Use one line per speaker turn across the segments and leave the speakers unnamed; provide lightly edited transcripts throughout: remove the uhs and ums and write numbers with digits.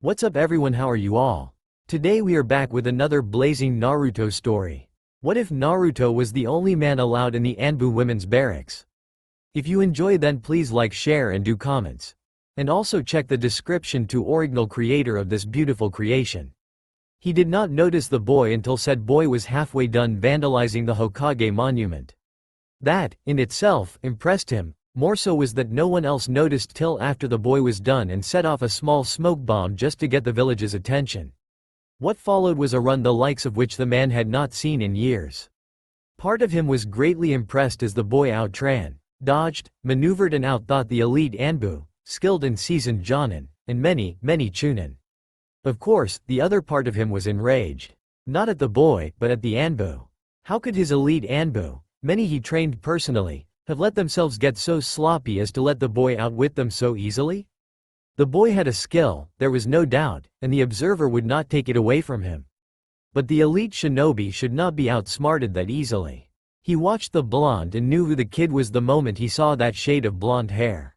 What's up everyone, how are you all? Today we are back with another blazing Naruto story. What if Naruto was the only man allowed in the ANBU women's barracks? If you enjoy then please like, share and do comments. And also check the description to original creator of this beautiful creation. He did not notice the boy until said boy was halfway done vandalizing the Hokage monument. That, in itself, impressed him. More so was that no one else noticed till after the boy was done and set off a small smoke bomb just to get the village's attention. What followed was a run the likes of which the man had not seen in years. Part of him was greatly impressed as the boy outran, dodged, maneuvered and outthought the elite ANBU, skilled and seasoned Jonin, and many Chunin. Of course, the other part of him was enraged. Not at the boy, but at the ANBU. How could his elite ANBU, many he trained personally, have let themselves get so sloppy as to let the boy outwit them so easily? The boy had a skill, there was no doubt, and the observer would not take it away from him. But the elite shinobi should not be outsmarted that easily. He watched the blonde and knew who the kid was the moment he saw that shade of blonde hair.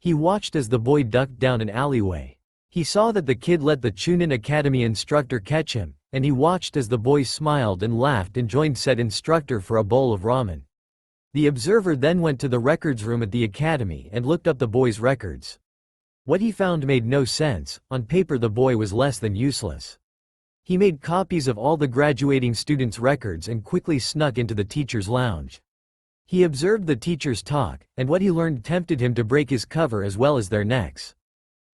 He watched as the boy ducked down an alleyway. He saw that the kid let the Chunin Academy instructor catch him, and he watched as the boy smiled and laughed and joined said instructor for a bowl of ramen. The observer then went to the records room at the academy and looked up the boy's records. What he found made no sense. On paper the boy was less than useless. He made copies of all the graduating students' records and quickly snuck into the teacher's lounge. He observed the teachers talk, and what he learned tempted him to break his cover as well as their necks.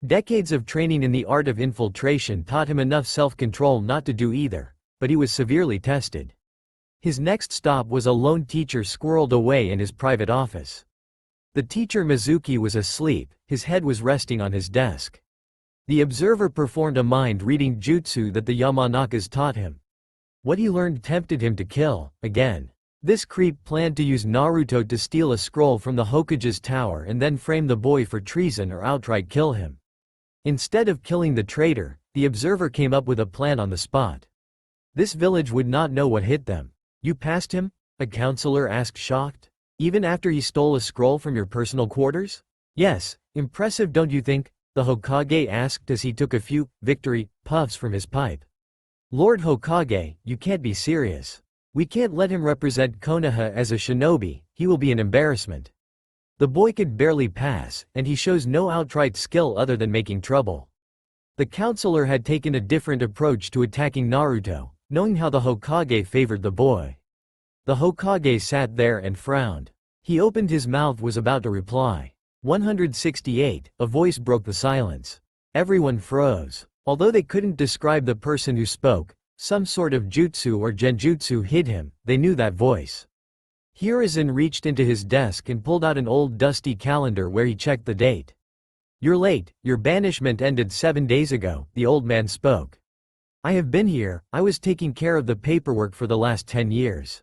Decades of training in the art of infiltration taught him enough self-control not to do either, but he was severely tested. His next stop was a lone teacher squirreled away in his private office. The teacher Mizuki was asleep, his head was resting on his desk. The observer performed a mind-reading jutsu that the Yamanakas taught him. What he learned tempted him to kill, again. This creep planned to use Naruto to steal a scroll from the Hokage's tower and then frame the boy for treason or outright kill him. Instead of killing the traitor, the observer came up with a plan on the spot. This village would not know what hit them. You passed him? A counselor asked shocked. Even after he stole a scroll from your personal quarters? Yes, impressive don't you think? The Hokage asked as he took a few victory puffs from his pipe. Lord Hokage, you can't be serious. We can't let him represent Konoha as a shinobi, he will be an embarrassment. The boy could barely pass, and he shows no outright skill other than making trouble. The counselor had taken a different approach to attacking Naruto, knowing how the Hokage favored the boy. The Hokage sat there and frowned. He opened his mouth, was about to reply. 168, a voice broke the silence. Everyone froze. Although they couldn't describe the person who spoke, some sort of jutsu or genjutsu hid him, they knew that voice. Hiruzen reached into his desk and pulled out an old dusty calendar where he checked the date. You're late, your banishment ended 7 days ago, the old man spoke. I have been here, I was taking care of the paperwork for the last 10 years.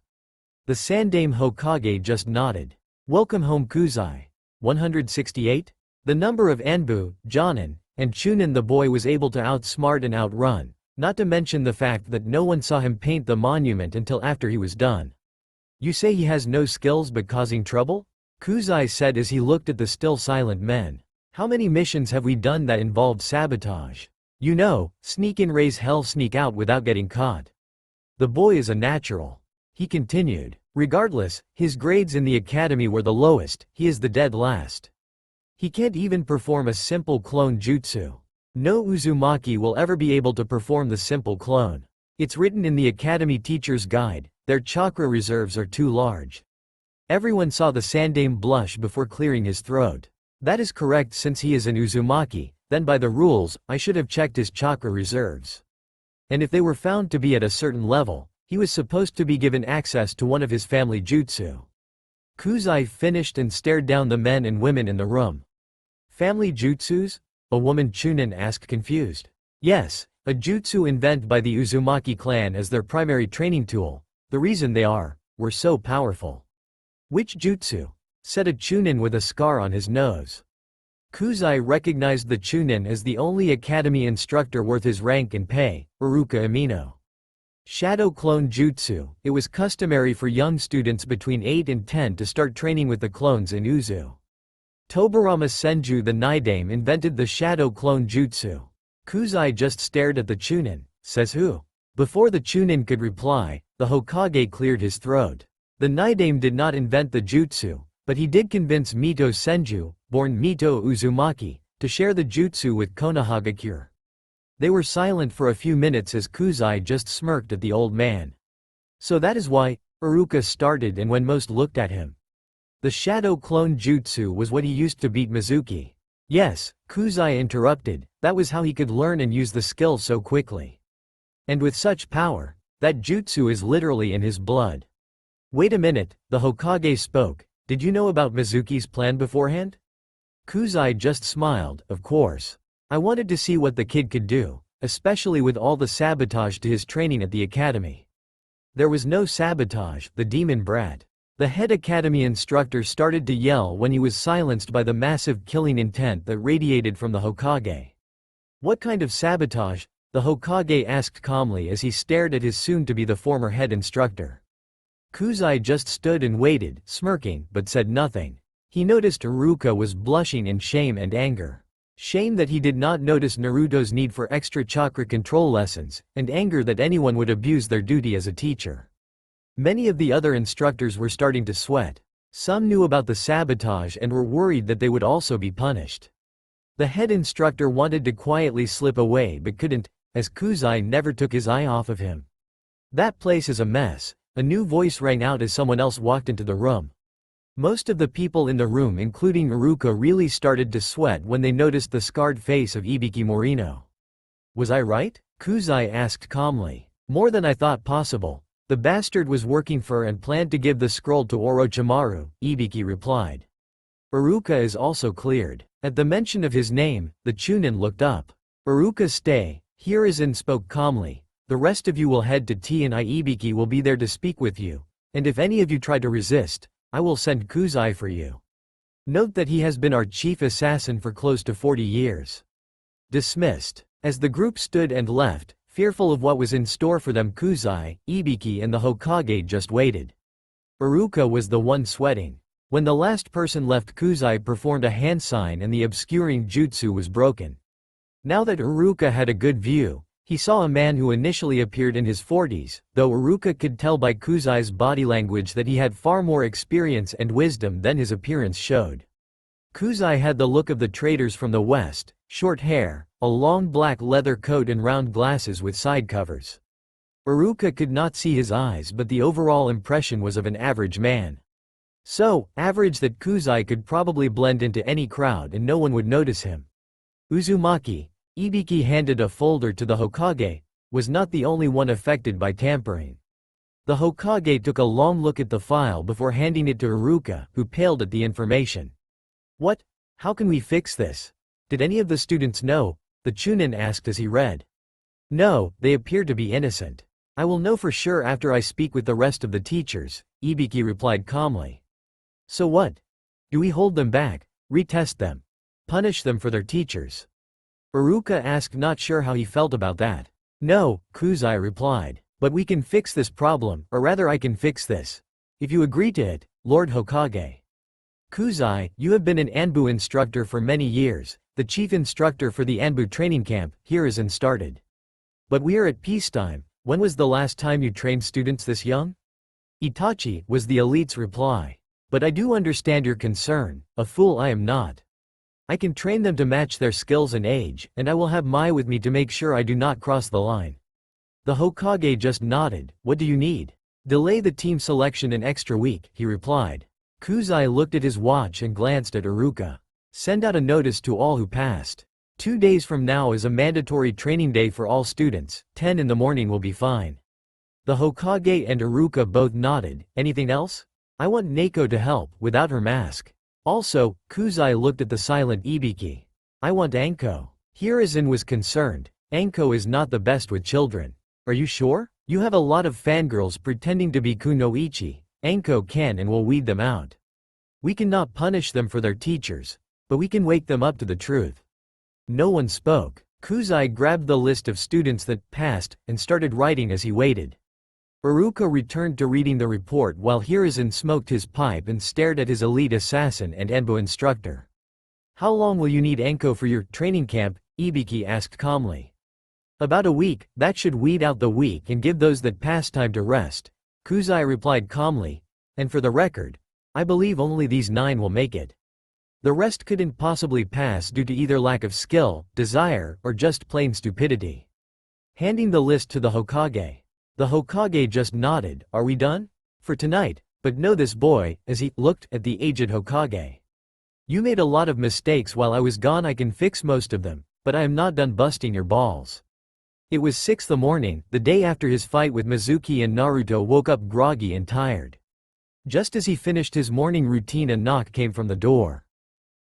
The Sandaime Hokage just nodded. Welcome home Kuzai. 168? The number of ANBU, Jonin, and Chunin the boy was able to outsmart and outrun, not to mention the fact that no one saw him paint the monument until after he was done. You say he has no skills but causing trouble? Kuzai said as he looked at the still silent men. How many missions have we done that involved sabotage? You know, sneak in raise hell sneak out without getting caught. The boy is a natural. He continued. Regardless, his grades in the academy were the lowest, he is the dead last. He can't even perform a simple clone jutsu. No Uzumaki will ever be able to perform the simple clone. It's written in the academy teacher's guide. Their chakra reserves are too large. Everyone saw the Sandaime blush before clearing his throat. That is correct, since he is an Uzumaki, then by the rules, I should have checked his chakra reserves. And if they were found to be at a certain level, he was supposed to be given access to one of his family jutsu. Kuzai finished and stared down the men and women in the room. Family jutsus? A woman Chunin asked confused. Yes, a jutsu invented by the Uzumaki clan as their primary training tool. The reason they were so powerful. Which jutsu? Said a Chunin with a scar on his nose. Kuzai recognized the Chunin as the only academy instructor worth his rank and pay, Iruka Amino. Shadow clone jutsu. It was customary for young students between 8 and 10 to start training with the clones in Uzu. Tobarama Senju the Nidaime invented the shadow clone jutsu. Kuzai just stared at the Chunin. Says who? Before the Chunin could reply, the Hokage cleared his throat. The Nidaime did not invent the jutsu, but he did convince Mito Senju, born Mito Uzumaki, to share the jutsu with Konohagakure. They were silent for a few minutes as Kuzai just smirked at the old man. So that is why, Iruka started, and when most looked at him. The shadow clone jutsu was what he used to beat Mizuki. Yes, Kuzai interrupted, that was how he could learn and use the skill so quickly. And with such power, that jutsu is literally in his blood. Wait a minute, the Hokage spoke, did you know about Mizuki's plan beforehand? Kuzai just smiled, of course. I wanted to see what the kid could do, especially with all the sabotage to his training at the academy. There was no sabotage, the demon brat. The head academy instructor started to yell when he was silenced by the massive killing intent that radiated from the Hokage. What kind of sabotage? The Hokage asked calmly as he stared at his soon-to-be the former head instructor. Kuzai just stood and waited, smirking, but said nothing. He noticed Iruka was blushing in shame and anger. Shame that he did not notice Naruto's need for extra chakra control lessons, and anger that anyone would abuse their duty as a teacher. Many of the other instructors were starting to sweat. Some knew about the sabotage and were worried that they would also be punished. The head instructor wanted to quietly slip away but couldn't, as Kuzai never took his eye off of him. That place is a mess. A new voice rang out as someone else walked into the room. Most of the people in the room, including Iruka, really started to sweat when they noticed the scarred face of Ibiki Morino. Was I right? Kuzai asked calmly. More than I thought possible. The bastard was working for and planned to give the scroll to Orochimaru, Ibiki replied. Iruka is also cleared. At the mention of his name, the Chunin looked up. Iruka, stay. Hiruzen spoke calmly. The rest of you will head to T and Ibiki will be there to speak with you, and if any of you try to resist, I will send Kuzai for you. Note that he has been our chief assassin for close to 40 years. Dismissed. As the group stood and left, fearful of what was in store for them, Kuzai, Ibiki and the Hokage just waited. Iruka was the one sweating. When the last person left, Kuzai performed a hand sign and the obscuring jutsu was broken. Now that Iruka had a good view, he saw a man who initially appeared in his 40s, though Iruka could tell by Kuzai's body language that he had far more experience and wisdom than his appearance showed. Kuzai had the look of the traders from the West, short hair, a long black leather coat and round glasses with side covers. Iruka could not see his eyes, but the overall impression was of an average man. So average that Kuzai could probably blend into any crowd and no one would notice him. Uzumaki, Ibiki handed a folder to the Hokage, was not the only one affected by tampering. The Hokage took a long look at the file before handing it to Iruka, who paled at the information. What? How can we fix this? Did any of the students know? The Chunin asked as he read. No, they appear to be innocent. I will know for sure after I speak with the rest of the teachers, Ibiki replied calmly. So what? Do we hold them back, retest them, punish them for their teachers? Iruka asked, not sure how he felt about that. No, Kuzai replied. But we can fix this problem, or rather I can fix this. If you agree to it, Lord Hokage. Kuzai, you have been an ANBU instructor for many years, the chief instructor for the ANBU training camp, Hiruzen started. But we are at peacetime. When was the last time you trained students this young? Itachi, was the elite's reply. But I do understand your concern, a fool I am not. I can train them to match their skills and age, and I will have Mai with me to make sure I do not cross the line. The Hokage just nodded. What do you need? Delay the team selection an extra week, he replied. Kuzai looked at his watch and glanced at Iruka. Send out a notice to all who passed. 2 days from now is a mandatory training day for all students, 10 in the morning will be fine. The Hokage and Iruka both nodded. Anything else? I want Neko to help, without her mask. Also, Kuzai looked at the silent Ibiki. I want Anko. Hiruzen was concerned. Anko is not the best with children. Are you sure? You have a lot of fangirls pretending to be Kunoichi. Anko can and will weed them out. We cannot punish them for their teachers, but we can wake them up to the truth. No one spoke. Kuzai grabbed the list of students that passed and started writing as he waited. Iruka returned to reading the report while Hiruzen smoked his pipe and stared at his elite assassin and ANBU instructor. How long will you need Anko for your training camp? Ibiki asked calmly. About a week, that should weed out the weak and give those that pass time to rest, Kuzai replied calmly, and for the record, I believe only these 9 will make it. The rest couldn't possibly pass due to either lack of skill, desire, or just plain stupidity. Handing the list to the Hokage. The Hokage just nodded, are we done? For tonight, but know this boy, as he looked at the aged Hokage. You made a lot of mistakes while I was gone. I can fix most of them, but I am not done busting your balls. It was 6 the morning, the day after his fight with Mizuki, and Naruto woke up groggy and tired. Just as he finished his morning routine, a knock came from the door.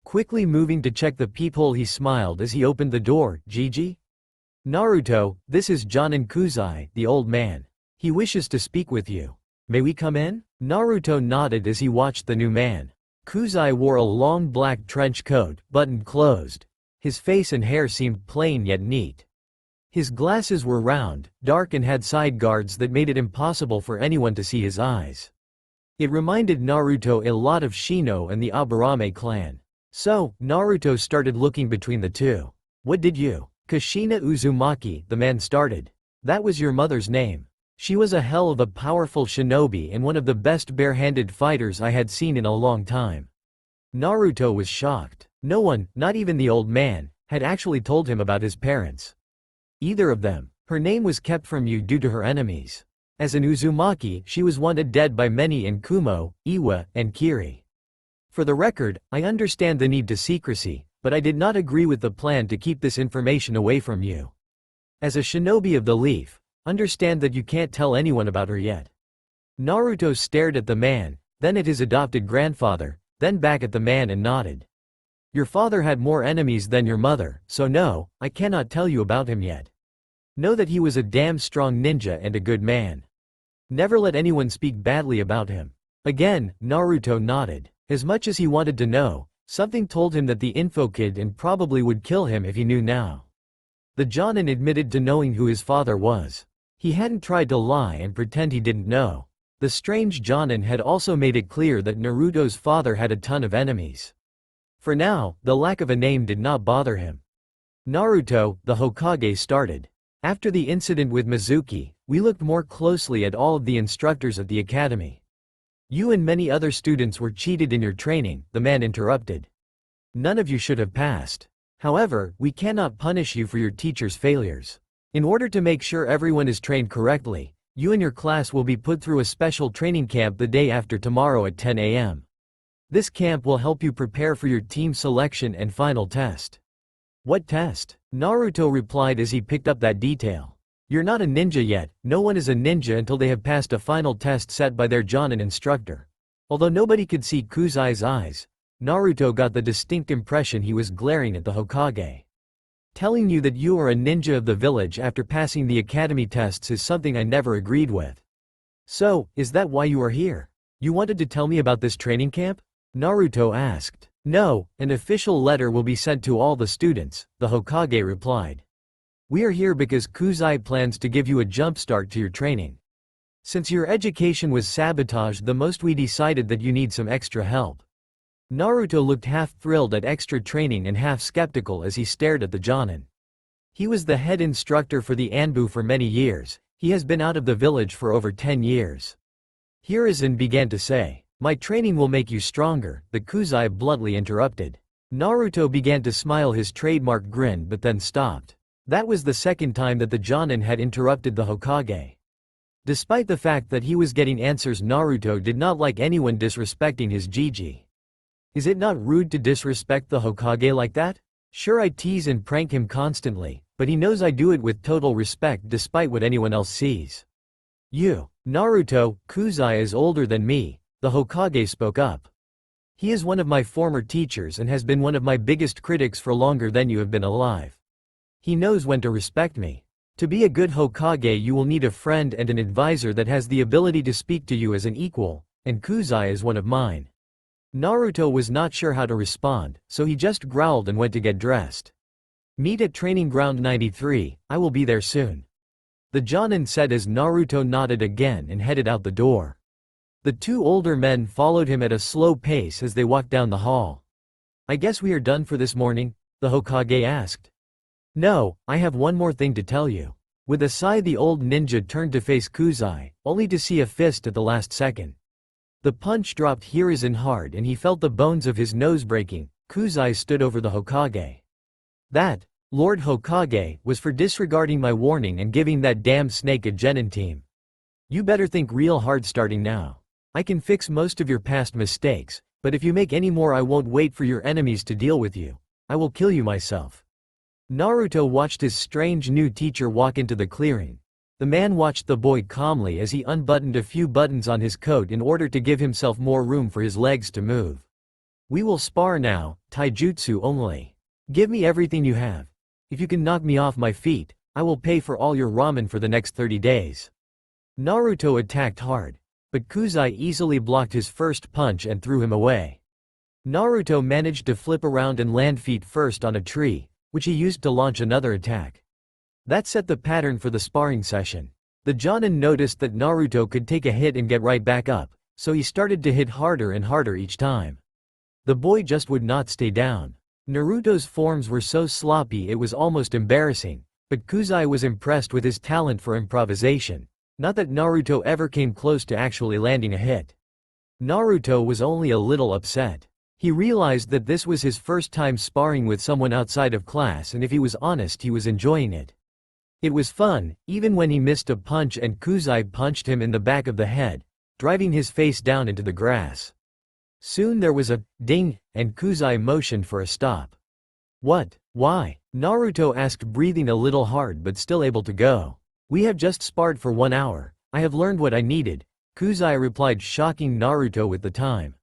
Quickly moving to check the peephole, he smiled as he opened the door. Gigi? Naruto, this is Jonin Kuzai, the old man. He wishes to speak with you. May we come in? Naruto nodded as he watched the new man. Kuzai wore a long black trench coat, buttoned closed. His face and hair seemed plain yet neat. His glasses were round, dark, and had side guards that made it impossible for anyone to see his eyes. It reminded Naruto a lot of Shino and the Aburame clan. So, Naruto started looking between the two. What did you? Kushina Uzumaki, the man started. That was your mother's name. She was a hell of a powerful shinobi and one of the best bare-handed fighters I had seen in a long time. Naruto was shocked. No one, not even the old man, had actually told him about his parents. Either of them. Her name was kept from you due to her enemies. As an Uzumaki, she was wanted dead by many in Kumo, Iwa, and Kiri. For the record, I understand the need to secrecy, but I did not agree with the plan to keep this information away from you. As a shinobi of the leaf, understand that you can't tell anyone about her yet. Naruto stared at the man, then at his adopted grandfather, then back at the man and nodded. Your father had more enemies than your mother, so no, I cannot tell you about him yet. Know that he was a damn strong ninja and a good man. Never let anyone speak badly about him. Again, Naruto nodded. As much as he wanted to know, something told him that the info kid and probably would kill him if he knew now. The Jonin admitted to knowing who his father was. He hadn't tried to lie and pretend he didn't know. The strange Jonin had also made it clear that Naruto's father had a ton of enemies. For now, the lack of a name did not bother him. Naruto, the Hokage started. After the incident with Mizuki, we looked more closely at all of the instructors at the academy. You and many other students were cheated in your training, the man interrupted. None of you should have passed. However, we cannot punish you for your teacher's failures. In order to make sure everyone is trained correctly, you and your class will be put through a special training camp the day after tomorrow at 10 a.m. This camp will help you prepare for your team selection and final test. What test? Naruto replied as he picked up that detail. You're not a ninja yet. No one is a ninja until they have passed a final test set by their Jonin instructor. Although nobody could see Kuzai's eyes, Naruto got the distinct impression he was glaring at the Hokage. Telling you that you are a ninja of the village after passing the academy tests is something I never agreed with. So, is that why you are here? You wanted to tell me about this training camp? Naruto asked. No, an official letter will be sent to all the students, the Hokage replied. We are here because Kuzai plans to give you a jump start to your training. Since your education was sabotaged the most, we decided that you need some extra help. Naruto looked half thrilled at extra training and half skeptical as he stared at the Jonin. He was the head instructor for the ANBU for many years. He has been out of the village for over 10 years. Hiruzen began to say, my training will make you stronger, the Kuzai bluntly interrupted. Naruto began to smile his trademark grin but then stopped. That was the second time that the Jonin had interrupted the Hokage. Despite the fact that he was getting answers, Naruto did not like anyone disrespecting his Gigi. Is it not rude to disrespect the Hokage like that? Sure, I tease and prank him constantly, but he knows I do it with total respect despite what anyone else sees. You, Naruto, Kuzai is older than me, the Hokage spoke up. He is one of my former teachers and has been one of my biggest critics for longer than you have been alive. He knows when to respect me. To be a good Hokage you will need a friend and an advisor that has the ability to speak to you as an equal, and Kuzai is one of mine. Naruto was not sure how to respond, so he just growled and went to get dressed. Meet at Training Ground 93, I will be there soon. The Jonin said as Naruto nodded again and headed out the door. The two older men followed him at a slow pace as they walked down the hall. I guess we are done for this morning, the Hokage asked. No, I have one more thing to tell you. With a sigh the old ninja turned to face Kuzai, only to see a fist at the last second. The punch dropped Hiruzen hard and he felt the bones of his nose breaking. Kuzai stood over the Hokage. That, Lord Hokage, was for disregarding my warning and giving that damn snake a genin team. You better think real hard starting now. I can fix most of your past mistakes, but if you make any more I won't wait for your enemies to deal with you. I will kill you myself. Naruto watched his strange new teacher walk into the clearing. The man watched the boy calmly as he unbuttoned a few buttons on his coat in order to give himself more room for his legs to move. We will spar now, taijutsu only. Give me everything you have. If you can knock me off my feet, I will pay for all your ramen for the next 30 days. Naruto attacked hard, but Kuzai easily blocked his first punch and threw him away. Naruto managed to flip around and land feet first on a tree, which he used to launch another attack. That set the pattern for the sparring session. The Jonin noticed that Naruto could take a hit and get right back up, so he started to hit harder and harder each time. The boy just would not stay down. Naruto's forms were so sloppy it was almost embarrassing, but Kuzai was impressed with his talent for improvisation. Not that Naruto ever came close to actually landing a hit. Naruto was only a little upset. He realized that this was his first time sparring with someone outside of class and if he was honest he was enjoying it. It was fun, even when he missed a punch and Kuzai punched him in the back of the head, driving his face down into the grass. Soon there was a ding, and Kuzai motioned for a stop. What? Why? Naruto asked, breathing a little hard but still able to go. We have just sparred for 1 hour. I have learned what I needed, Kuzai replied, shocking Naruto with the time.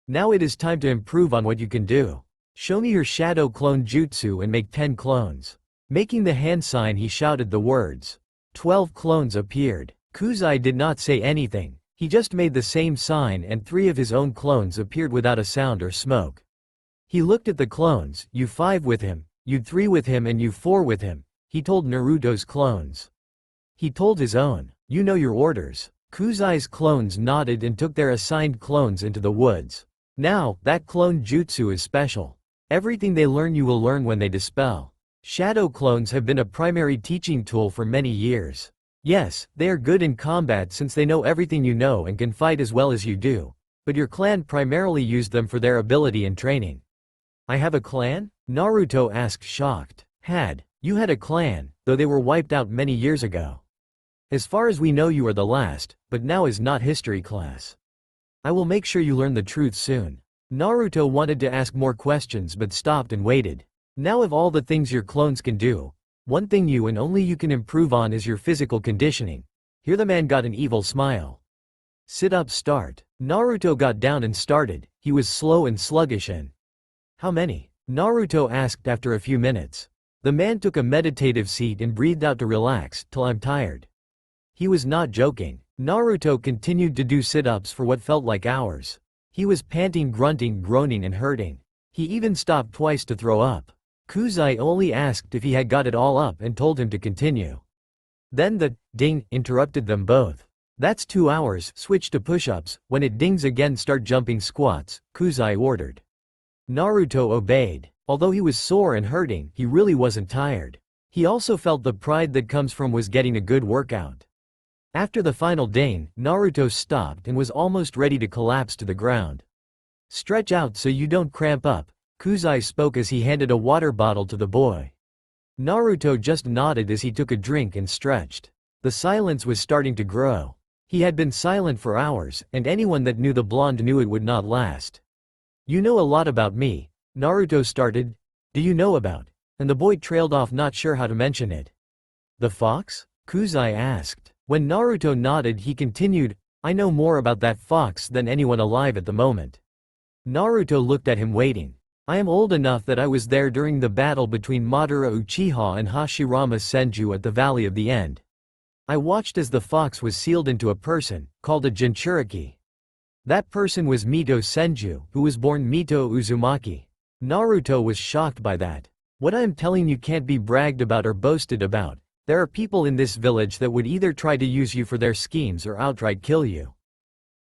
Now it is time to improve on what you can do. Show me your shadow clone jutsu and make 10 clones. Making the hand sign he shouted the words. 12 clones appeared. Kuzai did not say anything, he just made the same sign and 3 of his own clones appeared without a sound or smoke. He looked at the clones, you 5 with him, you 3 with him and you 4 with him, he told Naruto's clones. He told his own, you know your orders. Kuzai's clones nodded and took their assigned clones into the woods. Now, that clone jutsu is special. Everything they learn you will learn when they dispel. Shadow clones have been a primary teaching tool for many years. Yes, they are good in combat since they know everything you know and can fight as well as you do, but your clan primarily used them for their ability and training. I have a clan? Naruto asked, shocked. You had a clan, though they were wiped out many years ago. As far as we know you are the last, but now is not history class. I will make sure you learn the truth soon. Naruto wanted to ask more questions but stopped and waited. Now of all the things your clones can do, one thing you and only you can improve on is your physical conditioning. Here the man got an evil smile. Sit up, start. Naruto got down and started. He was slow and sluggish and... How many? Naruto asked after a few minutes. The man took a meditative seat and breathed out to relax, till I'm tired. He was not joking. Naruto continued to do sit-ups for what felt like hours. He was panting, grunting, groaning and hurting. He even stopped twice to throw up. Kuzai only asked if he had got it all up and told him to continue. Then the ding interrupted them both. That's 2 hours, switch to push-ups, when it dings again start jumping squats, Kuzai ordered. Naruto obeyed. Although he was sore and hurting, he really wasn't tired. He also felt the pride that comes from was getting a good workout. After the final ding, Naruto stopped and was almost ready to collapse to the ground. Stretch out so you don't cramp up, Kuzai spoke as he handed a water bottle to the boy. Naruto just nodded as he took a drink and stretched. The silence was starting to grow. He had been silent for hours, and anyone that knew the blonde knew it would not last. You know a lot about me, Naruto started. Do you know about? And the boy trailed off, not sure how to mention it. The fox? Kuzai asked. When Naruto nodded he continued, I know more about that fox than anyone alive at the moment. Naruto looked at him waiting. I am old enough that I was there during the battle between Madara Uchiha and Hashirama Senju at the Valley of the End. I watched as the fox was sealed into a person, called a Jinchuriki. That person was Mito Senju, who was born Mito Uzumaki. Naruto was shocked by that. What I am telling you can't be bragged about or boasted about. There are people in this village that would either try to use you for their schemes or outright kill you.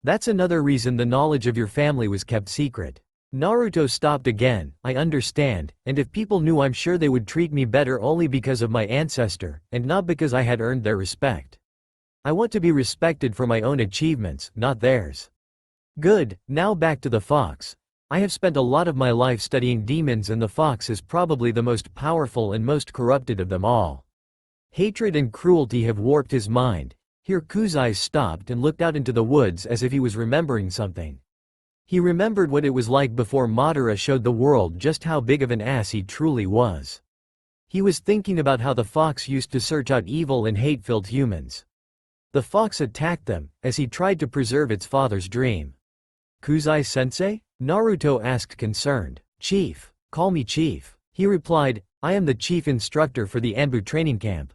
That's another reason the knowledge of your family was kept secret. Naruto stopped again. I understand, and if people knew I'm sure they would treat me better only because of my ancestor, and not because I had earned their respect. I want to be respected for my own achievements, not theirs. Good, now back to the fox. I have spent a lot of my life studying demons and the fox is probably the most powerful and most corrupted of them all. Hatred and cruelty have warped his mind. Here Kuzai stopped and looked out into the woods as if he was remembering something. He remembered what it was like before Madara showed the world just how big of an ass he truly was. He was thinking about how the fox used to search out evil and hate-filled humans. The fox attacked them, as he tried to preserve its father's dream. Kuzai-sensei? Naruto asked concerned. Chief. Call me Chief. He replied, I am the chief instructor for the ANBU training camp.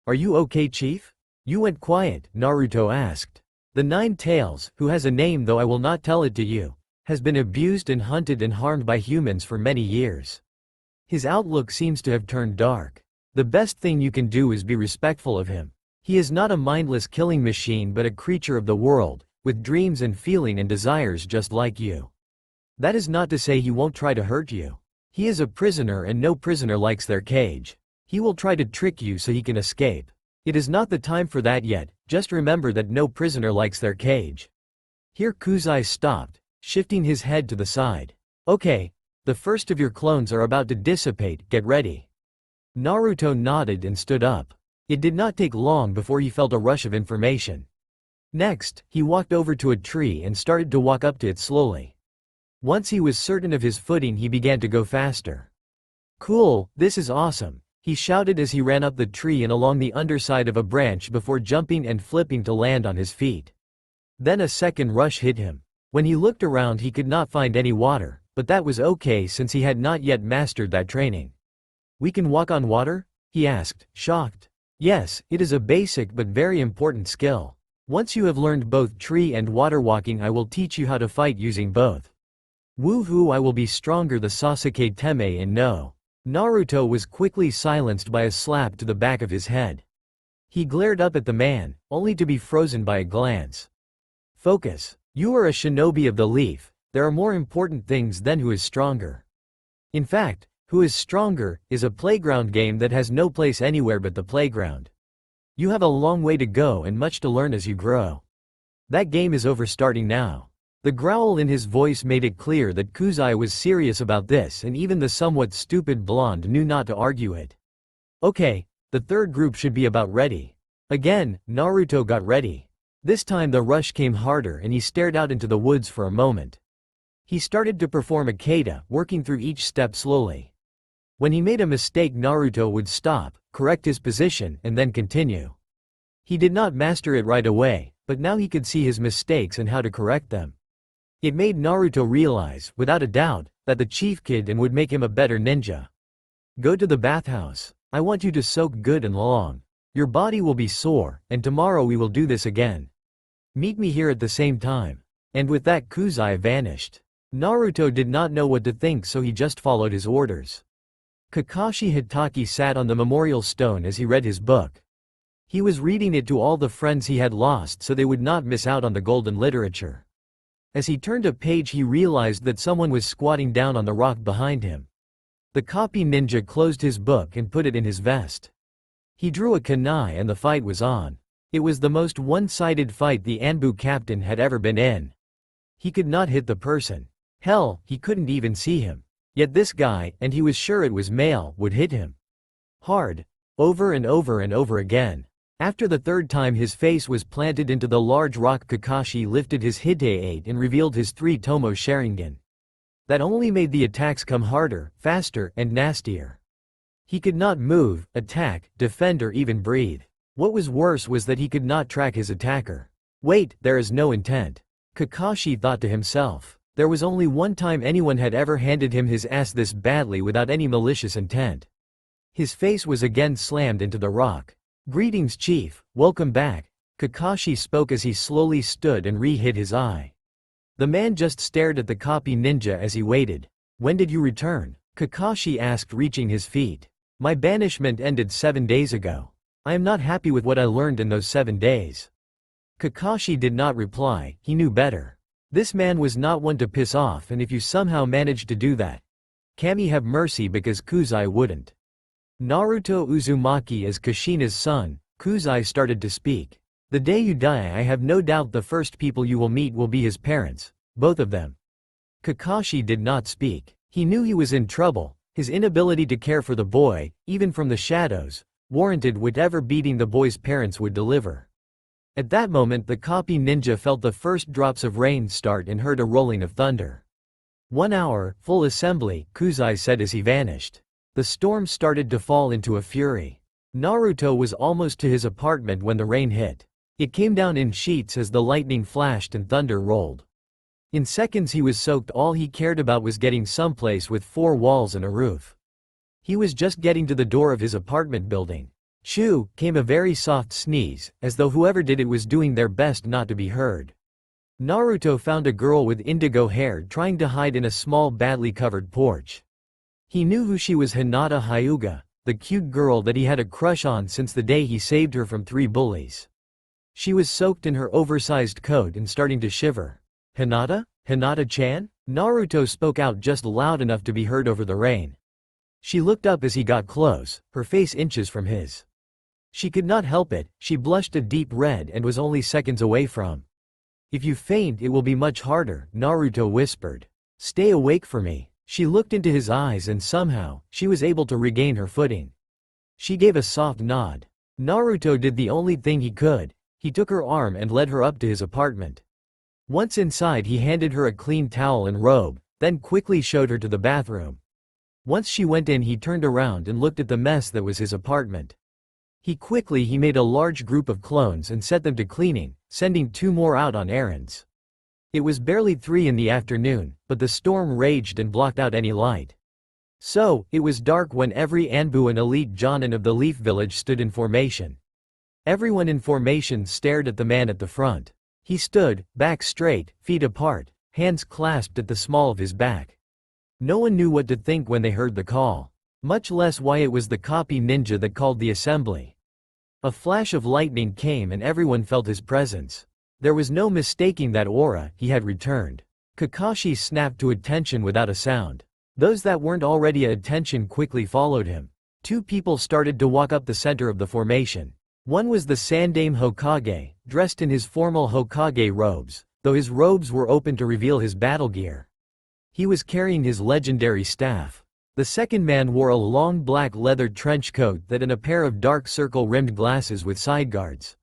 Are you okay, Chief? You went quiet, Naruto asked. The Nine Tails, who has a name though I will not tell it to you, has been abused and hunted and harmed by humans for many years. His outlook seems to have turned dark. The best thing you can do is be respectful of him. He is not a mindless killing machine but a creature of the world, with dreams and feeling and desires just like you. That is not to say he won't try to hurt you. He is a prisoner and no prisoner likes their cage. He will try to trick you so he can escape. It is not the time for that yet, just remember that no prisoner likes their cage. Here Kuzai stopped, shifting his head to the side. Okay, the first of your clones are about to dissipate, get ready. Naruto nodded and stood up. It did not take long before he felt a rush of information. Next, he walked over to a tree and started to walk up to it slowly. Once he was certain of his footing he began to go faster. Cool, this is awesome, he shouted as he ran up the tree and along the underside of a branch before jumping and flipping to land on his feet. Then a second rush hit him. When he looked around he could not find any water, but that was okay since he had not yet mastered that training. We can walk on water? He asked, shocked. Yes, it is a basic but very important skill. Once you have learned both tree and water walking I will teach you how to fight using both. Woohoo, I will be stronger the Sasuke Teme and no. Naruto was quickly silenced by a slap to the back of his head. He glared up at the man, only to be frozen by a glance. Focus. You are a shinobi of the leaf, there are more important things than who is stronger. In fact, Who is Stronger is a playground game that has no place anywhere but the playground. You have a long way to go and much to learn as you grow. That game is over starting now. The growl in his voice made it clear that Kuzai was serious about this and even the somewhat stupid blonde knew not to argue it. Okay, the third group should be about ready. Again, Naruto got ready. This time the rush came harder and he stared out into the woods for a moment. He started to perform a kata, working through each step slowly. When he made a mistake Naruto would stop, correct his position and then continue. He did not master it right away, but now he could see his mistakes and how to correct them. It made Naruto realize, without a doubt, that the chief kid and would make him a better ninja. Go to the bathhouse. I want you to soak good and long. Your body will be sore, and tomorrow we will do this again. Meet me here at the same time. And with that Kuzai vanished. Naruto did not know what to think so he just followed his orders. Kakashi Hitaki sat on the memorial stone as he read his book. He was reading it to all the friends he had lost so they would not miss out on the golden literature. As he turned a page he realized that someone was squatting down on the rock behind him. The copy ninja closed his book and put it in his vest. He drew a kunai and the fight was on. It was the most one-sided fight the ANBU captain had ever been in. He could not hit the person. Hell, he couldn't even see him. Yet this guy, and he was sure it was male, would hit him. Hard. Over and over and over again. After the third time his face was planted into the large rock Kakashi lifted his Hite-8 and revealed his 3 Tomo Sharingan. That only made the attacks come harder, faster, and nastier. He could not move, attack, defend or even breathe. What was worse was that he could not track his attacker. Wait, there is no intent. Kakashi thought to himself. There was only one time anyone had ever handed him his ass this badly without any malicious intent. His face was again slammed into the rock. Greetings chief, welcome back. Kakashi spoke as he slowly stood and re-hit his eye. The man just stared at the copy ninja as he waited. When did you return? Kakashi asked reaching his feet. My banishment ended 7 days ago. I am not happy with what I learned in those 7 days. Kakashi did not reply, he knew better. This man was not one to piss off, and if you somehow managed to do that, Kami have mercy because Kuzai wouldn't. Naruto Uzumaki as Kushina's son, Kuzai started to speak. The day you die, I have no doubt the first people you will meet will be his parents, both of them. Kakashi did not speak. He knew he was in trouble. His inability to care for the boy, even from the shadows, warranted whatever beating the boy's parents would deliver. At that moment the copy ninja felt the first drops of rain start and heard a rolling of thunder. 1 hour, full assembly, Kuzai said as he vanished. The storm started to fall into a fury. Naruto was almost to his apartment when the rain hit. It came down in sheets as the lightning flashed and thunder rolled. In seconds he was soaked. All he cared about was getting someplace with 4 walls and a roof. He was just getting to the door of his apartment building. Shoo, came a very soft sneeze, as though whoever did it was doing their best not to be heard. Naruto found a girl with indigo hair trying to hide in a small badly covered porch. He knew who she was: Hinata Hyuga, the cute girl that he had a crush on since the day he saved her from 3 bullies. She was soaked in her oversized coat and starting to shiver. Hinata? Hinata-chan? Naruto spoke out just loud enough to be heard over the rain. She looked up as he got close, her face inches from his. She could not help it, she blushed a deep red and was only seconds away from. If you faint it will be much harder, Naruto whispered. Stay awake for me. She looked into his eyes and somehow, she was able to regain her footing. She gave a soft nod. Naruto did the only thing he could. He took her arm and led her up to his apartment. Once inside he handed her a clean towel and robe, then quickly showed her to the bathroom. Once she went in he turned around and looked at the mess that was his apartment. He made a large group of clones and set them to cleaning, sending 2 more out on errands. It was barely 3 in the afternoon, but the storm raged and blocked out any light. So, it was dark when every ANBU and elite Jonin of the Leaf Village stood in formation. Everyone in formation stared at the man at the front. He stood, back straight, feet apart, hands clasped at the small of his back. No one knew what to think when they heard the call, much less why it was the copy ninja that called the assembly. A flash of lightning came and everyone felt his presence. There was no mistaking that aura, he had returned. Kakashi snapped to attention without a sound. Those that weren't already at attention quickly followed him. 2 people started to walk up the center of the formation. One was the Sandaime Hokage, dressed in his formal Hokage robes, though his robes were open to reveal his battle gear. He was carrying his legendary staff. The second man wore a long black leather trench coat and a pair of dark circle-rimmed glasses with sideguards.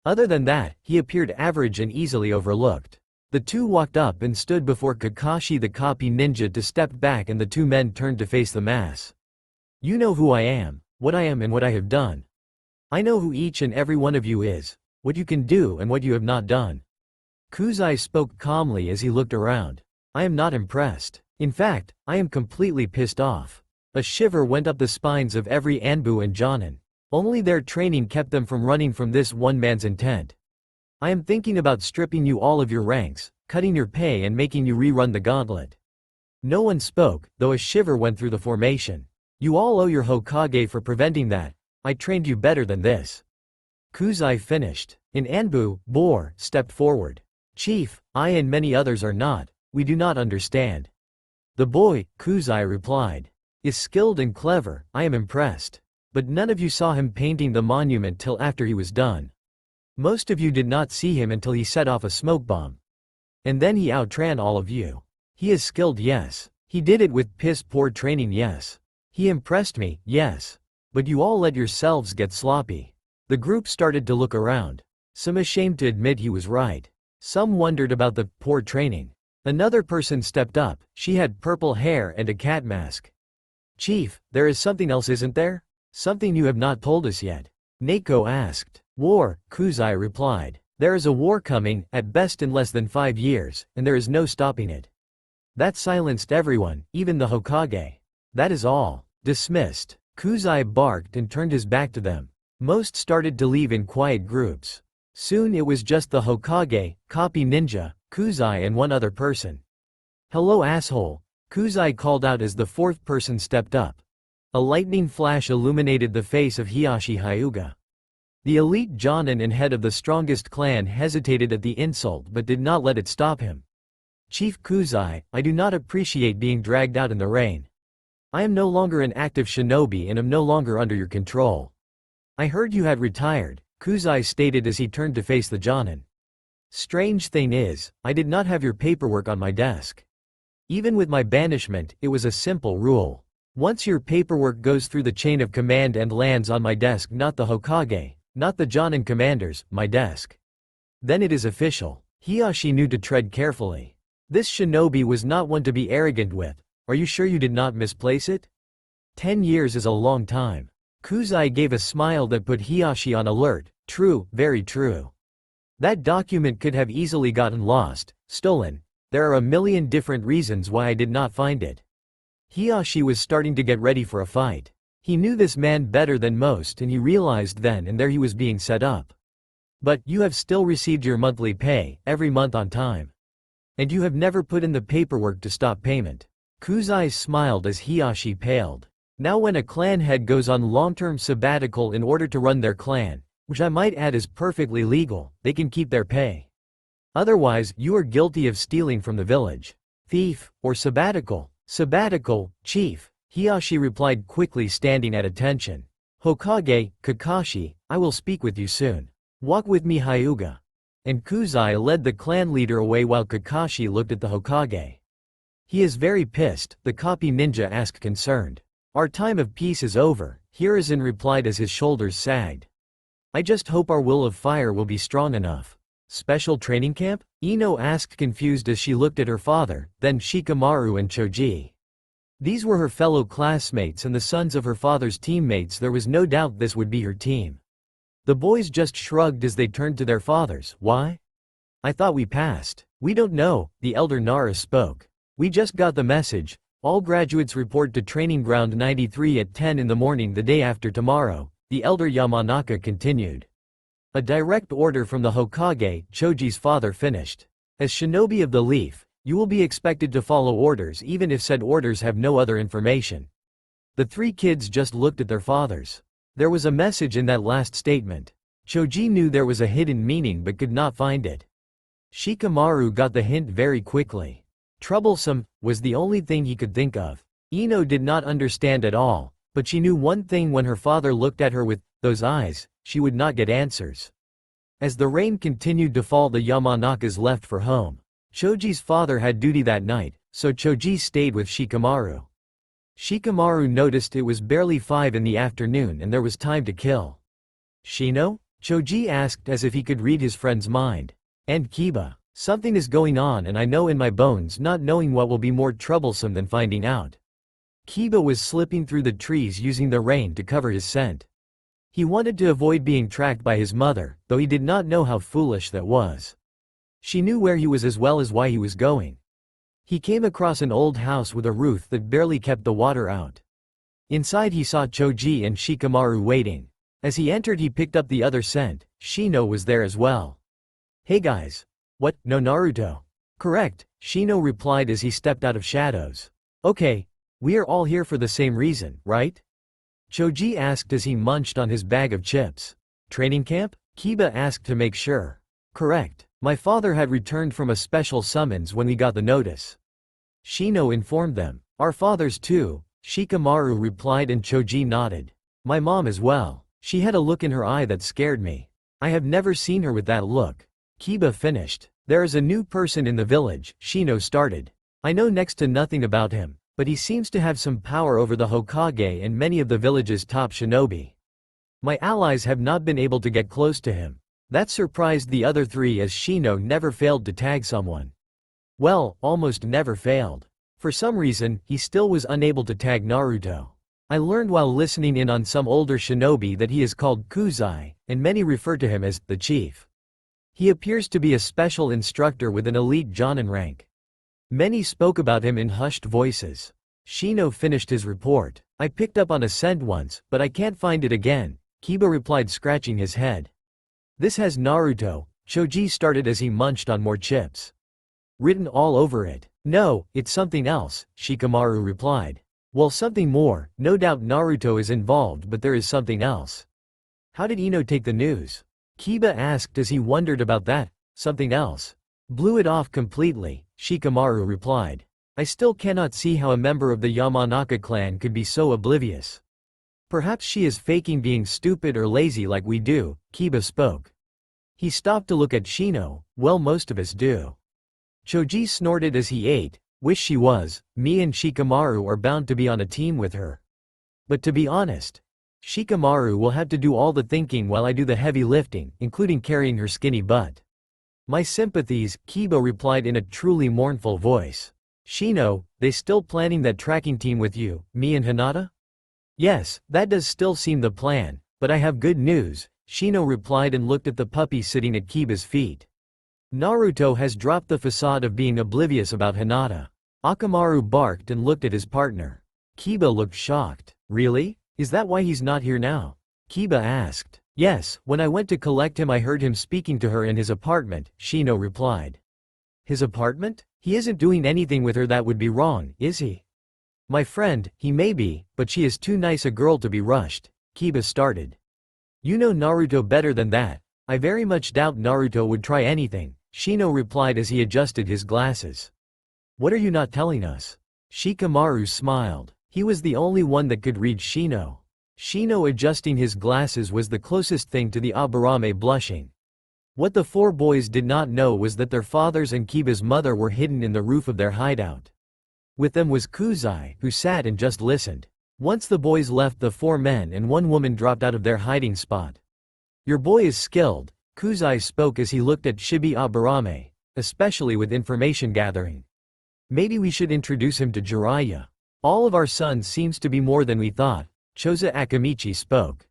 Other than that, he appeared average and easily overlooked. The 2 walked up and stood before Kakashi the copy ninja to step back, and the 2 men turned to face the mass. You know who I am, what I am and what I have done. I know who each and every one of you is, what you can do and what you have not done. Kuzai spoke calmly as he looked around. I am not impressed. In fact, I am completely pissed off. A shiver went up the spines of every ANBU and Jonin. Only their training kept them from running from this one man's intent. I am thinking about stripping you all of your ranks, cutting your pay and making you rerun the gauntlet. No one spoke, though a shiver went through the formation. You all owe your Hokage for preventing that. I trained you better than this. Kuzai finished. In ANBU, Bor stepped forward. Chief, I and many others are not. We do not understand. The boy, Kuzai replied, is skilled and clever. I am impressed. But none of you saw him painting the monument till after he was done. Most of you did not see him until he set off a smoke bomb. And then he outran all of you. He is skilled, yes. He did it with piss-poor training, yes. He impressed me, yes. But you all let yourselves get sloppy. The group started to look around. Some ashamed to admit he was right. Some wondered about the poor training. Another person stepped up. She had purple hair and a cat mask. Chief, there is something else, isn't there? Something you have not told us yet. Neko asked. War, Kuzai replied. There is a war coming, at best in less than 5 years, and there is no stopping it. That silenced everyone, even the Hokage. That is all. Dismissed. Kuzai barked and turned his back to them. Most started to leave in quiet groups. Soon it was just the Hokage, copy ninja, Kuzai and one other person. Hello asshole, Kuzai called out as the 4th person stepped up. A lightning flash illuminated the face of Hiashi Hyuga. The elite Jonin and head of the strongest clan hesitated at the insult but did not let it stop him. Chief Kuzai, I do not appreciate being dragged out in the rain. I am no longer an active shinobi and am no longer under your control. I heard you had retired, Kuzai stated as he turned to face the Jonin. Strange thing is, I did not have your paperwork on my desk. Even with my banishment, it was a simple rule. Once your paperwork goes through the chain of command and lands on my desk, not the Hokage, not the Jonin commanders, my desk, then it is official. Hiashi knew to tread carefully. This shinobi was not one to be arrogant with. Are you sure you did not misplace it? 10 years is a long time. Kuzai gave a smile that put Hiashi on alert. True, very true. That document could have easily gotten lost, stolen. There are a million different reasons why I did not find it. Hiashi was starting to get ready for a fight. He knew this man better than most and he realized then and there he was being set up. But you have still received your monthly pay, every month on time. And you have never put in the paperwork to stop payment. Kuzai smiled as Hiashi paled. Now when a clan head goes on long-term sabbatical in order to run their clan, which I might add is perfectly legal, they can keep their pay. Otherwise, you are guilty of stealing from the village. Thief, or sabbatical. Sabbatical, chief, Hiashi replied quickly, standing at attention. Hokage, Kakashi, I will speak with you soon. Walk with me, Hyuga. And Kuzai led the clan leader away while Kakashi looked at the Hokage. He is very pissed, the copy ninja asked concerned. Our time of peace is over, Hiruzen replied as his shoulders sagged. I just hope our will of fire will be strong enough. Special training camp? Ino asked confused as she looked at her father, then Shikamaru and Choji. These were her fellow classmates and the sons of her father's teammates. There was no doubt this would be her team. The boys just shrugged as they turned to their fathers. Why? I thought we passed. We don't know, the elder Nara spoke. We just got the message. All graduates report to training ground 93 at 10 in the morning the day after tomorrow, the elder Yamanaka continued. A direct order from the Hokage, Choji's father finished. As shinobi of the leaf, you will be expected to follow orders even if said orders have no other information. The three kids just looked at their fathers. There was a message in that last statement. Choji knew there was a hidden meaning but could not find it. Shikamaru got the hint very quickly. Troublesome, was the only thing he could think of. Ino did not understand at all, but she knew one thing: when her father looked at her with those eyes, she would not get answers. As the rain continued to fall, the Yamanakas left for home. Choji's father had duty that night, so Choji stayed with Shikamaru. Shikamaru noticed it was barely 5 in the afternoon and there was time to kill. Shino? Choji asked as if he could read his friend's mind. And Kiba. Something is going on and I know in my bones not knowing what will be more troublesome than finding out. Kiba was slipping through the trees using the rain to cover his scent. He wanted to avoid being tracked by his mother, though he did not know how foolish that was. She knew where he was as well as why he was going. He came across an old house with a roof that barely kept the water out. Inside he saw Choji and Shikamaru waiting. As he entered he picked up the other scent. Shino was there as well. Hey guys. What, no Naruto? Correct, Shino replied as he stepped out of shadows. Okay, we are all here for the same reason, right? Choji asked as he munched on his bag of chips. Training camp? Kiba asked to make sure. Correct. My father had returned from a special summons when we got the notice. Shino informed them. Our fathers too, Shikamaru replied and Choji nodded. My mom as well. She had a look in her eye that scared me. I have never seen her with that look. Kiba finished. There is a new person in the village, Shino started. I know next to nothing about him, but he seems to have some power over the Hokage and many of the village's top shinobi. My allies have not been able to get close to him. That surprised the other three as Shino never failed to tag someone. Well, almost never failed. For some reason, he still was unable to tag Naruto. I learned while listening in on some older shinobi that he is called Kuzai, and many refer to him as the chief. He appears to be a special instructor with an elite Jonin rank. Many spoke about him in hushed voices. Shino finished his report. I picked up on a scent once, but I can't find it again, Kiba replied, scratching his head. This has Naruto, Choji started as he munched on more chips. Written all over it. No, it's something else, Shikamaru replied. Well, something more, no doubt Naruto is involved, but there is something else. How did Ino take the news? Kiba asked as he wondered about that, something else. Blew it off completely, Shikamaru replied. I still cannot see how a member of the Yamanaka clan could be so oblivious. Perhaps she is faking being stupid or lazy like we do, Kiba spoke. He stopped to look at Shino. Well, most of us do. Choji snorted as he ate. Wish she was. Me and Shikamaru are bound to be on a team with her. But to be honest, Shikamaru will have to do all the thinking while I do the heavy lifting, including carrying her skinny butt. My sympathies, Kiba replied in a truly mournful voice. Shino, they still planning that tracking team with you, me and Hinata? Yes, that does still seem the plan, but I have good news, Shino replied and looked at the puppy sitting at Kiba's feet. Naruto has dropped the facade of being oblivious about Hinata. Akamaru barked and looked at his partner. Kiba looked shocked. Really? Is that why he's not here now? Kiba asked. Yes, when I went to collect him I heard him speaking to her in his apartment, Shino replied. His apartment? He isn't doing anything with her that would be wrong, is he? My friend, he may be, but she is too nice a girl to be rushed, Kiba started. You know Naruto better than that. I very much doubt Naruto would try anything, Shino replied as he adjusted his glasses. What are you not telling us? Shikamaru smiled. He was the only one that could read Shino. Shino adjusting his glasses was the closest thing to the Aburame blushing. What the four boys did not know was that their fathers and Kiba's mother were hidden in the roof of their hideout. With them was Kuzai, who sat and just listened. Once the boys left, the four men and one woman dropped out of their hiding spot. Your boy is skilled, Kuzai spoke as he looked at Shibi Aburame, especially with information gathering. Maybe we should introduce him to Jiraiya. All of our sons seems to be more than we thought, Choza Akamichi spoke.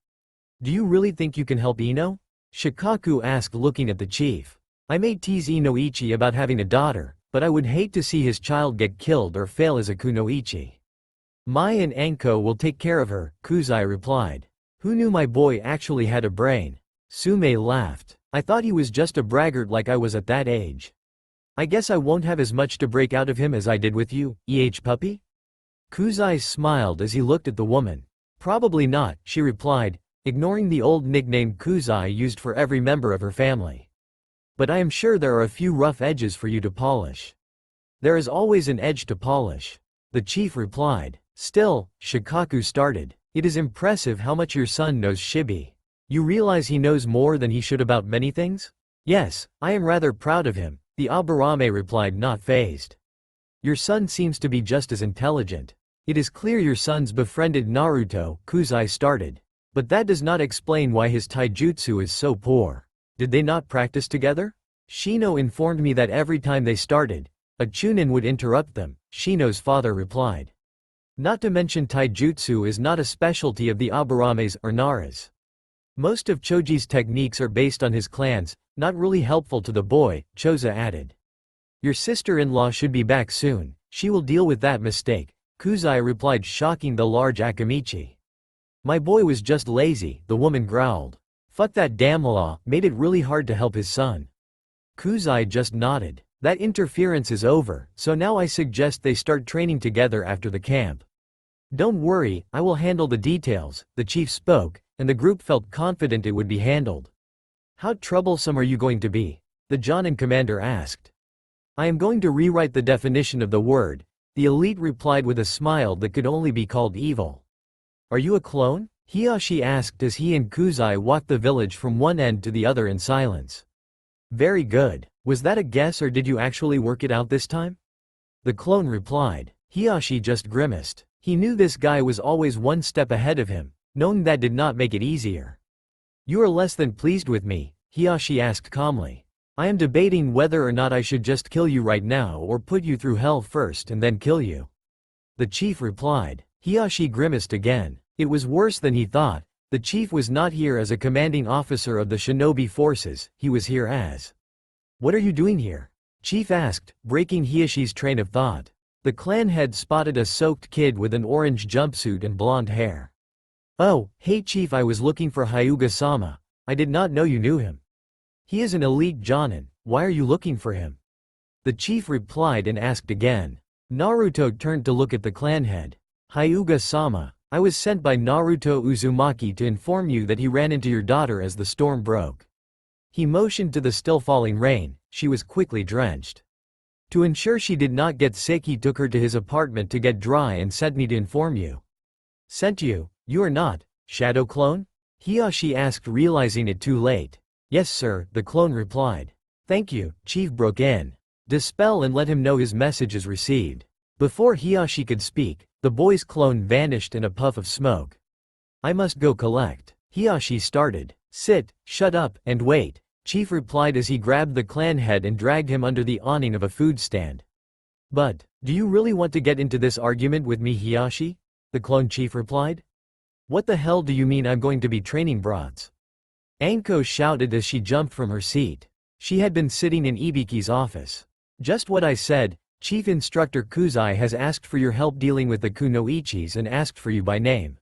Do you really think you can help Ino? Shikaku asked looking at the chief. I may tease Inoichi about having a daughter, but I would hate to see his child get killed or fail as a Kunoichi. Mai and Anko will take care of her, Kuzai replied. Who knew my boy actually had a brain? Sume laughed. I thought he was just a braggart like I was at that age. I guess I won't have as much to break out of him as I did with you, puppy? Kuzai smiled as he looked at the woman. Probably not, she replied, ignoring the old nickname Kuzai used for every member of her family. But I am sure there are a few rough edges for you to polish. There is always an edge to polish, the chief replied. Still, Shikaku started. It is impressive how much your son knows Shibi. You realize he knows more than he should about many things? Yes, I am rather proud of him, the Aburame replied, not fazed. Your son seems to be just as intelligent. It is clear your sons befriended Naruto, Kuzai started. But that does not explain why his taijutsu is so poor. Did they not practice together? Shino informed me that every time they started, a Chunin would interrupt them, Shino's father replied. Not to mention taijutsu is not a specialty of the Aburames or Naras. Most of Choji's techniques are based on his clans, not really helpful to the boy, Choza added. Your sister-in-law should be back soon, she will deal with that mistake, Kuzai replied, shocking the large Akamichi. My boy was just lazy, the woman growled. Fuck that damn law, made it really hard to help his son. Kuzai just nodded. That interference is over, so now I suggest they start training together after the camp. Don't worry, I will handle the details, the chief spoke, and the group felt confident it would be handled. How troublesome are you going to be? The Jonin commander asked. I am going to rewrite the definition of the word, the elite replied with a smile that could only be called evil. Are you a clone? Hiashi asked as he and Kuzai walked the village from one end to the other in silence. Very good. Was that a guess or did you actually work it out this time? The clone replied. Hiashi just grimaced. He knew this guy was always one step ahead of him, knowing that did not make it easier. You are less than pleased with me, Hiashi asked calmly. I am debating whether or not I should just kill you right now or put you through hell first and then kill you. The chief replied. Hiashi grimaced again. It was worse than he thought. The chief was not here as a commanding officer of the shinobi forces, he was here as. What are you doing here? Chief asked, breaking Hiashi's train of thought. The clan head spotted a soaked kid with an orange jumpsuit and blonde hair. Oh, hey chief, I was looking for Hyuga-sama. I did not know you knew him. He is an elite Jonin, why are you looking for him? The chief replied and asked again. Naruto turned to look at the clan head. Hyuga-sama, I was sent by Naruto Uzumaki to inform you that he ran into your daughter as the storm broke. He motioned to the still falling rain. She was quickly drenched. To ensure she did not get sick, he took her to his apartment to get dry and sent me to inform you. Sent you? You are not Shadow Clone? Hiashi asked, realizing it too late. Yes sir, the clone replied. Thank you, Chief broke in. Dispel and let him know his message is received. Before Hiashi could speak, the boy's clone vanished in a puff of smoke. I must go collect. Hiashi started. Sit, shut up, and wait, Chief replied as he grabbed the clan head and dragged him under the awning of a food stand. But, do you really want to get into this argument with me, Hiashi? The clone chief replied. What the hell do you mean I'm going to be training brats? Anko shouted as she jumped from her seat. She had been sitting in Ibiki's office. Just what I said, Chief Instructor Kuzai has asked for your help dealing with the Kunoichis and asked for you by name.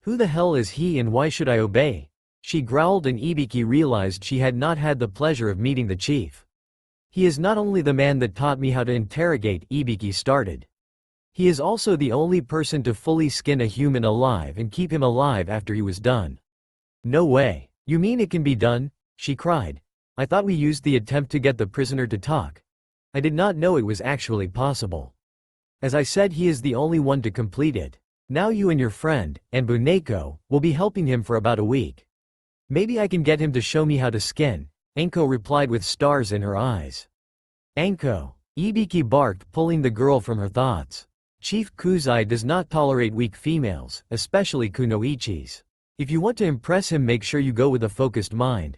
Who the hell is he and why should I obey? She growled, and Ibiki realized she had not had the pleasure of meeting the chief. He is not only the man that taught me how to interrogate, Ibiki started. He is also the only person to fully skin a human alive and keep him alive after he was done. No way. You mean it can be done? She cried. I thought we used the attempt to get the prisoner to talk. I did not know it was actually possible. As I said, he is the only one to complete it. Now you and your friend, ANBU, will be helping him for about a week. Maybe I can get him to show me how to skin, Anko replied with stars in her eyes. Anko, Ibiki barked, pulling the girl from her thoughts. Chief Kuzai does not tolerate weak females, especially Kunoichis. If you want to impress him, make sure you go with a focused mind.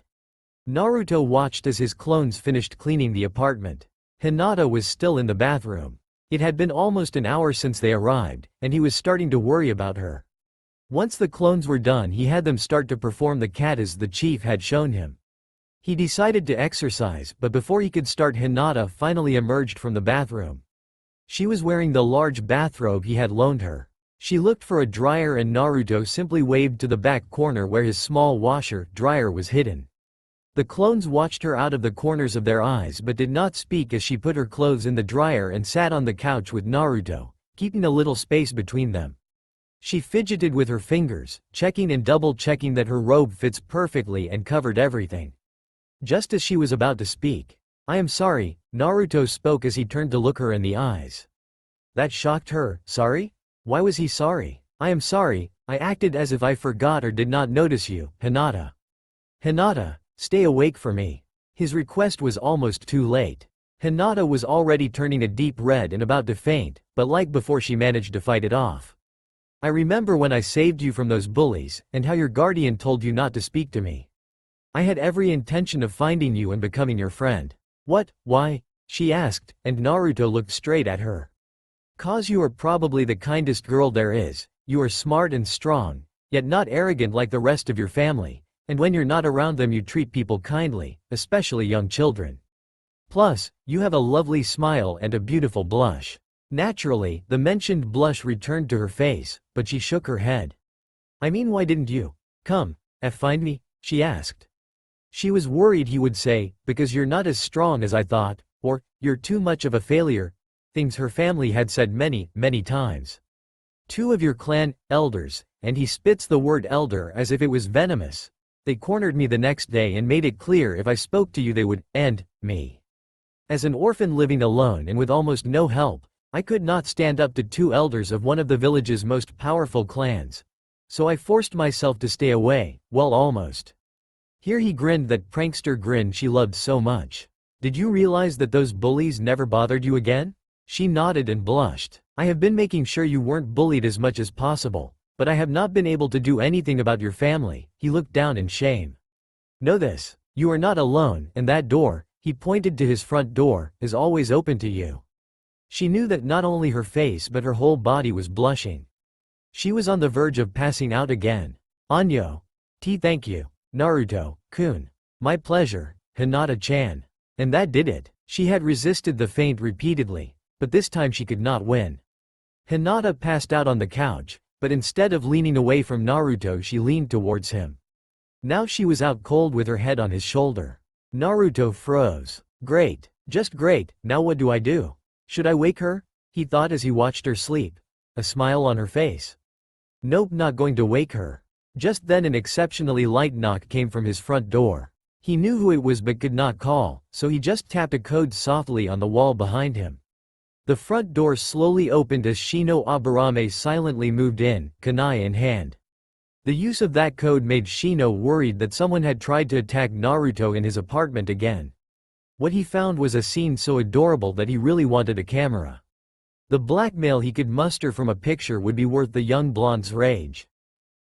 Naruto watched as his clones finished cleaning the apartment. Hinata was still in the bathroom. It had been almost an hour since they arrived, and he was starting to worry about her. Once the clones were done, he had them start to perform the katas the chief had shown him. He decided to exercise, but before he could start, Hinata finally emerged from the bathroom. She was wearing the large bathrobe he had loaned her. She looked for a dryer and Naruto simply waved to the back corner where his small washer-dryer was hidden. The clones watched her out of the corners of their eyes but did not speak as she put her clothes in the dryer and sat on the couch with Naruto, keeping a little space between them. She fidgeted with her fingers, checking and double-checking that her robe fits perfectly and covered everything. Just as she was about to speak, I am sorry, Naruto spoke as he turned to look her in the eyes. That shocked her. Sorry? Why was he sorry? I am sorry, I acted as if I forgot or did not notice you, Hinata. Hinata, stay awake for me. His request was almost too late. Hinata was already turning a deep red and about to faint, but like before she managed to fight it off. I remember when I saved you from those bullies, and how your guardian told you not to speak to me. I had every intention of finding you and becoming your friend. What, why? She asked, and Naruto looked straight at her. Cause you are probably the kindest girl there is, you are smart and strong, yet not arrogant like the rest of your family, and when you're not around them you treat people kindly, especially young children. Plus, you have a lovely smile and a beautiful blush. Naturally, the mentioned blush returned to her face, but she shook her head. I mean, why didn't you come, find me? She asked. She was worried he would say, because you're not as strong as I thought, or, you're too much of a failure, things her family had said many, many times. Two of your clan, elders, and he spits the word elder as if it was venomous. They cornered me the next day and made it clear if I spoke to you they would end me. As an orphan living alone and with almost no help, I could not stand up to two elders of one of the village's most powerful clans. So I forced myself to stay away, well almost. Here he grinned that prankster grin she loved so much. Did you realize that those bullies never bothered you again? She nodded and blushed. I have been making sure you weren't bullied as much as possible, but I have not been able to do anything about your family. He looked down in shame. Know this, you are not alone, and that door, he pointed to his front door, is always open to you. She knew that not only her face but her whole body was blushing. She was on the verge of passing out again. Anyo. Thank you. Naruto-kun. My pleasure, Hinata-chan. And that did it. She had resisted the feint repeatedly, but this time she could not win. Hinata passed out on the couch, but instead of leaning away from Naruto she leaned towards him. Now she was out cold with her head on his shoulder. Naruto froze. Great. Just great, now what do I do? Should I wake her? He thought as he watched her sleep. A smile on her face. Nope, not going to wake her. Just then an exceptionally light knock came from his front door. He knew who it was but could not call, so he just tapped a code softly on the wall behind him. The front door slowly opened as Shino Aburame silently moved in, kunai in hand. The use of that code made Shino worried that someone had tried to attack Naruto in his apartment again. What he found was a scene so adorable that he really wanted a camera. The blackmail he could muster from a picture would be worth the young blonde's rage.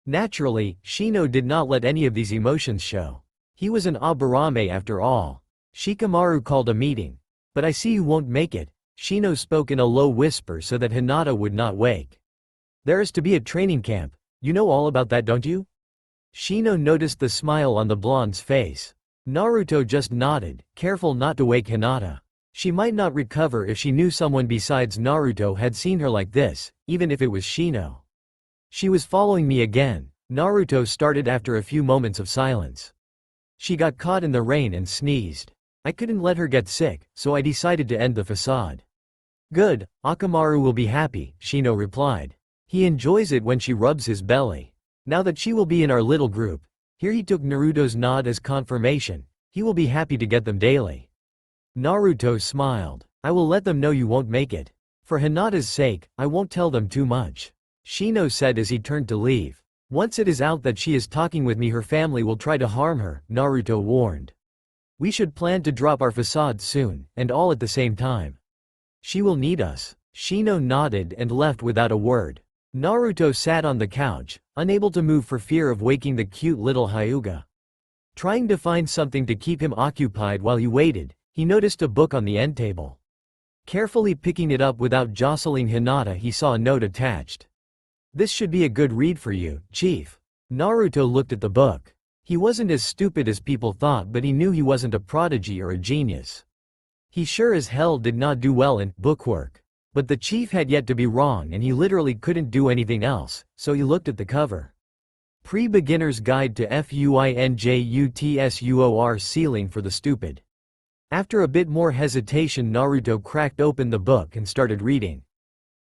Naturally, Shino did not let any of these emotions show. He was an Aburame after all. Shikamaru called a meeting. But I see you won't make it. Shino spoke in a low whisper so that Hinata would not wake. There is to be a training camp. You know all about that, don't you? Shino noticed the smile on the blonde's face. Naruto just nodded, careful not to wake Hinata. She might not recover if she knew someone besides Naruto had seen her like this, even if it was Shino. She was following me again, Naruto started after a few moments of silence. She got caught in the rain and sneezed. I couldn't let her get sick, so I decided to end the facade. Good, Akamaru will be happy, Shino replied. He enjoys it when she rubs his belly. Now that she will be in our little group. Here he took Naruto's nod as confirmation. He will be happy to get them daily. Naruto smiled. I will let them know you won't make it. For Hinata's sake, I won't tell them too much. Shino said as he turned to leave. Once it is out that she is talking with me, her family will try to harm her, Naruto warned. We should plan to drop our facade soon, and all at the same time. She will need us. Shino nodded and left without a word. Naruto sat on the couch, unable to move for fear of waking the cute little Hyuga. Trying to find something to keep him occupied while he waited, he noticed a book on the end table. Carefully picking it up without jostling Hinata, he saw a note attached. This should be a good read for you, Chief. Naruto looked at the book. He wasn't as stupid as people thought, but he knew he wasn't a prodigy or a genius. He sure as hell did not do well in bookwork. But the chief had yet to be wrong and he literally couldn't do anything else, so he looked at the cover. Pre-Beginner's Guide to FUINJUTSUOR Sealing for the Stupid. After a bit more hesitation, Naruto cracked open the book and started reading.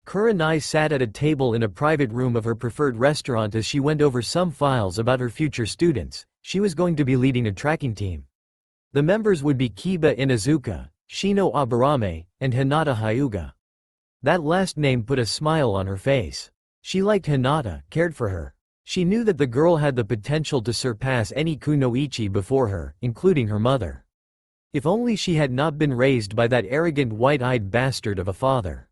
Kurenai sat at a table in a private room of her preferred restaurant as she went over some files about her future students. She was going to be leading a tracking team. The members would be Kiba Inuzuka, Shino Aburame, and Hinata Hyuga. That last name put a smile on her face. She liked Hinata, cared for her. She knew that the girl had the potential to surpass any Kunoichi before her, including her mother. If only she had not been raised by that arrogant white-eyed bastard of a father.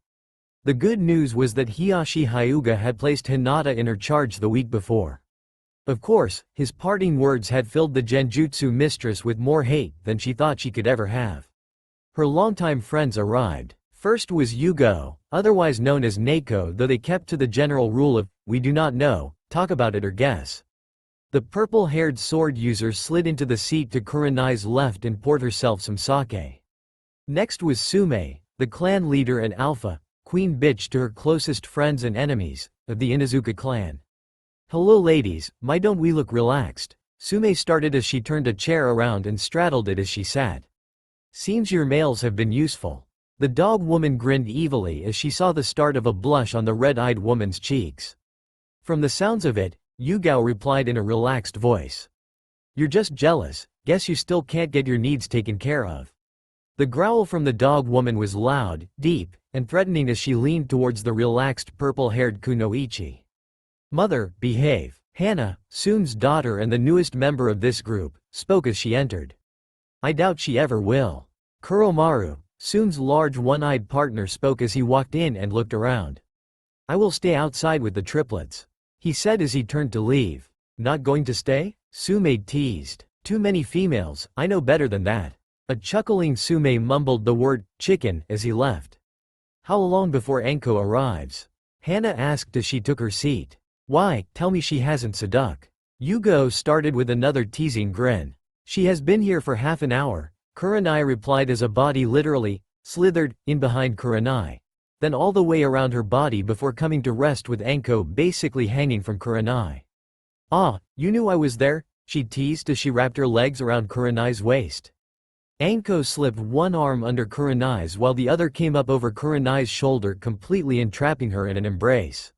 The good news was that Hiashi Hyuga had placed Hinata in her charge the week before. Of course, his parting words had filled the Genjutsu mistress with more hate than she thought she could ever have. Her longtime friends arrived. First was Yugo, otherwise known as Neko, though they kept to the general rule of, we do not know, talk about it or guess. The purple-haired sword user slid into the seat to Kurenai's left and poured herself some sake. Next was Sume, the clan leader and alpha, queen bitch to her closest friends and enemies, of the Inuzuka clan. Hello ladies, why don't we look relaxed? Sume started as she turned a chair around and straddled it as she sat. Seems your males have been useful. The dog woman grinned evilly as she saw the start of a blush on the red-eyed woman's cheeks. From the sounds of it, Yugao replied in a relaxed voice. You're just jealous, guess you still can't get your needs taken care of. The growl from the dog woman was loud, deep, and threatening as she leaned towards the relaxed purple-haired Kunoichi. Mother, behave. Hana, Sun's daughter and the newest member of this group, spoke as she entered. I doubt she ever will. Kuromaru, Sun's large one-eyed partner, spoke as he walked in and looked around. I will stay outside with the triplets, he said as he turned to leave. Not going to stay? Sume teased. Too many females, I know better than that. A chuckling Sume mumbled the word, chicken, as he left. How long before Anko arrives? Hana asked as she took her seat. Why, tell me she hasn't Seduction. Yugo started with another teasing grin. She has been here for half an hour, Kurenai replied as a body literally slithered in behind Kurenai, then all the way around her body before coming to rest with Anko basically hanging from Kurenai. Ah, you knew I was there? She teased as she wrapped her legs around Kurenai's waist. Anko slipped one arm under Kurenai's while the other came up over Kurenai's shoulder, completely entrapping her in an embrace.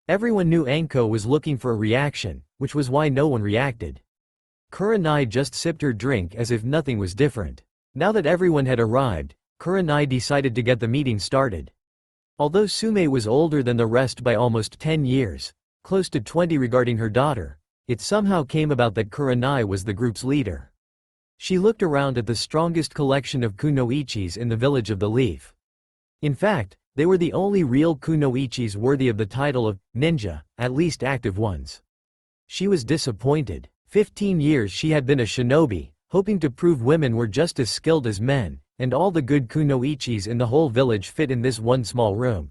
Everyone knew Anko was looking for a reaction, which was why no one reacted. Kurenai just sipped her drink as if nothing was different. Now that everyone had arrived, Kurenai decided to get the meeting started. Although Sume was older than the rest by almost 10 years, close to 20 regarding her daughter, it somehow came about that Kurenai was the group's leader. She looked around at the strongest collection of kunoichis in the village of the Leaf. In fact, they were the only real kunoichis worthy of the title of ninja, at least active ones. She was disappointed. 15 years she had been a shinobi, hoping to prove women were just as skilled as men, and all the good kunoichis in the whole village fit in this one small room.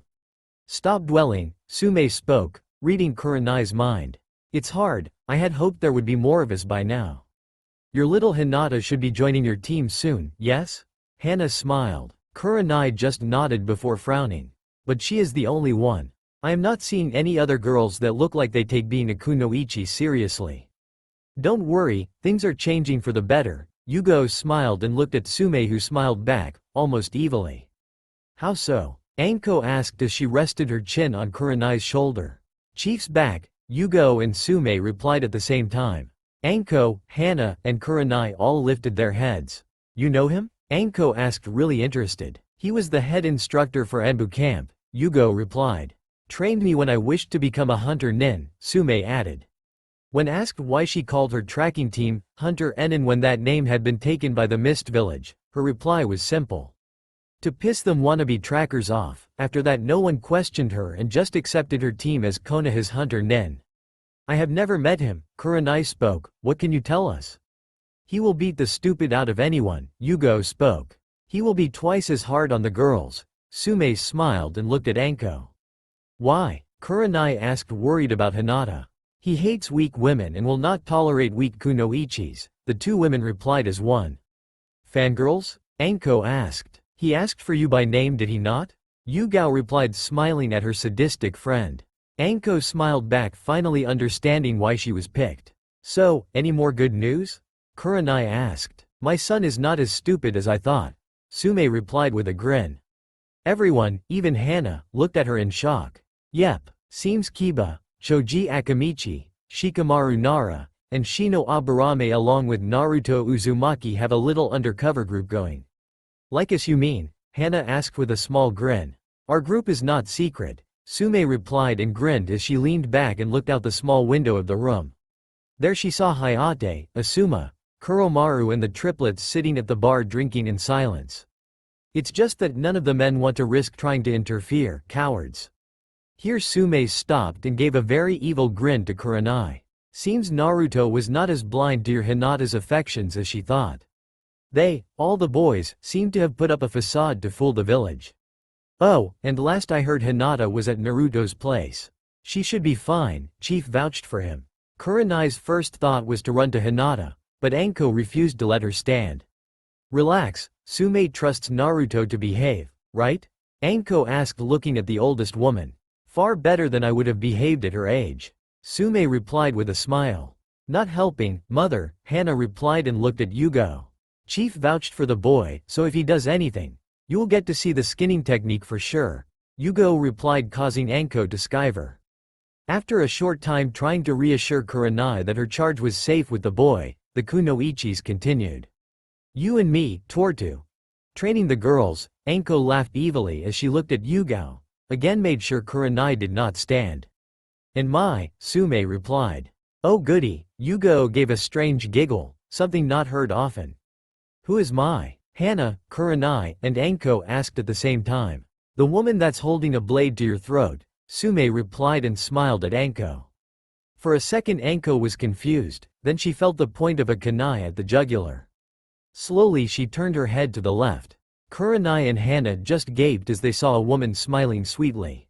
Stop dwelling, Sume spoke, reading Kurenai's mind. It's hard, I had hoped there would be more of us by now. Your little Hinata should be joining your team soon, yes? Hana smiled. Kurenai just nodded before frowning. But she is the only one. I am not seeing any other girls that look like they take being a kunoichi seriously. Don't worry, things are changing for the better. Yugo smiled and looked at Sume, who smiled back, almost evilly. How so? Anko asked as she rested her chin on Kurenai's shoulder. Chief's back, Yugo and Sume replied at the same time. Anko, Hana, and Kurenai all lifted their heads. You know him? Anko asked, really interested. He was the head instructor for ANBU camp, Yugo replied. Trained me when I wished to become a hunter nin, Sume added. When asked why she called her tracking team Hunter Enin when that name had been taken by the Mist Village, her reply was simple. To piss them wannabe trackers off. After that no one questioned her and just accepted her team as Konoha's Hunter Nin. I have never met him, Kurenai spoke, what can you tell us? He will beat the stupid out of anyone, Yugo spoke. He will be twice as hard on the girls. Sume smiled and looked at Anko. Why? Kurenai asked, worried about Hinata. He hates weak women and will not tolerate weak kunoichis, the two women replied as one. Fangirls? Anko asked. He asked for you by name, did he not? Yugo replied, smiling at her sadistic friend. Anko smiled back, finally understanding why she was picked. So, any more good news? Kurenai asked. My son is not as stupid as I thought. Sume replied with a grin. Everyone, even Hana, looked at her in shock. Yep, seems Kiba, Choji Akamichi, Shikamaru Nara, and Shino Aburame along with Naruto Uzumaki have a little undercover group going. Like us you mean? Hana asked with a small grin. Our group is not secret, Sume replied and grinned as she leaned back and looked out the small window of the room. There she saw Hayate, Asuma, Kuromaru and the triplets sitting at the bar drinking in silence. It's just that none of the men want to risk trying to interfere, cowards. Here Sume stopped and gave a very evil grin to Kurenai. Seems Naruto was not as blind to your Hinata's affections as she thought. They, all the boys, seemed to have put up a facade to fool the village. Oh, and last I heard Hinata was at Naruto's place. She should be fine, Chief vouched for him. Kurenai's first thought was to run to Hinata, but Anko refused to let her stand. Relax, Sume trusts Naruto to behave, right? Anko asked, looking at the oldest woman. Far better than I would have behaved at her age. Sume replied with a smile. Not helping, mother, Hana replied and looked at Yugo. Chief vouched for the boy, so if he does anything, you will get to see the skinning technique for sure, Yugo replied, causing Anko to skiver. After a short time trying to reassure Kurenai that her charge was safe with the boy, the kunoichis continued. You and me, Tortu. Training the girls, Anko laughed evilly as she looked at Yugo, again made sure Kurenai did not stand. And my, Sume replied. Oh goody, Yugo gave a strange giggle, something not heard often. Who is Mai? Hana, Kurenai, and Anko asked at the same time. The woman that's holding a blade to your throat, Sume replied and smiled at Anko. For a second Anko was confused, then she felt the point of a kunai at the jugular. Slowly she turned her head to the left. Kurenai and Hana just gaped as they saw a woman smiling sweetly.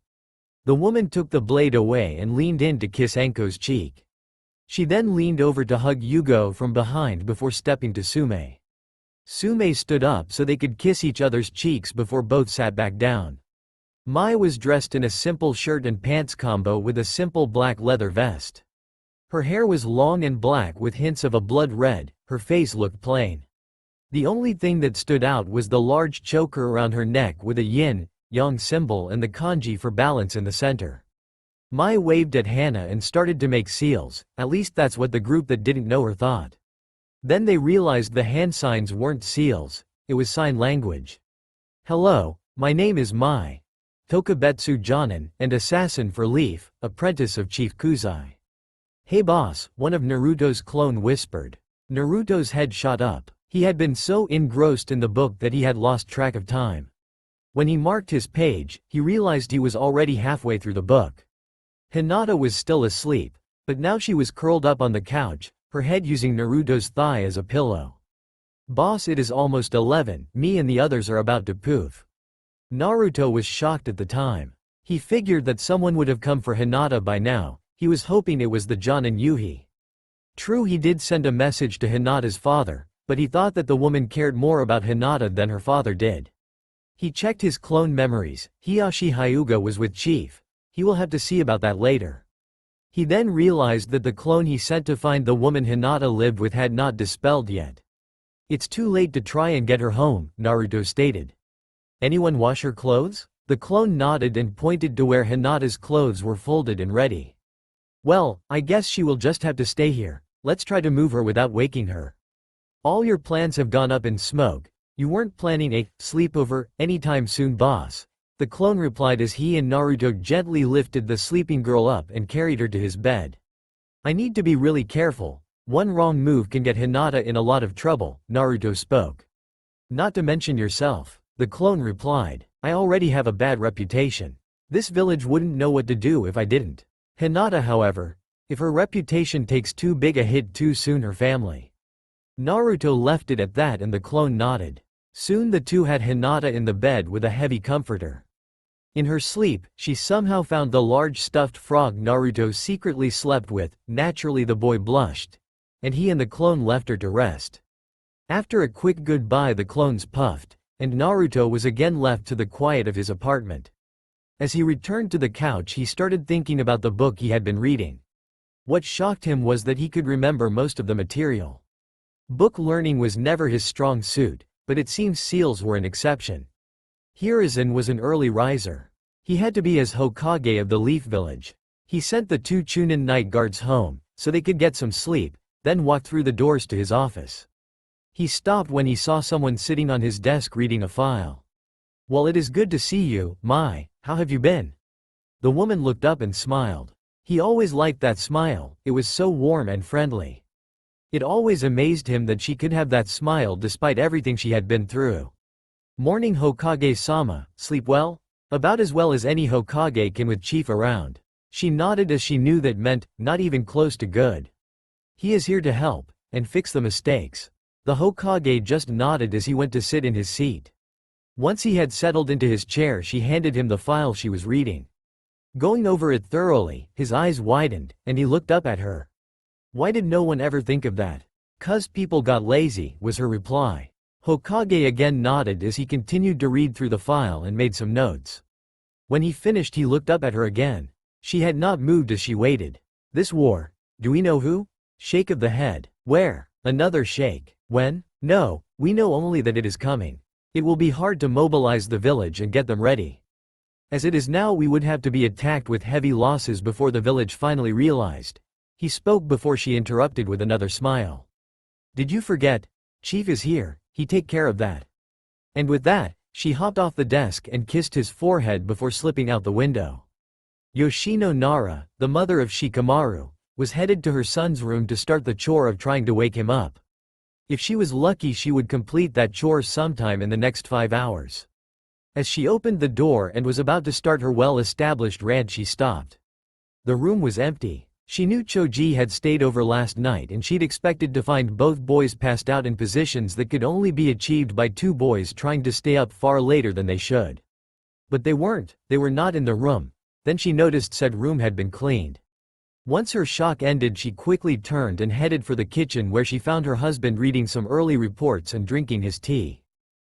The woman took the blade away and leaned in to kiss Anko's cheek. She then leaned over to hug Yugo from behind before stepping to Sume. Sume stood up so they could kiss each other's cheeks before both sat back down. Mai was dressed in a simple shirt and pants combo with a simple black leather vest. Her hair was long and black with hints of a blood red, her face looked plain. The only thing that stood out was the large choker around her neck with a yin-yang symbol and the kanji for balance in the center. Mai waved at Hana and started to make seals, at least that's what the group that didn't know her thought. Then they realized the hand signs weren't seals, it was sign language. Hello, my name is Mai Tokubetsu Jonin, and assassin for Leaf, apprentice of Chief Kuzai. Hey boss, one of Naruto's clone whispered. Naruto's head shot up. He had been so engrossed in the book that he had lost track of time. When he marked his page, he realized he was already halfway through the book. Hinata was still asleep, but now she was curled up on the couch, her head using Naruto's thigh as a pillow. Boss, it is almost 11, me and the others are about to poof. Naruto was shocked at the time. He figured that someone would have come for Hinata by now, he was hoping it was the Jonin Yuhi. True, he did send a message to Hinata's father, but he thought that the woman cared more about Hinata than her father did. He checked his clone memories, Hiashi Hyuga was with Chief. He will have to see about that later. He then realized that the clone he sent to find the woman Hinata lived with had not dispelled yet. It's too late to try and get her home, Naruto stated. Anyone wash her clothes? The clone nodded and pointed to where Hinata's clothes were folded and ready. Well, I guess she will just have to stay here, let's try to move her without waking her. All your plans have gone up in smoke, you weren't planning a sleepover anytime soon boss. The clone replied as he and Naruto gently lifted the sleeping girl up and carried her to his bed. I need to be really careful, one wrong move can get Hinata in a lot of trouble, Naruto spoke. Not to mention yourself, the clone replied, I already have a bad reputation. This village wouldn't know what to do if I didn't. Hinata, however, if her reputation takes too big a hit too soon, her family. Naruto left it at that and the clone nodded. Soon the two had Hinata in the bed with a heavy comforter. In her sleep, she somehow found the large stuffed frog Naruto secretly slept with. Naturally the boy blushed, and he and the clone left her to rest. After a quick goodbye the clones puffed, and Naruto was again left to the quiet of his apartment. As he returned to the couch he started thinking about the book he had been reading. What shocked him was that he could remember most of the material. Book learning was never his strong suit, but it seems seals were an exception. Hiruzen was an early riser. He had to be as Hokage of the Leaf Village. He sent the two Chunin night guards home, so they could get some sleep, then walked through the doors to his office. He stopped when he saw someone sitting on his desk reading a file. Well, it is good to see you, Mai, how have you been? The woman looked up and smiled. He always liked that smile, it was so warm and friendly. It always amazed him that she could have that smile despite everything she had been through. Morning Hokage-sama, sleep well? About as well as any Hokage can with Chief around. She nodded as she knew that meant, not even close to good. He is here to help, and fix the mistakes. The Hokage just nodded as he went to sit in his seat. Once he had settled into his chair she handed him the file she was reading. Going over it thoroughly, his eyes widened, and he looked up at her. Why did no one ever think of that? 'Cause people got lazy, was her reply. Hokage again nodded as he continued to read through the file and made some notes. When he finished he looked up at her again. She had not moved as she waited. This war. Do we know who? Shake of the head. Where? Another shake. When? No, we know only that it is coming. It will be hard to mobilize the village and get them ready. As it is now we would have to be attacked with heavy losses before the village finally realized. He spoke before she interrupted with another smile. Did you forget? Chief is here, he take care of that. And with that, she hopped off the desk and kissed his forehead before slipping out the window. Yoshino Nara, the mother of Shikamaru, was headed to her son's room to start the chore of trying to wake him up. If she was lucky she would complete that chore sometime in the next 5 hours. As she opened the door and was about to start her well-established rant she stopped. The room was empty. She knew Choji had stayed over last night and she'd expected to find both boys passed out in positions that could only be achieved by two boys trying to stay up far later than they should. But they weren't, they were not in the room. Then she noticed said room had been cleaned. Once her shock ended she quickly turned and headed for the kitchen where she found her husband reading some early reports and drinking his tea.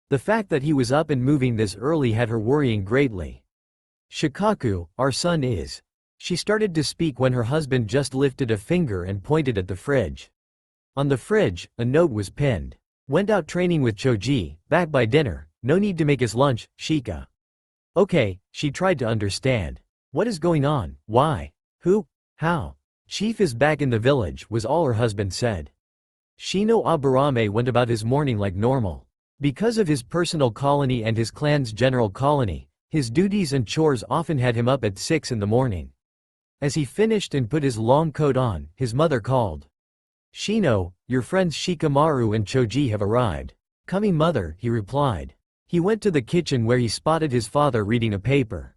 The fact that he was up and moving this early had her worrying greatly. Shikaku, our son is. She started to speak when her husband just lifted a finger and pointed at the fridge. On the fridge, a note was pinned. Went out training with Choji, back by dinner, no need to make his lunch, Shika. Okay, she tried to understand. What is going on, why? Who? How? Chief is back in the village, was all her husband said. Shino Aburame went about his morning like normal. Because of his personal colony and his clan's general colony, his duties and chores often had him up at 6 in the morning. As he finished and put his long coat on, his mother called. "Shino, your friends Shikamaru and Choji have arrived." "Coming, mother," he replied. He went to the kitchen where he spotted his father reading a paper.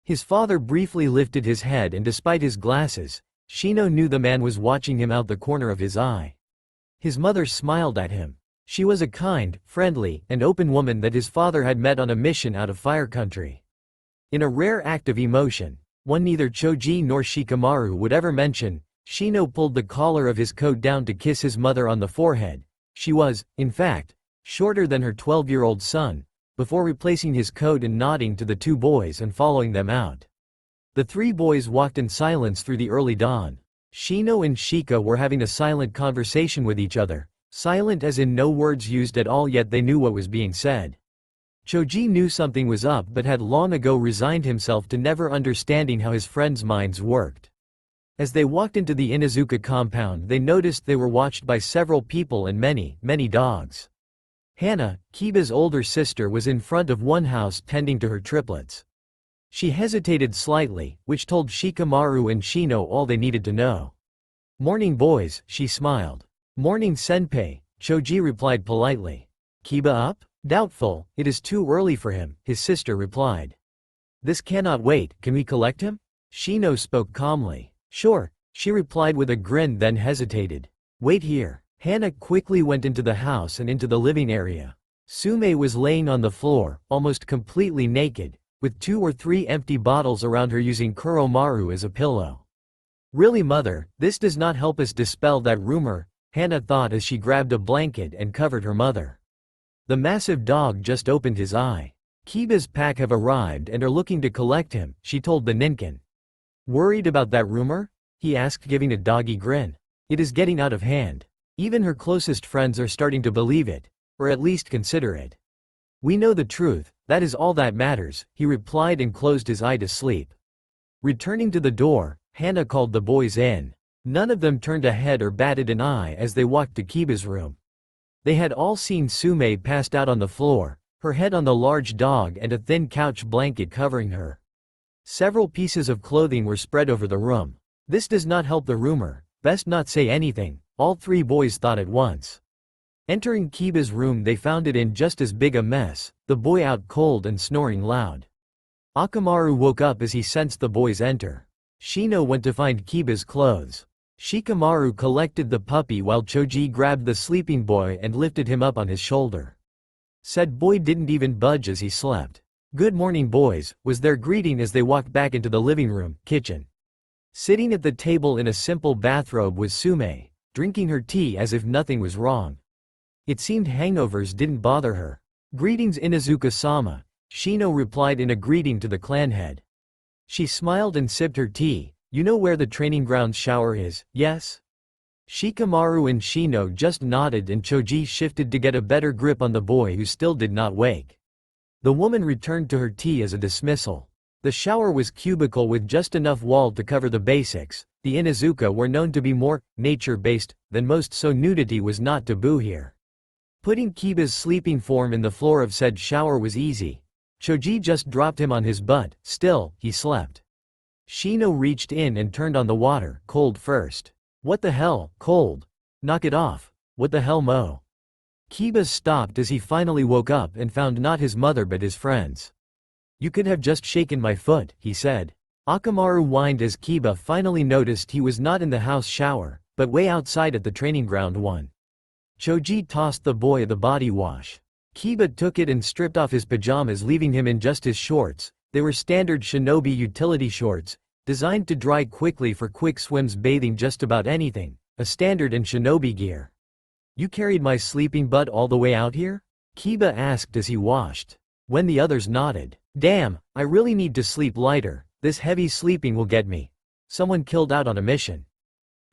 His father briefly lifted his head, and despite his glasses, Shino knew the man was watching him out the corner of his eye. His mother smiled at him. She was a kind, friendly, and open woman that his father had met on a mission out of Fire Country. In a rare act of emotion, one neither Choji nor Shikamaru would ever mention, Shino pulled the collar of his coat down to kiss his mother on the forehead. She was, in fact, shorter than her 12-year-old son, before replacing his coat and nodding to the two boys and following them out. The three boys walked in silence through the early dawn. Shino and Shika were having a silent conversation with each other, silent as in no words used at all, yet they knew what was being said. Choji knew something was up but had long ago resigned himself to never understanding how his friends' minds worked. As they walked into the Inuzuka compound, they noticed they were watched by several people and many, many dogs. Hana, Kiba's older sister, was in front of one house tending to her triplets. She hesitated slightly, which told Shikamaru and Shino all they needed to know. "Morning, boys," she smiled. "Morning, senpai," Choji replied politely. "Kiba up?" "Doubtful, it is too early for him," his sister replied. "This cannot wait, can we collect him?" Shino spoke calmly. "Sure," she replied with a grin, then hesitated. "Wait here." Hana quickly went into the house and into the living area. Sume was laying on the floor, almost completely naked, with 2 or 3 empty bottles around her, using Kuromaru as a pillow. "Really, mother, this does not help us dispel that rumor," Hana thought as she grabbed a blanket and covered her mother. The massive dog just opened his eye. "Kiba's pack have arrived and are looking to collect him," she told the Ninken. "Worried about that rumor?" he asked, giving a doggy grin. "It is getting out of hand. Even her closest friends are starting to believe it, or at least consider it. We know the truth, that is all that matters," he replied and closed his eye to sleep. Returning to the door, Hana called the boys in. None of them turned a head or batted an eye as they walked to Kiba's room. They had all seen Sume passed out on the floor, her head on the large dog and a thin couch blanket covering her. Several pieces of clothing were spread over the room. "This does not help the rumor, best not say anything," all three boys thought at once. Entering Kiba's room, they found it in just as big a mess, the boy out cold and snoring loud. Akamaru woke up as he sensed the boys enter. Shino went to find Kiba's clothes. Shikamaru collected the puppy while Choji grabbed the sleeping boy and lifted him up on his shoulder. Said boy didn't even budge as he slept. "Good morning, boys," was their greeting as they walked back into the living room, kitchen. Sitting at the table in a simple bathrobe was Sume, drinking her tea as if nothing was wrong. It seemed hangovers didn't bother her. "Greetings, Inuzuka-sama," Shino replied in a greeting to the clan head. She smiled and sipped her tea. "You know where the training grounds shower is, yes?" Shikamaru and Shino just nodded, and Choji shifted to get a better grip on the boy, who still did not wake. The woman returned to her tea as a dismissal. The shower was cubical with just enough wall to cover the basics. The Inuzuka were known to be more nature-based than most, so nudity was not taboo here. Putting Kiba's sleeping form in the floor of said shower was easy. Choji just dropped him on his butt. Still, he slept. Shino reached in and turned on the water, cold first. "What the hell, cold? Knock it off. What the hell, Mo?" Kiba stopped as he finally woke up and found not his mother but his friends. "You could have just shaken my foot," he said. Akamaru whined as Kiba finally noticed he was not in the house shower, but way outside at the training ground one. Choji tossed the boy the body wash. Kiba took it and stripped off his pajamas, leaving him in just his shorts. They were standard shinobi utility shorts, designed to dry quickly for quick swims, bathing, just about anything, a standard in shinobi gear. "You carried my sleeping butt all the way out here?" Kiba asked as he washed. When the others nodded. "Damn, I really need to sleep lighter, this heavy sleeping will get me. Someone killed out on a mission."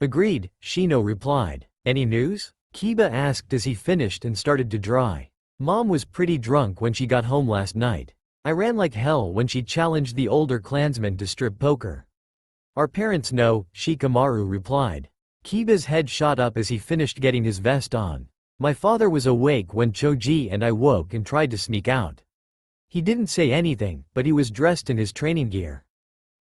"Agreed," Shino replied. "Any news?" Kiba asked as he finished and started to dry. "Mom was pretty drunk when she got home last night. I ran like hell when she challenged the older clansmen to strip poker." "Our parents know," Shikamaru replied. Kiba's head shot up as he finished getting his vest on. My father was awake when Choji and I woke and tried to sneak out. He didn't say anything, but he was dressed in his training gear.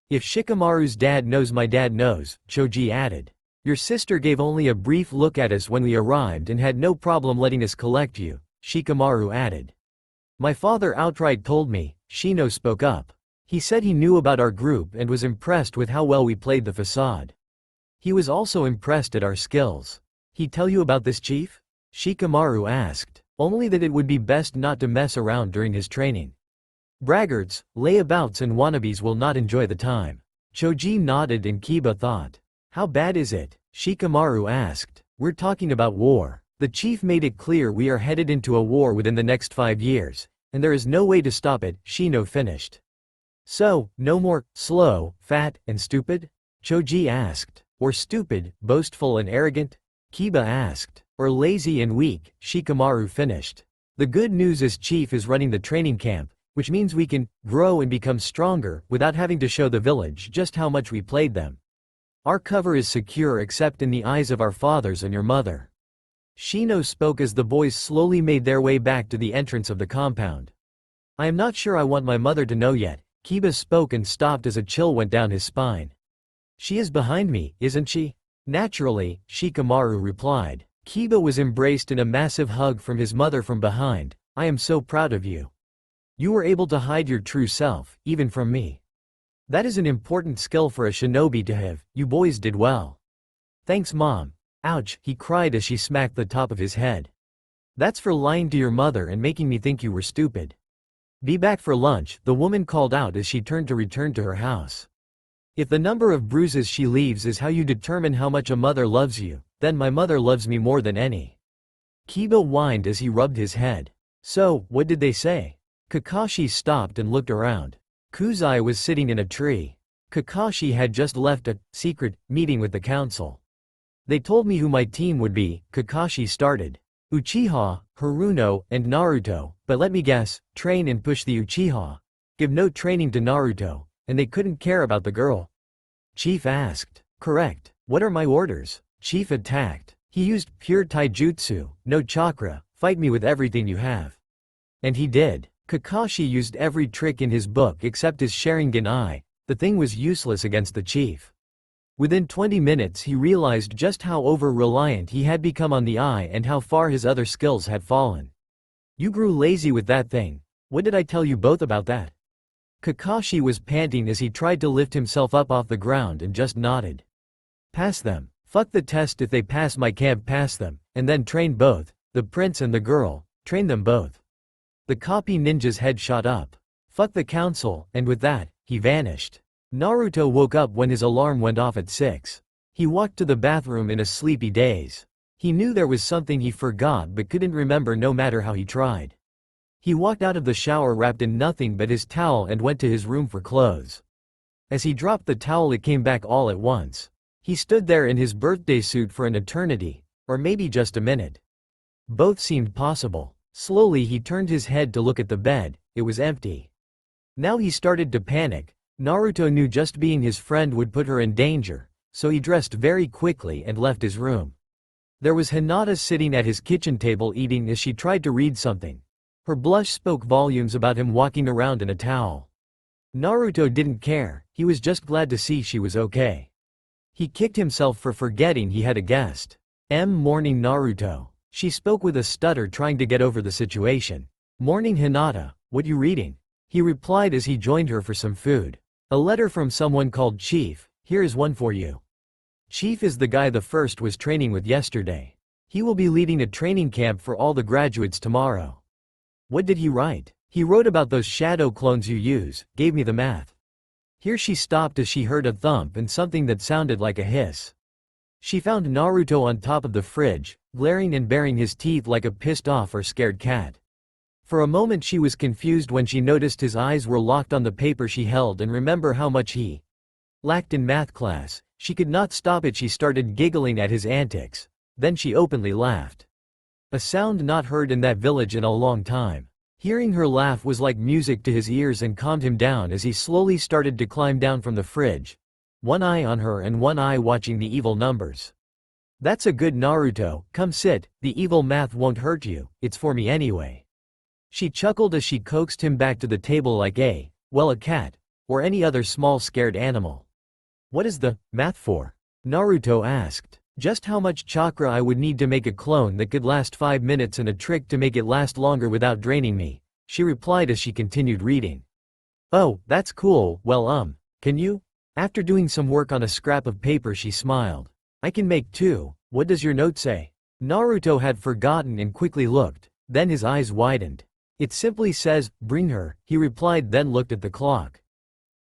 If Shikamaru's dad knows, my dad knows, Choji added. Your sister gave only a brief look at us when we arrived and had no problem letting us collect you, Shikamaru added. My father outright told me, Shino spoke up. He said he knew about our group and was impressed with how well we played the facade. He was also impressed at our skills. He tell you about this, chief? Shikamaru asked. Only that it would be best not to mess around during his training. Braggarts, layabouts and wannabes will not enjoy the time. Choji nodded and Kiba thought. How bad is it? Shikamaru asked. We're talking about war. The chief made it clear we are headed into a war within the next 5 years, and there is no way to stop it, Shino finished. So, no more, slow, fat, and stupid? Choji asked. Or stupid, boastful and arrogant? Kiba asked. Or lazy and weak, Shikamaru finished. The good news is Chief is running the training camp, which means we can grow and become stronger without having to show the village just how much we played them. Our cover is secure except in the eyes of our fathers and your mother. Shino spoke as the boys slowly made their way back to the entrance of the compound. I am not sure I want my mother to know yet, Kiba spoke and stopped as a chill went down his spine. She is behind me, isn't she? Naturally, Shikamaru replied. Kiba was embraced in a massive hug from his mother from behind. I am so proud of you. You were able to hide your true self, even from me. That is an important skill for a shinobi to have. You boys did well. Thanks, Mom. Ouch, he cried as she smacked the top of his head. That's for lying to your mother and making me think you were stupid. Be back for lunch, the woman called out as she turned to return to her house. If the number of bruises she leaves is how you determine how much a mother loves you, then my mother loves me more than any. Kiba whined as he rubbed his head. So, what did they say? Kakashi stopped and looked around. Kuzai was sitting in a tree. Kakashi had just left a secret meeting with the council. They told me who my team would be, Kakashi started. Uchiha, Haruno, and Naruto, but let me guess, train and push the Uchiha. Give no training to Naruto, and they couldn't care about the girl. Chief asked. Correct. What are my orders? Chief attacked. He used pure taijutsu, no chakra, fight me with everything you have. And he did. Kakashi used every trick in his book except his Sharingan eye. The thing was useless against the chief. Within 20 minutes he realized just how over-reliant he had become on the eye and how far his other skills had fallen. You grew lazy with that thing. What did I tell you both about that? Kakashi was panting as he tried to lift himself up off the ground and just nodded. Pass them. Fuck the test, if they pass my camp, pass them, and then train both, the prince and the girl, train them both. The copy ninja's head shot up. Fuck the council, and with that, he vanished. Naruto woke up when his alarm went off at 6. He walked to the bathroom in a sleepy daze. He knew there was something he forgot but couldn't remember no matter how he tried. He walked out of the shower wrapped in nothing but his towel and went to his room for clothes. As he dropped the towel, it came back all at once. He stood there in his birthday suit for an eternity, or maybe just a minute. Both seemed possible. Slowly he turned his head to look at the bed. It was empty. Now he started to panic. Naruto knew just being his friend would put her in danger, so he dressed very quickly and left his room. There was Hinata sitting at his kitchen table eating as she tried to read something. Her blush spoke volumes about him walking around in a towel. Naruto didn't care, he was just glad to see she was okay. He kicked himself for forgetting he had a guest. Morning Naruto. She spoke with a stutter, trying to get over the situation. Morning Hinata, what you reading? He replied as he joined her for some food. A letter from someone called Chief, here is one for you. Chief is the guy the first was training with yesterday. He will be leading a training camp for all the graduates tomorrow. What did he write? He wrote about those shadow clones you use, gave me the math. Here she stopped as she heard a thump and something that sounded like a hiss. She found Naruto on top of the fridge, glaring and baring his teeth like a pissed off or scared cat. For a moment she was confused when she noticed his eyes were locked on the paper she held and remember how much he lacked in math class. She could not stop it. She started giggling at his antics. Then she openly laughed. A sound not heard in that village in a long time. Hearing her laugh was like music to his ears and calmed him down as he slowly started to climb down from the fridge. One eye on her and one eye watching the evil numbers. That's a good Naruto, come sit, the evil math won't hurt you, it's for me anyway. She chuckled as she coaxed him back to the table like a cat, or any other small scared animal. What is the math for? Naruto asked. Just how much chakra I would need to make a clone that could last 5 minutes and a trick to make it last longer without draining me, she replied as she continued reading. Oh, that's cool, well can you? After doing some work on a scrap of paper she smiled. I can make 2, what does your note say? Naruto had forgotten and quickly looked, then his eyes widened. It simply says, bring her, he replied then looked at the clock.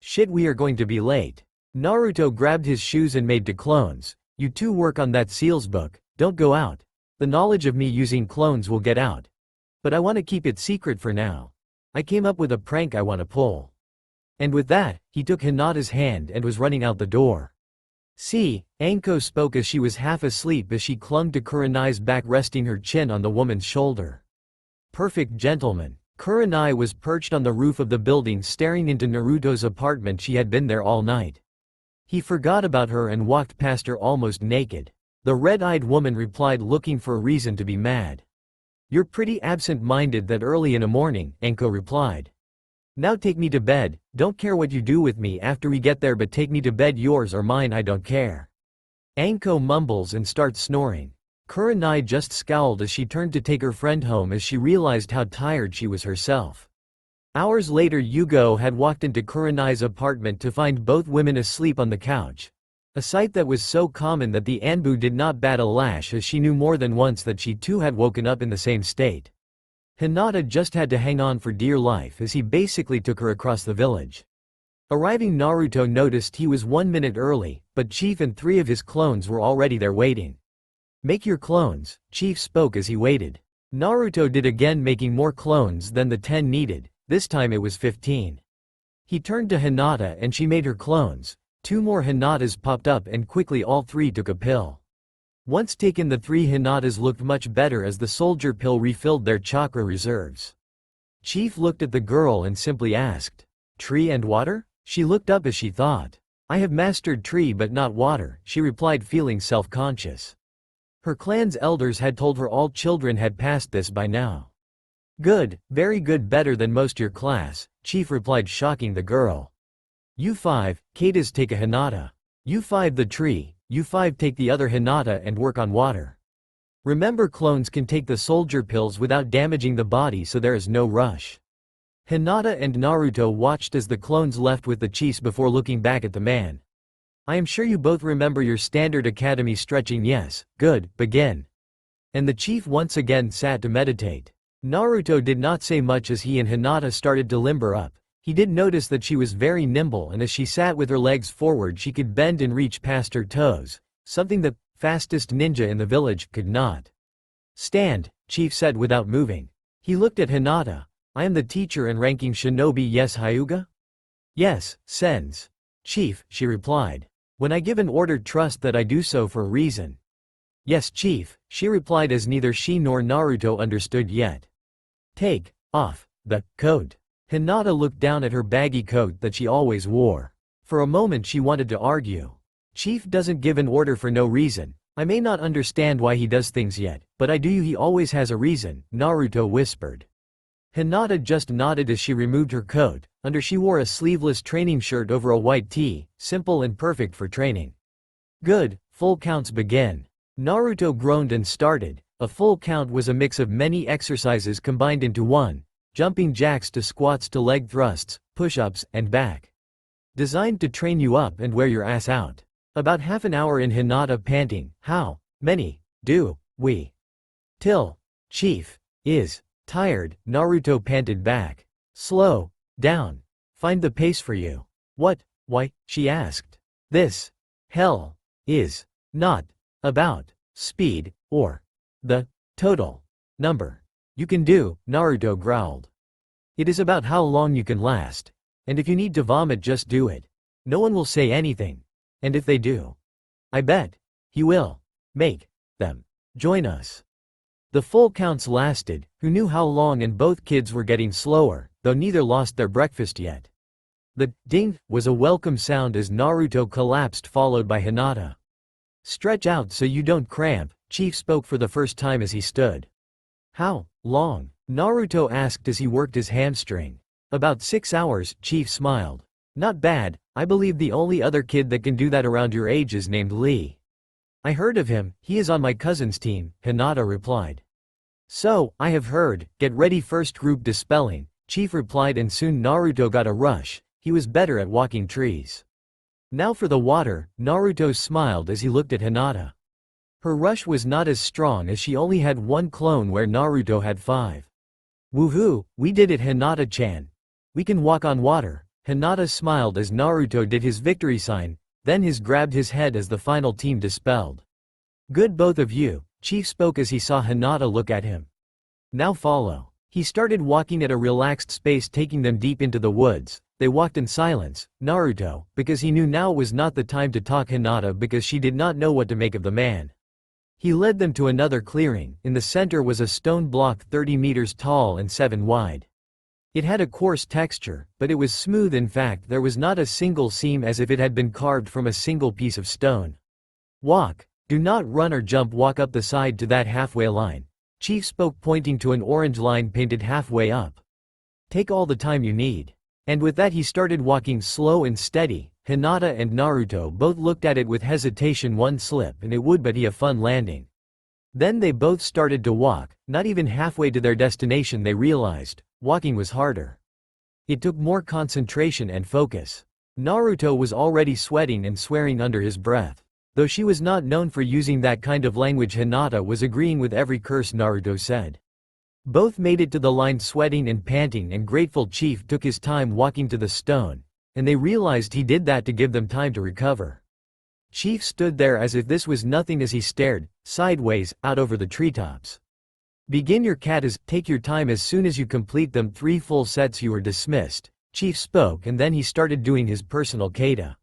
Shit, we are going to be late. Naruto grabbed his shoes and made 2 clones. You 2 work on that seals book, don't go out. The knowledge of me using clones will get out. But I want to keep it secret for now. I came up with a prank I want to pull. And with that, he took Hinata's hand and was running out the door. See, Anko spoke as she was half asleep as she clung to Kurenai's back resting her chin on the woman's shoulder. Perfect gentleman. Kurenai was perched on the roof of the building staring into Naruto's apartment. She had been there all night. He forgot about her and walked past her almost naked. The red-eyed woman replied looking for a reason to be mad. You're pretty absent-minded that early in the morning, Anko replied. Now take me to bed, don't care what you do with me after we get there but take me to bed, yours or mine I don't care. Anko mumbles and starts snoring. Kurenai just scowled as she turned to take her friend home as she realized how tired she was herself. Hours later Yugo had walked into Kurenai's apartment to find both women asleep on the couch. A sight that was so common that the ANBU did not bat a lash as she knew more than once that she too had woken up in the same state. Hinata just had to hang on for dear life as he basically took her across the village. Arriving Naruto noticed he was 1 minute early, but Chief and 3 of his clones were already there waiting. Make your clones, Chief spoke as he waited. Naruto did again, making more clones than the 10 needed. This time it was 15. He turned to Hinata and she made her clones. 2 more Hinatas popped up and quickly all 3 took a pill. Once taken, the 3 Hinatas looked much better as the soldier pill refilled their chakra reserves. Chief looked at the girl and simply asked, "Tree and water?" She looked up as she thought. "I have mastered tree but not water," she replied, feeling self-conscious. Her clan's elders had told her all children had passed this by now. "Good, very good, better than most your class," Chief replied, shocking the girl. "You 5, Katas take a Hinata. You 5 the tree, you 5 take the other Hinata and work on water. Remember, clones can take the soldier pills without damaging the body, so there is no rush." Hinata and Naruto watched as the clones left with the chiefs before looking back at the man. "I am sure you both remember your standard academy stretching. Yes, good, begin." And the chief once again sat to meditate. Naruto did not say much as he and Hinata started to limber up. He did notice that she was very nimble, and as she sat with her legs forward she could bend and reach past her toes, something the fastest ninja in the village could not. "Stand," Chief said without moving. He looked at Hinata. "I am the teacher and ranking shinobi, yes Hyuga?" "Yes, Sens." "Chief," she replied. "When I give an order, trust that I do so for a reason." "Yes, Chief," she replied as neither she nor Naruto understood yet. "Take off the coat." Hinata looked down at her baggy coat that she always wore. For a moment she wanted to argue. "Chief doesn't give an order for no reason. I may not understand why he does things yet, but I do. He always has a reason," Naruto whispered. Hinata just nodded as she removed her coat. Under she wore a sleeveless training shirt over a white tee, simple and perfect for training. "Good, full counts begin." Naruto groaned and started. A full count was a mix of many exercises combined into one. Jumping jacks to squats to leg thrusts, push-ups, and back. Designed to train you up and wear your ass out. About half an hour in, Hinata panting. "How many do we till Chief is tired?" Naruto panted back. "Slow down. Find the pace for you." "What? Why?" she asked. "This hell is not about speed or the total number you can do," Naruto growled. "It is about how long you can last. And if you need to vomit, just do it. No one will say anything. And if they do, I bet he will make them join us." The full counts lasted. Who knew how long? And both kids were getting slower, though neither lost their breakfast yet. The ding was a welcome sound as Naruto collapsed, followed by Hinata. Stretch out so you don't cramp, Chief spoke for the first time as he stood. How long? Naruto asked as he worked his hamstring. About 6 hours, Chief smiled. Not bad, I believe the only other kid that can do that around your age is named Lee. I heard of him, he is on my cousin's team, Hinata replied. So, I have heard, get ready first group dispelling, Chief replied and soon Naruto got a rush, he was better at walking trees. Now for the water, Naruto smiled as he looked at Hinata. Her rush was not as strong as she only had 1 clone where Naruto had 5. Woohoo, we did it Hinata-chan. We can walk on water, Hinata smiled as Naruto did his victory sign, then grabbed his head as the final team dispelled. Good both of you, Chief spoke as he saw Hinata look at him. Now follow. He started walking at a relaxed pace taking them deep into the woods. They walked in silence, Naruto, because he knew now was not the time to talk Hinata because she did not know what to make of the man. He led them to another clearing, in the center was a stone block 30 meters tall and 7 wide. It had a coarse texture, but it was smooth in fact there was not a single seam as if it had been carved from a single piece of stone. Walk. Do not run or jump walk up the side to that halfway line. Chief spoke pointing to an orange line painted halfway up. Take all the time you need. And with that he started walking slow and steady. Hinata and Naruto both looked at it with hesitation one slip and it would but be a fun landing. Then they both started to walk, not even halfway to their destination they realized, walking was harder. It took more concentration and focus. Naruto was already sweating and swearing under his breath. Though she was not known for using that kind of language Hinata was agreeing with every curse Naruto said. Both made it to the line sweating and panting and grateful Chief took his time walking to the stone, and they realized he did that to give them time to recover. Chief stood there as if this was nothing as he stared, sideways, out over the treetops. Begin your katas, take your time as soon as you complete them 3 full sets you are dismissed, Chief spoke and then he started doing his personal kata.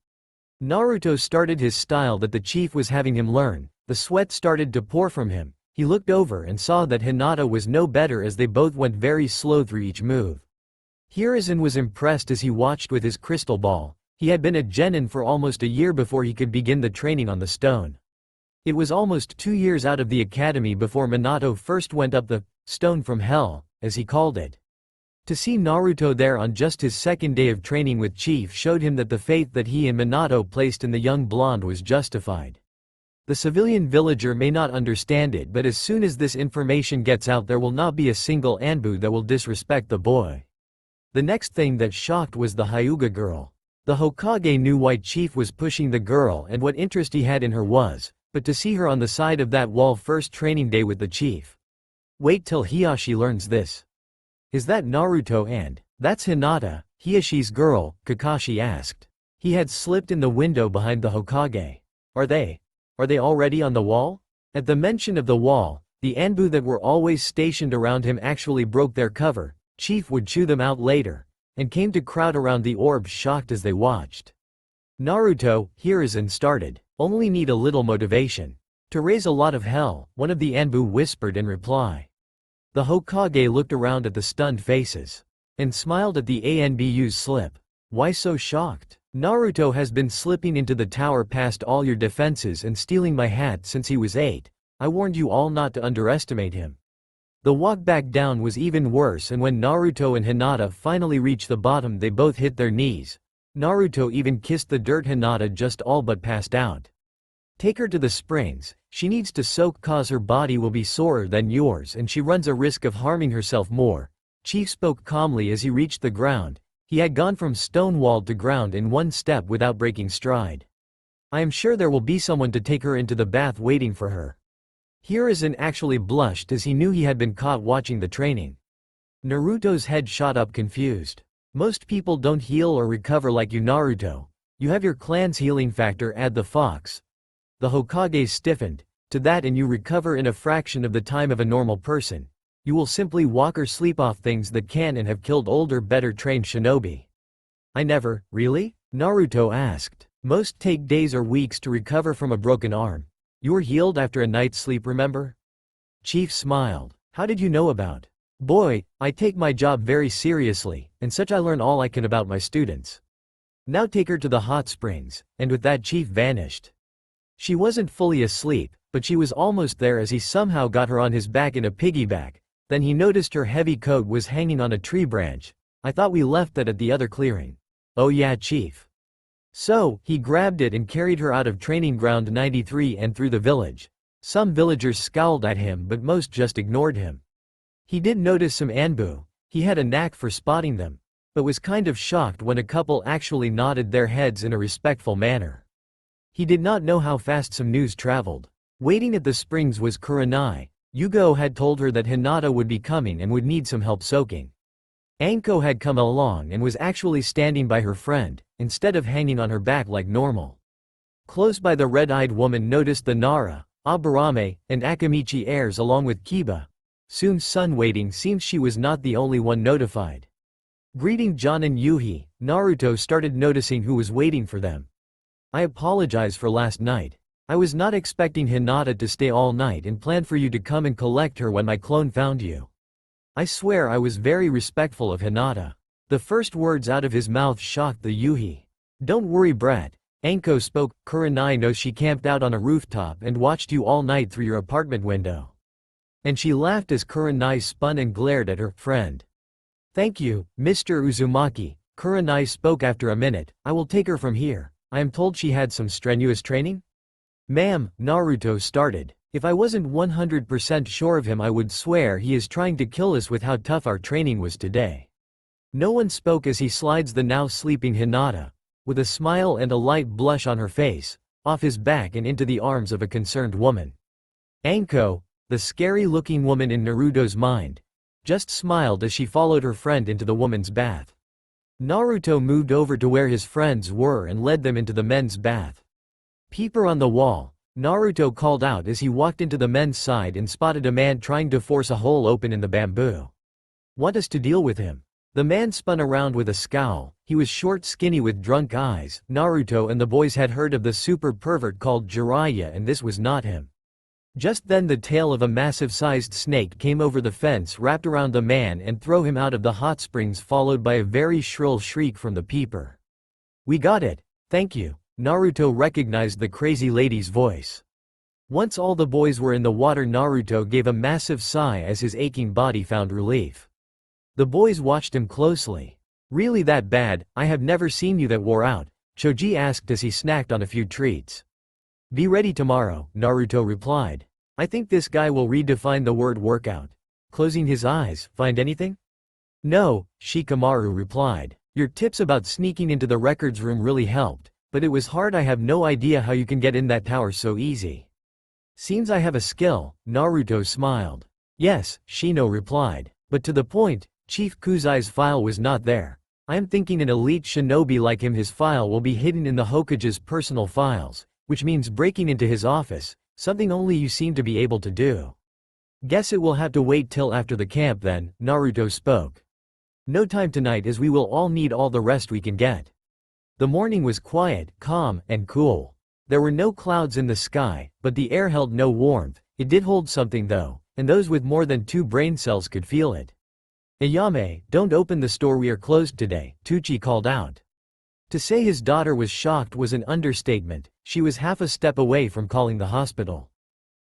Naruto started his style that the Chief was having him learn, the sweat started to pour from him, he looked over and saw that Hinata was no better as they both went very slow through each move. Hiruzen was impressed as he watched with his crystal ball, he had been a genin for almost a year before he could begin the training on the stone. It was almost 2 years out of the academy before Minato first went up the stone from hell, as he called it. To see Naruto there on just his 2nd day of training with Chief showed him that the faith that he and Minato placed in the young blonde was justified. The civilian villager may not understand it but as soon as this information gets out there will not be a single ANBU that will disrespect the boy. The next thing that shocked was the Hyuga girl. The Hokage knew why Chief was pushing the girl and what interest he had in her was, but to see her on the side of that wall first training day with the Chief. Wait till Hiashi learns this. Is that Naruto and, that's Hinata, Hiashi's girl, Kakashi asked. He had slipped in the window behind the Hokage. Are they already on the wall? At the mention of the wall, the ANBU that were always stationed around him actually broke their cover, Chief would chew them out later, and came to crowd around the orb shocked as they watched. Naruto, Hiruzen started, only need a little motivation. To raise a lot of hell, one of the ANBU whispered in reply. The Hokage looked around at the stunned faces, and smiled at the ANBU's slip. Why so shocked? Naruto has been slipping into the tower past all your defenses and stealing my hat since he was 8. I warned you all not to underestimate him. The walk back down was even worse and when Naruto and Hinata finally reached the bottom they both hit their knees. Naruto even kissed the dirt Hinata just all but passed out. Take her to the springs, she needs to soak cause her body will be sorer than yours and she runs a risk of harming herself more. Chief spoke calmly as he reached the ground. He had gone from stone wall to ground in 1 step without breaking stride. I am sure there will be someone to take her into the bath waiting for her. Hiruzen actually blushed as he knew he had been caught watching the training. Naruto's head shot up confused. Most people don't heal or recover like you Naruto. You have your clan's healing factor add the fox. The Hokage stiffened. To that and you recover in a fraction of the time of a normal person. You will simply walk or sleep off things that can and have killed older better trained shinobi. I never, really? Naruto asked. Most take days or weeks to recover from a broken arm. You were healed after a night's sleep remember? Chief smiled. How did you know about? Boy, I take my job very seriously, and such I learn all I can about my students. Now take her to the hot springs, and with that Chief vanished. She wasn't fully asleep, but she was almost there as he somehow got her on his back in a piggyback. Then he noticed her heavy coat was hanging on a tree branch. I thought we left that at the other clearing. Oh yeah, chief. So, he grabbed it and carried her out of training ground 93 and through the village. Some villagers scowled at him but most just ignored him. He did notice some ANBU. He had a knack for spotting them, but was kind of shocked when a couple actually nodded their heads in a respectful manner. He did not know how fast some news traveled. Waiting at the springs was Kunoichi. Yugo had told her that Hinata would be coming and would need some help soaking. Anko had come along and was actually standing by her friend, instead of hanging on her back like normal. Close by, the red-eyed woman noticed the Nara, Aburame, and Akamichi heirs along with Kiba. Soon sun waiting seemed she was not the only one notified. Greeting John and Yuhi, Naruto started noticing who was waiting for them. I apologize for last night. I was not expecting Hinata to stay all night and planned for you to come and collect her when my clone found you. I swear I was very respectful of Hinata. The first words out of his mouth shocked the Yuhi. Don't worry, brat. Anko spoke. Kunoichi knows she camped out on a rooftop and watched you all night through your apartment window. And she laughed as Kunoichi spun and glared at her friend. Thank you, Mr. Uzumaki. Kunoichi spoke after a minute. I will take her from here. I am told she had some strenuous training? Ma'am, Naruto started. If I wasn't 100% sure of him, I would swear he is trying to kill us with how tough our training was today. No one spoke as he slides the now sleeping Hinata, with a smile and a light blush on her face, off his back and into the arms of a concerned woman. Anko, the scary-looking woman in Naruto's mind, just smiled as she followed her friend into the woman's bath. Naruto moved over to where his friends were and led them into the men's bath. Peeper on the wall, Naruto called out as he walked into the men's side and spotted a man trying to force a hole open in the bamboo. Want us to deal with him? The man spun around with a scowl. He was short, skinny with drunk eyes. Naruto and the boys had heard of the super pervert called Jiraiya, and this was not him. Just then the tail of a massive-sized snake came over the fence, wrapped around the man and threw him out of the hot springs, followed by a very shrill shriek from the peeper. We got it. Thank you. Naruto recognized the crazy lady's voice. Once all the boys were in the water, Naruto gave a massive sigh as his aching body found relief. The boys watched him closely. Really that bad? I have never seen you that wore out, Choji asked as he snacked on a few treats. Be ready tomorrow, Naruto replied. I think this guy will redefine the word workout. Closing his eyes, find anything? No, Shikamaru replied. Your tips about sneaking into the records room really helped, but it was hard. I have no idea how you can get in that tower so easy. Seems I have a skill, Naruto smiled. Yes, Shino replied. But to the point, Chief Kuzai's file was not there. I am thinking an elite shinobi like him, his file will be hidden in the Hokage's personal files, which means breaking into his office, something only you seem to be able to do. Guess it will have to wait till after the camp then, Naruto spoke. No time tonight, as we will all need all the rest we can get. The morning was quiet, calm, and cool. There were no clouds in the sky, but the air held no warmth. It did hold something though, and those with more than 2 brain cells could feel it. Ayame, don't open the store, we are closed today, Tucci called out. To say his daughter was shocked was an understatement. She was half a step away from calling the hospital.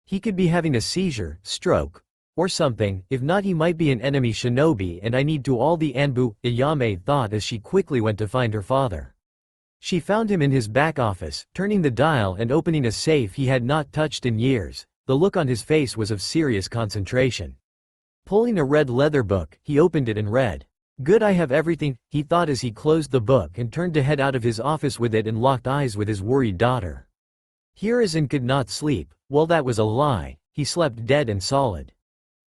He could be having a seizure, stroke, or something. If not, he might be an enemy shinobi, and I need to all the ANBU, Ayame thought as she quickly went to find her father. She found him in his back office, turning the dial and opening a safe he had not touched in years. The look on his face was of serious concentration. Pulling a red leather book, he opened it and read. Good, I have everything, he thought as he closed the book and turned to head out of his office with it and locked eyes with his worried daughter. Hiruzen could not sleep. Well, that was a lie. He slept dead and solid.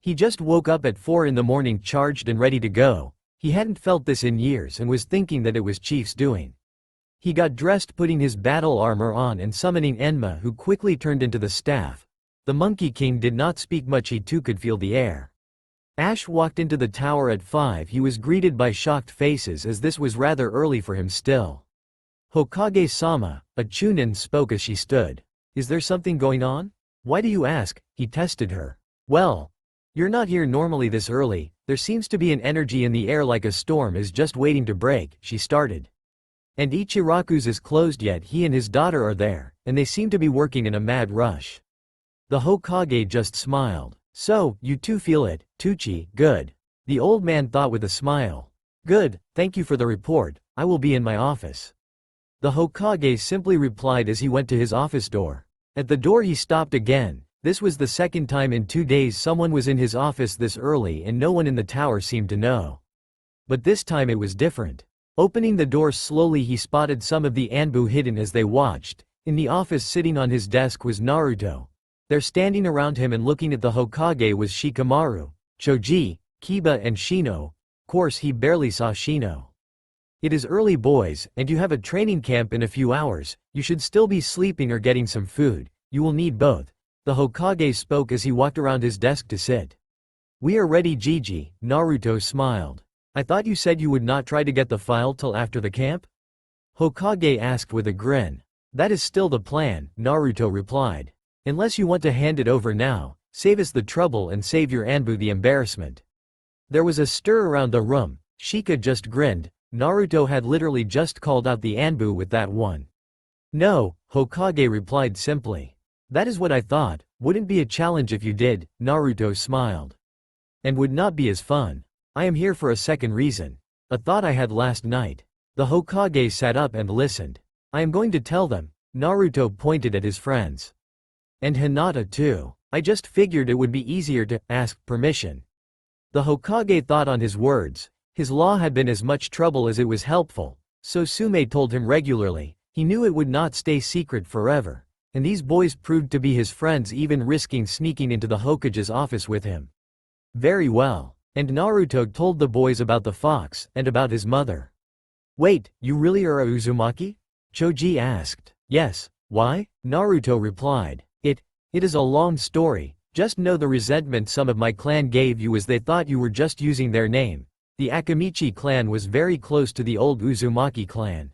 He just woke up at 4 in the morning, charged and ready to go. He hadn't felt this in years and was thinking that it was Chief's doing. He got dressed, putting his battle armor on and summoning Enma, who quickly turned into the staff. The Monkey King did not speak much, he too could feel the air. Ash walked into the tower at 5. He was greeted by shocked faces as this was rather early for him still. Hokage-sama, a Chunin spoke as she stood. Is there something going on? Why do you ask? He tested her. Well, you're not here normally this early. There seems to be an energy in the air like a storm is just waiting to break, she started. And Ichiraku's is closed yet he and his daughter are there, and they seem to be working in a mad rush. The Hokage just smiled. So, you two feel it, Tucci, good. The old man thought with a smile. Good, thank you for the report, I will be in my office. The Hokage simply replied as he went to his office door. At the door he stopped again. This was the second time in 2 days someone was in his office this early and no one in the tower seemed to know. But this time it was different. Opening the door slowly he spotted some of the ANBU hidden as they watched. In the office sitting on his desk was Naruto. There standing around him and looking at the Hokage was Shikamaru, Choji, Kiba and Shino. Of course he barely saw Shino. It is early boys, and you have a training camp in a few hours, you should still be sleeping or getting some food, you will need both. The Hokage spoke as he walked around his desk to sit. We are ready Gigi, Naruto smiled. I thought you said you would not try to get the file till after the camp? Hokage asked with a grin. That is still the plan, Naruto replied. Unless you want to hand it over now, save us the trouble and save your ANBU the embarrassment. There was a stir around the room. Shika just grinned. Naruto had literally just called out the ANBU with that one. No, Hokage replied simply. That is what I thought, wouldn't be a challenge if you did, Naruto smiled. And would not be as fun. I am here for a second reason. A thought I had last night. The Hokage sat up and listened. I am going to tell them, Naruto pointed at his friends. And Hinata too. I just figured it would be easier to ask permission. The Hokage thought on his words. His law had been as much trouble as it was helpful, so Sume told him regularly. He knew it would not stay secret forever. And these boys proved to be his friends even risking sneaking into the Hokage's office with him. Very well. And Naruto told the boys about the fox and about his mother. Wait, you really are a Uzumaki? Choji asked. Yes, why? Naruto replied. It is a long story, just know the resentment some of my clan gave you as they thought you were just using their name. The Akamichi clan was very close to the old Uzumaki clan.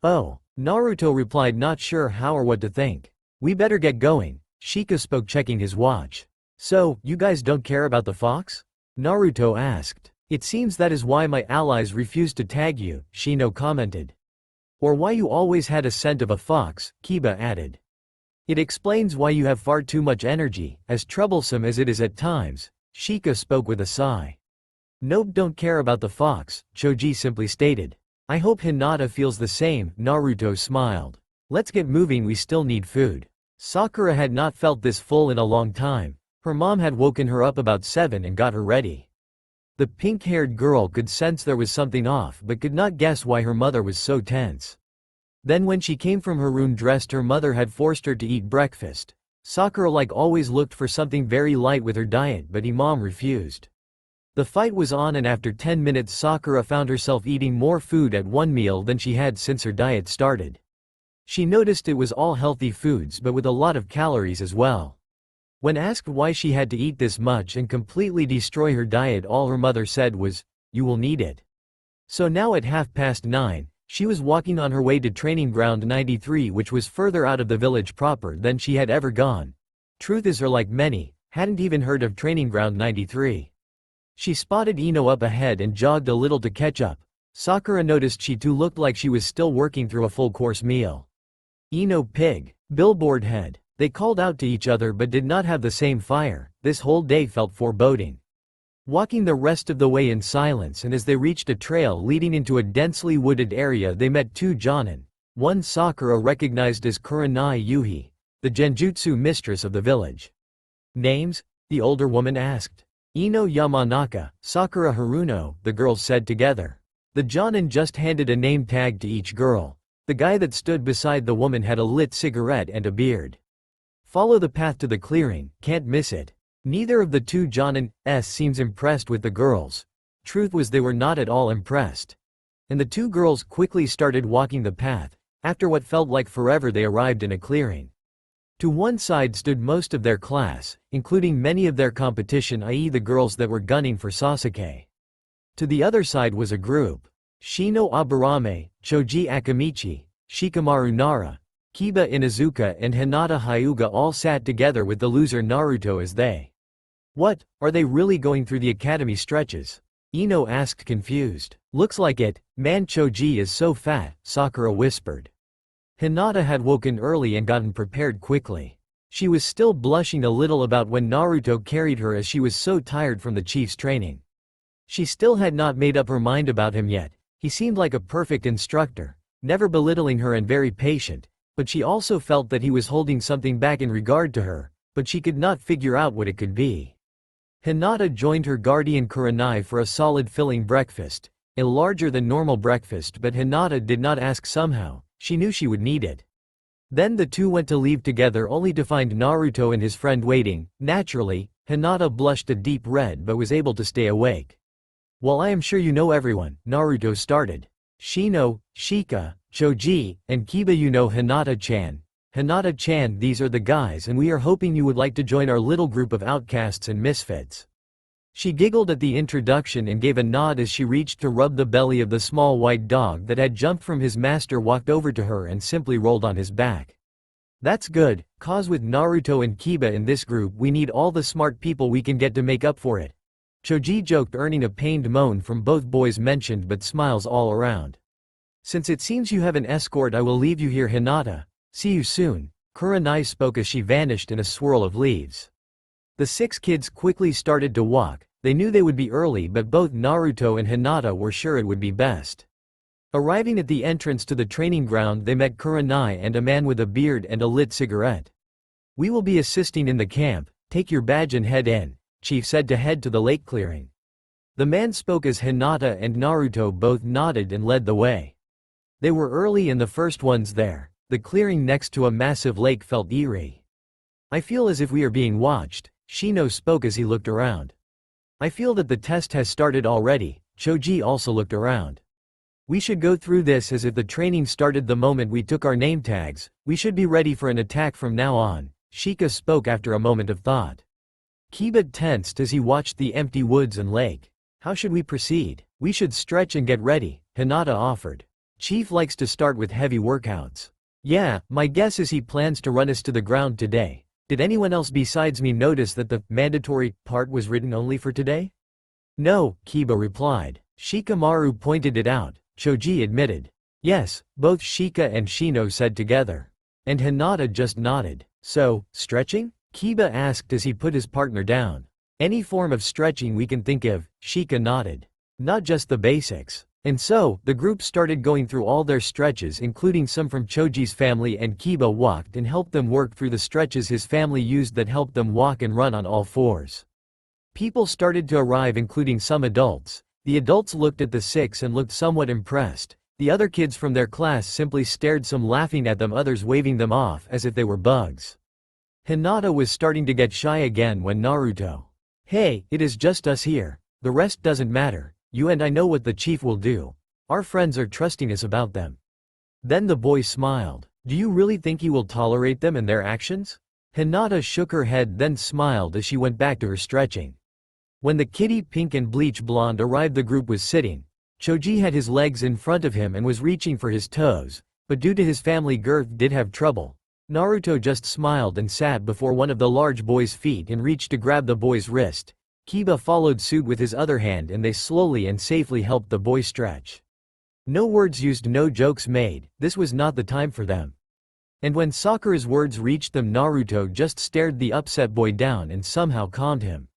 Oh, Naruto replied not sure how or what to think. We better get going, Shika spoke checking his watch. So, you guys don't care about the fox? Naruto asked. It seems that is why my allies refused to tag you, Shino commented. Or why you always had a scent of a fox, Kiba added. It explains why you have far too much energy, as troublesome as it is at times, Shika spoke with a sigh. Nope, don't care about the fox, Choji simply stated. I hope Hinata feels the same, Naruto smiled. Let's get moving, we still need food. Sakura had not felt this full in a long time. Her mom had woken her up about 7 and got her ready. The pink-haired girl could sense there was something off but could not guess why her mother was so tense. Then when she came from her room dressed, her mother had forced her to eat breakfast. Sakura like always looked for something very light with her diet but mom refused. The fight was on and after 10 minutes Sakura found herself eating more food at one meal than she had since her diet started. She noticed it was all healthy foods but with a lot of calories as well. When asked why she had to eat this much and completely destroy her diet, all her mother said was, "You will need it." So now at 9:30, she was walking on her way to Training Ground 93, which was further out of the village proper than she had ever gone. Truth is her, like many, hadn't even heard of Training Ground 93. She spotted Ino up ahead and jogged a little to catch up. Sakura noticed she too looked like she was still working through a full-course meal. Ino pig, billboard head. They called out to each other but did not have the same fire. This whole day felt foreboding. Walking the rest of the way in silence, and as they reached a trail leading into a densely wooded area they met 2 jonin. One Sakura recognized as Kurenai Yuhi, the genjutsu mistress of the village. Names? The older woman asked. Ino Yamanaka, Sakura Haruno, the girls said together. The jonin just handed a name tag to each girl. The guy that stood beside the woman had a lit cigarette and a beard. Follow the path to the clearing, can't miss it. Neither of the 2 jonin seems impressed with the girls. Truth was they were not at all impressed. And the 2 girls quickly started walking the path. After what felt like forever they arrived in a clearing. To one side stood most of their class, including many of their competition, i.e. the girls that were gunning for Sasuke. To the other side was a group. Shino Aburame, Choji Akamichi, Shikamaru Nara, Kiba Inuzuka and Hinata Hyuga all sat together with the loser Naruto as they. What, are they really going through the academy stretches? Ino asked confused. Looks like it, man. Choji is so fat, Sakura whispered. Hinata had woken early and gotten prepared quickly. She was still blushing a little about when Naruto carried her as she was so tired from the chief's training. She still had not made up her mind about him yet. He seemed like a perfect instructor, never belittling her and very patient, but she also felt that he was holding something back in regard to her, but she could not figure out what it could be. Hinata joined her guardian Kurenai for a solid filling breakfast, a larger than normal breakfast, but Hinata did not ask somehow, she knew she would need it. Then the two went to leave together only to find Naruto and his friend waiting. Naturally, Hinata blushed a deep red but was able to stay awake. Well, I am sure you know everyone, Naruto started. Shino, Shika, Choji, and Kiba. You know Hinata-chan. Hinata-chan, these are the guys and we are hoping you would like to join our little group of outcasts and misfits. She giggled at the introduction and gave a nod as she reached to rub the belly of the small white dog that had jumped from his master, walked over to her and simply rolled on his back. That's good, cause with Naruto and Kiba in this group we need all the smart people we can get to make up for it. Choji joked, earning a pained moan from both boys mentioned but smiles all around. Since it seems you have an escort, I will leave you here, Hinata. See you soon. Kurenai spoke as she vanished in a swirl of leaves. The six kids quickly started to walk. They knew they would be early, but both Naruto and Hinata were sure it would be best. Arriving at the entrance to the training ground, they met Kurenai and a man with a beard and a lit cigarette. We will be assisting in the camp, take your badge and head in, Chief said to head to the lake clearing. The man spoke as Hinata and Naruto both nodded and led the way. They were early and the first ones there. The clearing next to a massive lake felt eerie. I feel as if we are being watched, Shino spoke as he looked around. I feel that the test has started already, Choji also looked around. We should go through this as if the training started the moment we took our name tags. We should be ready for an attack from now on, Shika spoke after a moment of thought. Kiba tensed as he watched the empty woods and lake. How should we proceed? We should stretch and get ready, Hinata offered. Chief likes to start with heavy workouts. Yeah, my guess is he plans to run us to the ground today. Did anyone else besides me notice that the mandatory part was written only for today? No, Kiba replied. Shikamaru pointed it out, Choji admitted. Yes, both Shika and Shino said together. And Hinata just nodded. So, stretching? Kiba asked as he put his partner down. Any form of stretching we can think of, Shika nodded. Not just the basics. And so, the group started going through all their stretches, including some from Choji's family, and Kiba walked and helped them work through the stretches his family used that helped them walk and run on all fours. People started to arrive, including some adults. The adults looked at the six and looked somewhat impressed. The other kids from their class simply stared, some laughing at them, others waving them off as if they were bugs. Hinata was starting to get shy again when Naruto. Hey, it is just us here. The rest doesn't matter. You and I know what the chief will do. Our friends are trusting us about them. Then the boy smiled. Do you really think he will tolerate them and their actions? Hinata shook her head then smiled as she went back to her stretching. When the kitty pink and bleach blonde arrived, the group was sitting. Choji had his legs in front of him and was reaching for his toes, but due to his family girth did have trouble. Naruto just smiled and sat before one of the large boy's feet and reached to grab the boy's wrist. Kiba followed suit with his other hand and they slowly and safely helped the boy stretch. No words used, no jokes made, this was not the time for them. And when Sakura's words reached them, Naruto just stared the upset boy down and somehow calmed him.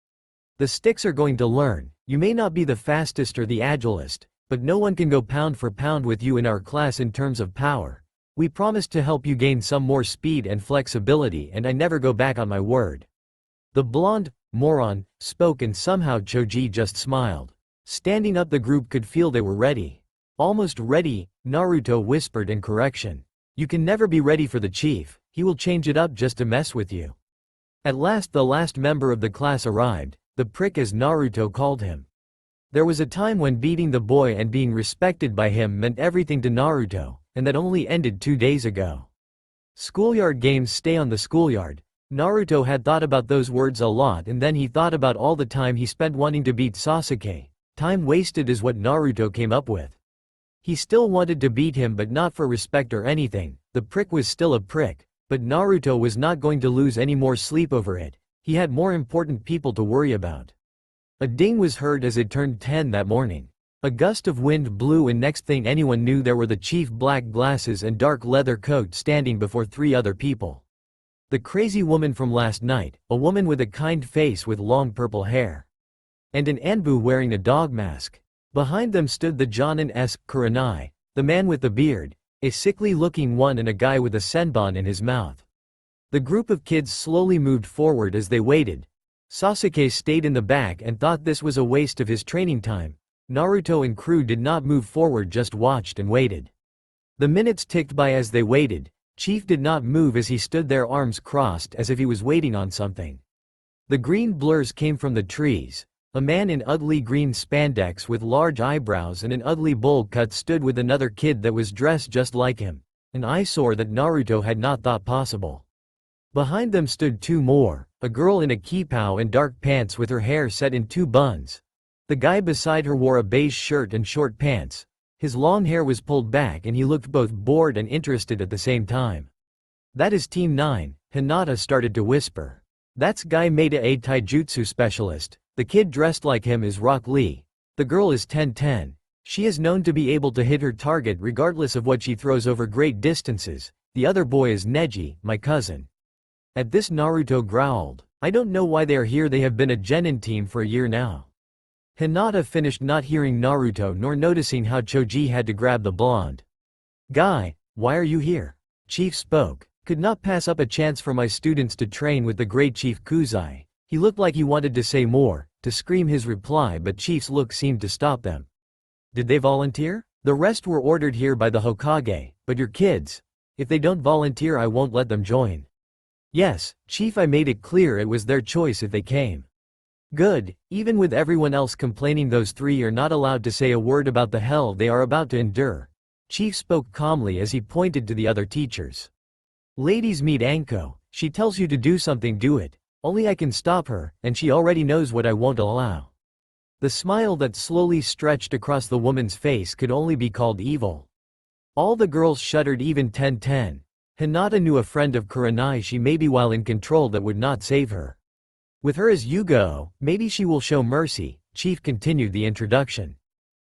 The sticks are going to learn. You may not be the fastest or the agilest, but no one can go pound for pound with you in our class in terms of power. We promised to help you gain some more speed and flexibility, and I never go back on my word. The blonde moron spoke and somehow Choji just smiled. Standing up, the group could feel they were ready. Almost ready, Naruto whispered in correction. You can never be ready for the chief, he will change it up just to mess with you. At last the last member of the class arrived, the prick as Naruto called him. There was a time when beating the boy and being respected by him meant everything to Naruto, and that only ended 2 days ago. Schoolyard games stay on the schoolyard. Naruto had thought about those words a lot, and then he thought about all the time he spent wanting to beat Sasuke. Time wasted is what Naruto came up with. He still wanted to beat him, but not for respect or anything. The prick was still a prick, but Naruto was not going to lose any more sleep over it. He had more important people to worry about. A ding was heard as it turned 10 that morning. A gust of wind blew and next thing anyone knew there were the chief black glasses and dark leather coat standing before 3 other people. The crazy woman from last night, a woman with a kind face with long purple hair. And an ANBU wearing a dog mask. Behind them stood the Jonin-esque Kurenai, the man with the beard, a sickly-looking one and a guy with a senbon in his mouth. The group of kids slowly moved forward as they waited. Sasuke stayed in the back and thought this was a waste of his training time. Naruto and crew did not move forward, just watched and waited. The minutes ticked by as they waited. Chief did not move as he stood there, arms crossed as if he was waiting on something. The green blurs came from the trees. A man in ugly green spandex with large eyebrows and an ugly bowl cut stood with another kid that was dressed just like him, an eyesore that Naruto had not thought possible. Behind them stood 2 more, a girl in a kippao and dark pants with her hair set in 2 buns. The guy beside her wore a beige shirt and short pants. His long hair was pulled back and he looked both bored and interested at the same time. "That is Team 9, Hinata started to whisper. "That's Guy Maeda, a taijutsu specialist. The kid dressed like him is Rock Lee. The girl is 10-10. She is known to be able to hit her target regardless of what she throws over great distances. The other boy is Neji, my cousin." At this Naruto growled, "I don't know why they are here, they have been a genin team for a year now." Hinata finished not hearing Naruto nor noticing how Choji had to grab the blonde. "Guy, why are you here?" Chief spoke. "Could not pass up a chance for my students to train with the great Chief Kuzai." He looked like he wanted to say more, to scream his reply, but Chief's look seemed to stop them. "Did they volunteer?" "The rest were ordered here by the Hokage, but your kids? If they don't volunteer I won't let them join." "Yes, Chief, I made it clear it was their choice if they came." "Good, even with everyone else complaining those 3 are not allowed to say a word about the hell they are about to endure." Chief spoke calmly as he pointed to the other teachers. "Ladies, meet Anko. She tells you to do something, do it. Only I can stop her, and she already knows what I won't allow." The smile that slowly stretched across the woman's face could only be called evil. All the girls shuddered, even 10-10. Hinata knew a friend of Kurenai she may be while in control that would not save her. With her as Yugo, maybe she will show mercy. Chief continued the introduction.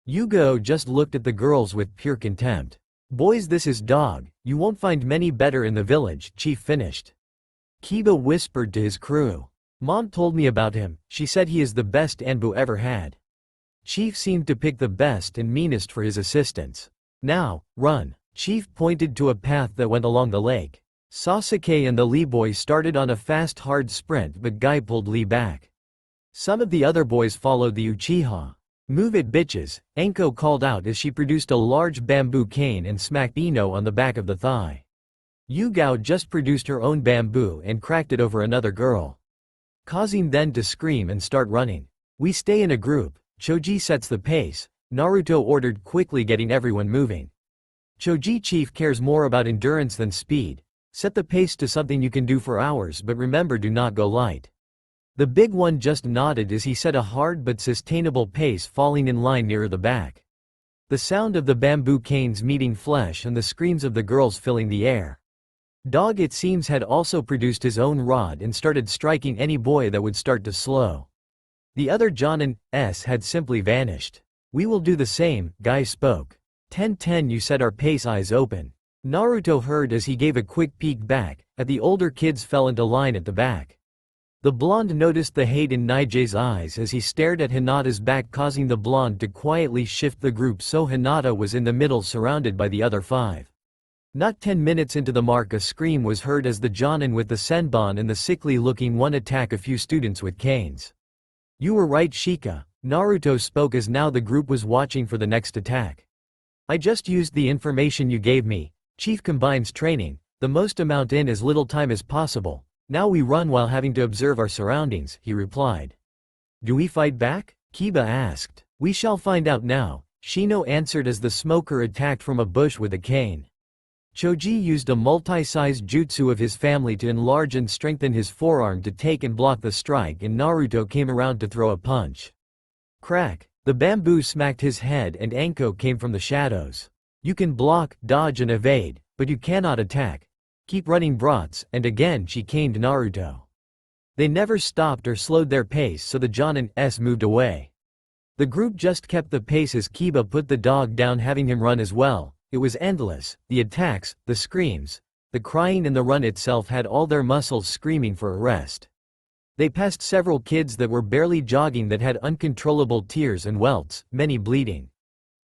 Yugo just looked at the girls with pure contempt. "Boys, this is dog, you won't find many better in the village," Chief finished. Kiba whispered to his crew. "Mom told me about him, she said he is the best ANBU ever had." Chief seemed to pick the best and meanest for his assistants. "Now, run." Chief pointed to a path that went along the lake. Sasuke and the Lee boy started on a fast hard sprint, but Guy pulled Lee back. Some of the other boys followed the Uchiha. "Move it, bitches," Anko called out as she produced a large bamboo cane and smacked Ino on the back of the thigh. Yugao just produced her own bamboo and cracked it over another girl, causing them to scream and start running. "We stay in a group. Choji sets the pace," Naruto ordered, quickly getting everyone moving. Choji, Chief cares more about endurance than speed. "Set the pace to something you can do for hours, but remember, do not go light." The big one just nodded as he set a hard but sustainable pace, falling in line nearer the back. The sound of the bamboo canes meeting flesh and the screams of the girls filling the air. Dog, it seems, had also produced his own rod and started striking any boy that would start to slow. The other Jonin-s had simply vanished. "We will do the same," Guy spoke. 10-10, you set our pace, eyes open." Naruto heard as he gave a quick peek back, at the older kids fell into line at the back. The blonde noticed the hate in Naije's eyes as he stared at Hinata's back, causing the blonde to quietly shift the group so Hinata was in the middle surrounded by the other 5. Not 10 minutes into the mark, a scream was heard as the Jonin with the senbon and the sickly-looking one attack a few students with canes. "You were right, Shika," Naruto spoke as now the group was watching for the next attack. "I just used the information you gave me. Chief combines training, the most amount in as little time as possible. Now we run while having to observe our surroundings," he replied. "Do we fight back?" Kiba asked. "We shall find out now," Shino answered as the smoker attacked from a bush with a cane. Choji used a multi-sized jutsu of his family to enlarge and strengthen his forearm to take and block the strike, and Naruto came around to throw a punch. Crack! The bamboo smacked his head and Anko came from the shadows. "You can block, dodge and evade, but you cannot attack. Keep running, brats," and again she caned Naruto. They never stopped or slowed their pace, so the Jonin-s moved away. The group just kept the pace as Kiba put the dog down, having him run as well. It was endless, the attacks, the screams, the crying, and the run itself had all their muscles screaming for a rest. They passed several kids that were barely jogging that had uncontrollable tears and welts, many bleeding.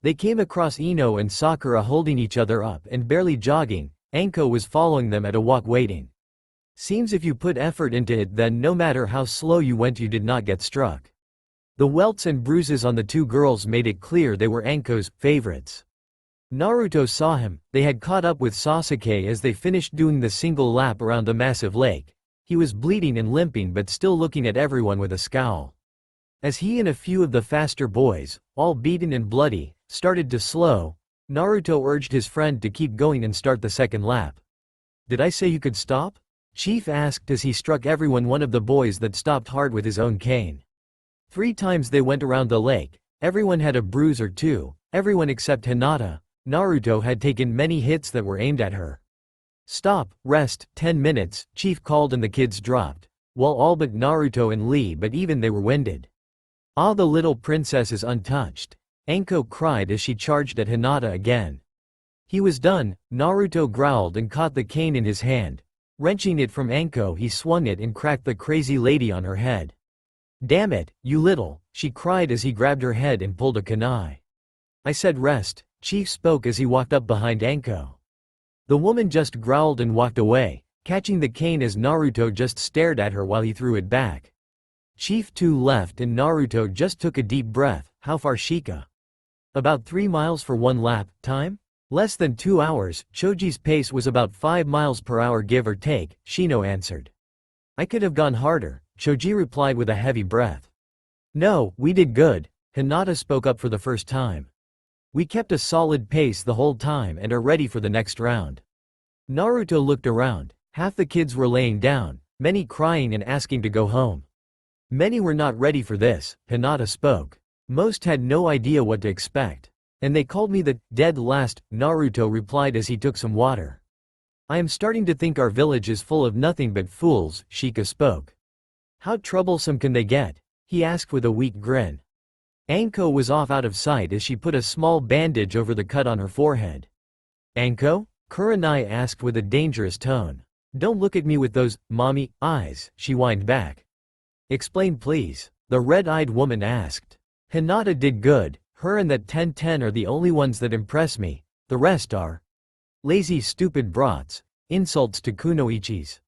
They came across Ino and Sakura holding each other up and barely jogging. Anko was following them at a walk, waiting. Seems if you put effort into it, then no matter how slow you went, you did not get struck. The welts and bruises on the two girls made it clear they were Anko's favorites. Naruto saw him. They had caught up with Sasuke as they finished doing the single lap around the massive lake. He was bleeding and limping but still looking at everyone with a scowl. As he and a few of the faster boys, all beaten and bloody, started to slow, Naruto urged his friend to keep going and start the second lap. "Did I say you could stop?" Chief asked as he struck everyone, one of the boys that stopped hard with his own cane. 3 times they went around the lake. Everyone had a bruise or two, everyone except Hinata. Naruto had taken many hits that were aimed at her. "Stop, rest, 10 minutes, Chief called, and the kids dropped. Well, all but Naruto and Lee, but even they were winded. Ah, the little princess is untouched. Anko cried as she charged at Hinata again. He was done. Naruto growled and caught the cane in his hand. Wrenching it from Anko, he swung it and cracked the crazy lady on her head. Damn it, you little, she cried as he grabbed her head and pulled a kunai. I said rest, Chief spoke as he walked up behind Anko. The woman just growled and walked away, catching the cane as Naruto just stared at her while he threw it back. Chief too left and Naruto just took a deep breath. How far, Shika? About 3 miles for 1 lap. Time? Less than 2 hours. Choji's pace was about 5 miles per hour give or take, Shino answered. I could have gone harder, Choji replied with a heavy breath. No, we did good, Hinata spoke up for the first time. We kept a solid pace the whole time and are ready for the next round. Naruto looked around. Half the kids were laying down, many crying and asking to go home. Many were not ready for this, Hinata spoke. Most had no idea what to expect. And they called me the dead last, Naruto replied as he took some water. I am starting to think our village is full of nothing but fools, Shika spoke. How troublesome can they get? He asked with a weak grin. Anko was off out of sight as she put a small bandage over the cut on her forehead. Anko? Kurenai asked with a dangerous tone. Don't look at me with those, mommy, eyes, she whined back. Explain please, the red-eyed woman asked. Hinata did good, her and that 1010 are the only ones that impress me, the rest are lazy stupid brats, insults to Kunoichis.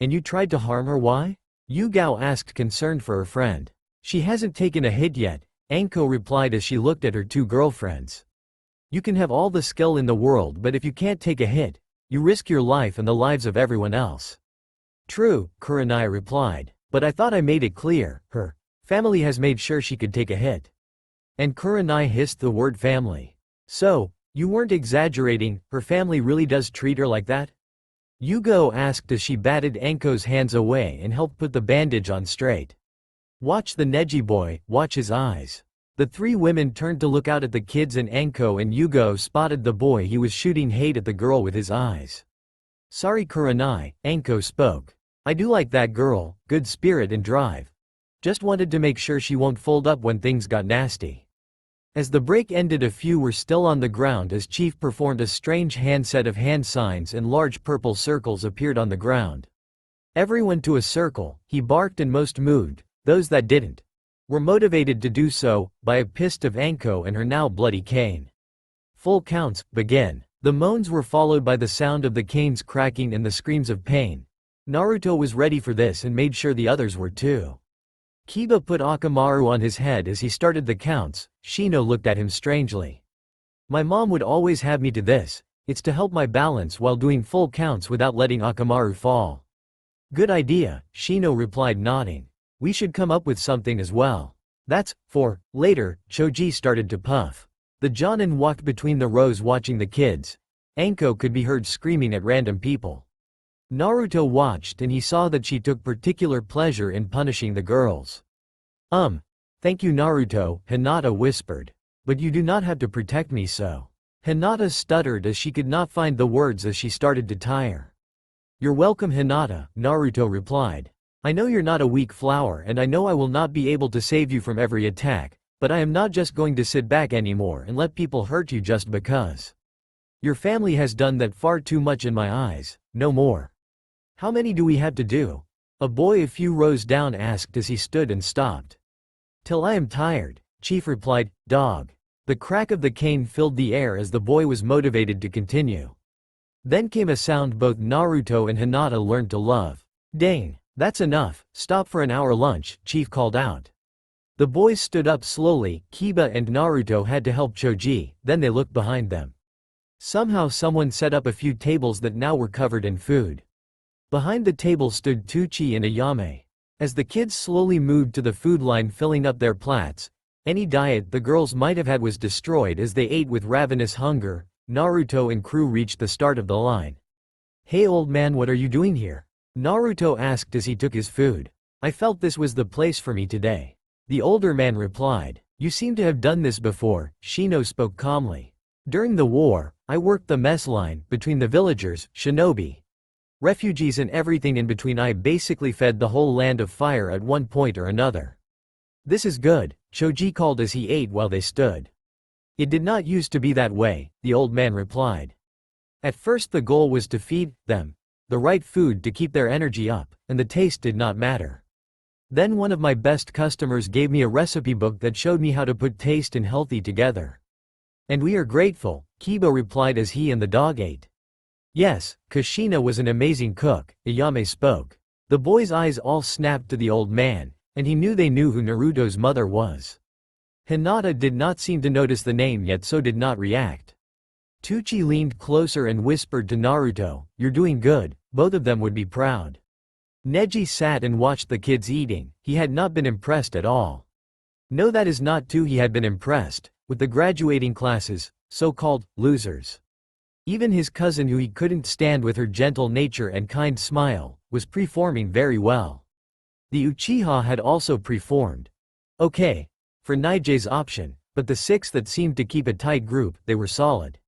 And you tried to harm her, why? Yugao asked, concerned for her friend. She hasn't taken a hit yet, Anko replied as she looked at her 2 girlfriends. You can have all the skill in the world, but if you can't take a hit, you risk your life and the lives of everyone else. True, Kurenai replied, but I thought I made it clear, her family has made sure she could take a hit. And Kurenai hissed the word family. So, you weren't exaggerating, her family really does treat her like that? Yugo asked as she batted Anko's hands away and helped put the bandage on straight. Watch the Neji boy, watch his eyes. The 3 women turned to look out at the kids and Anko and Yugo spotted the boy. He was shooting hate at the girl with his eyes. Sorry Kurenai, Anko spoke. I do like that girl, good spirit and drive. Just wanted to make sure she won't fold up when things got nasty. As the break ended, a few were still on the ground as Chief performed a strange hand set of hand signs and large purple circles appeared on the ground. Everyone to a circle, he barked, and most moved, those that didn't, were motivated to do so by a pist of Anko and her now bloody cane. Full counts, begin. The moans were followed by the sound of the canes cracking and the screams of pain. Naruto was ready for this and made sure the others were too. Kiba put Akamaru on his head as he started the counts. Shino looked at him strangely. My mom would always have me do this, it's to help my balance while doing full counts without letting Akamaru fall. Good idea, Shino replied, nodding. We should come up with something as well. That's for later. Choji started to puff. The Jonin walked between the rows watching the kids. Anko could be heard screaming at random people. Naruto watched and he saw that she took particular pleasure in punishing the girls. Thank you Naruto, Hinata whispered. But you do not have to protect me so. Hinata stuttered as she could not find the words as she started to tire. You're welcome Hinata, Naruto replied. I know you're not a weak flower and I know I will not be able to save you from every attack, but I am not just going to sit back anymore and let people hurt you just because. Your family has done that far too much in my eyes, no more. How many do we have to do? A boy a few rows down asked as he stood and stopped. Till I am tired, Chief replied, dog. The crack of the cane filled the air as the boy was motivated to continue. Then came a sound both Naruto and Hinata learned to love. Dang, that's enough, stop for an hour lunch, Chief called out. The boys stood up slowly, Kiba and Naruto had to help Choji, then they looked behind them. Somehow someone set up a few tables that now were covered in food. Behind the table stood Tucci and Ayame. As the kids slowly moved to the food line filling up their plats, any diet the girls might have had was destroyed as they ate with ravenous hunger. Naruto and crew reached the start of the line. Hey old man, what are you doing here? Naruto asked as he took his food. I felt this was the place for me today. The older man replied. You seem to have done this before, Shino spoke calmly. During the war, I worked the mess line, between the villagers, shinobi, refugees and everything in between. I basically fed the whole land of fire at one point or another. This is good, Choji called as he ate while they stood. It did not used to be that way, the old man replied. At first the goal was to feed them the right food to keep their energy up, and the taste did not matter. Then one of my best customers gave me a recipe book that showed me how to put taste and healthy together. And we are grateful, Kiba replied as he and the dog ate. Yes, Kushina was an amazing cook, Ayame spoke. The boys' eyes all snapped to the old man, and he knew they knew who Naruto's mother was. Hinata did not seem to notice the name yet, so did not react. Tucci leaned closer and whispered to Naruto, you're doing good, both of them would be proud. Neji sat and watched the kids eating. He had not been impressed at all. No, that is not true. He had been impressed with the graduating classes, so-called losers. Even his cousin, who he couldn't stand with her gentle nature and kind smile, was performing very well. The Uchiha had also performed okay for Naige's option, but the six that seemed to keep a tight group, they were solid.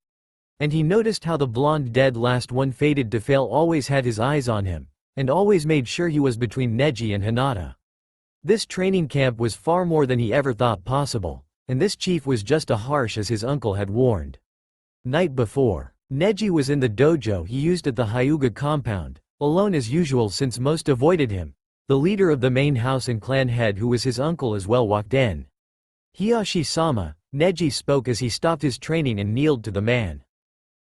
And he noticed how the blonde dead last one faded to fail always had his eyes on him, and always made sure he was between Neji and Hinata. This training camp was far more than he ever thought possible, and this chief was just as harsh as his uncle had warned. Night before, Neji was in the dojo he used at the Hyuga compound, alone as usual since most avoided him. The leader of the main house and clan head, who was his uncle as well, walked in. Hiashi-sama, Neji spoke as he stopped his training and kneeled to the man.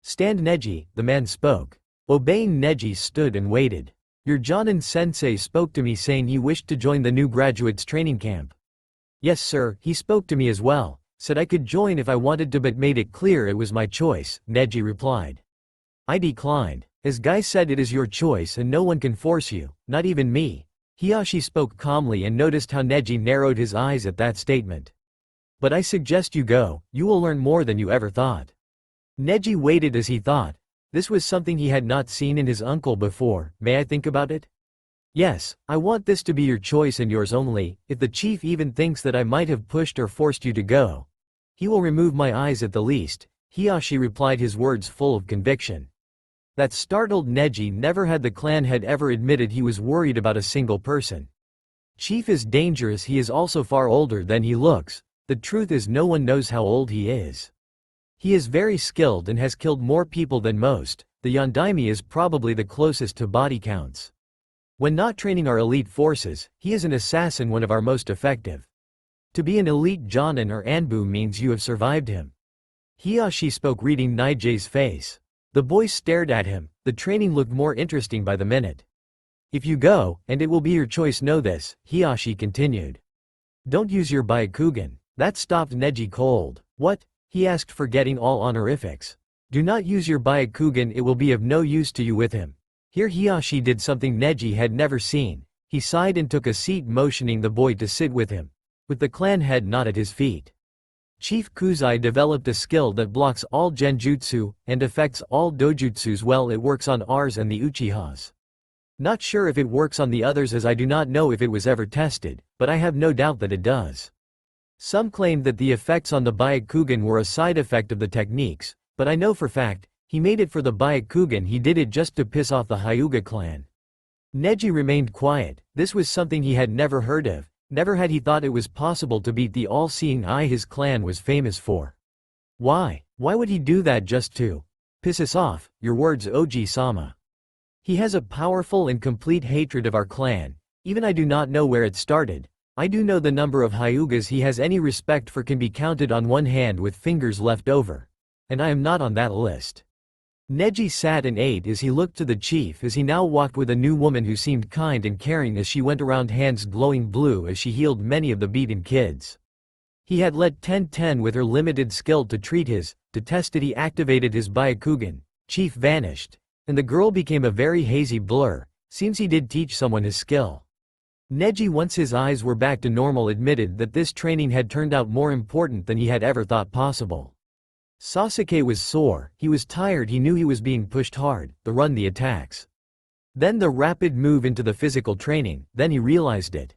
Stand, Neji, the man spoke. Obeying, Neji stood and waited. Your Jonin-sensei spoke to me saying he wished to join the new graduates training camp. Yes sir, he spoke to me as well, said I could join if I wanted to but made it clear it was my choice, Neji replied. I declined. As Guy said, it is your choice and no one can force you, not even me. Hiashi spoke calmly and noticed how Neji narrowed his eyes at that statement. But I suggest you go, you will learn more than you ever thought. Neji waited as he thought. This was something he had not seen in his uncle before. May I think about it? Yes, I want this to be your choice and yours only. If the chief even thinks that I might have pushed or forced you to go, he will remove my eyes at the least, Hiashi replied, his words full of conviction. That startled Neji. Never had the clan head ever admitted he was worried about a single person. Chief is dangerous. He is also far older than he looks. The truth is no one knows how old he is. He is very skilled and has killed more people than most. The Yondaime is probably the closest to body counts. When not training our elite forces, he is an assassin, one of our most effective. To be an elite Jonin or ANBU means you have survived him. Hiashi spoke, reading Naige's face. The boys stared at him. The training looked more interesting by the minute. If you go, and it will be your choice, know this, Hiashi continued. Don't use your Byakugan. That stopped Neji cold. What? He asked, forgetting all honorifics. Do not use your Byakugan, it will be of no use to you with him. Here Hiashi did something Neji had never seen. He sighed and took a seat, motioning the boy to sit with him, with the clan head not at his feet. Chief Kuzai developed a skill that blocks all genjutsu, and affects all dojutsus. Well, it works on ours and the Uchihas. Not sure if it works on the others, as I do not know if it was ever tested, but I have no doubt that it does. Some claimed that the effects on the Byakugan were a side effect of the techniques, but I know for fact, he made it for the Byakugan. He did it just to piss off the Hyuga clan. Neji remained quiet. This was something he had never heard of. Never had he thought it was possible to beat the all-seeing eye his clan was famous for. Why? Why would he do that just to piss us off? Your words, Oji-sama. He has a powerful and complete hatred of our clan. Even I do not know where it started. I do know the number of Hyugas he has any respect for can be counted on one hand with fingers left over. And I am not on that list. Neji sat and ate as he looked to the chief as he now walked with a new woman who seemed kind and caring as she went around, hands glowing blue as she healed many of the beaten kids. He had let 10-10 with her limited skill to treat his, to test it. He activated his Byakugan. Chief vanished. And the girl became a very hazy blur. Seems he did teach someone his skill. Neji, once his eyes were back to normal, admitted that this training had turned out more important than he had ever thought possible. Sasuke was sore, he was tired, he knew he was being pushed hard, the run, the attacks. Then the rapid move into the physical training, then he realized it.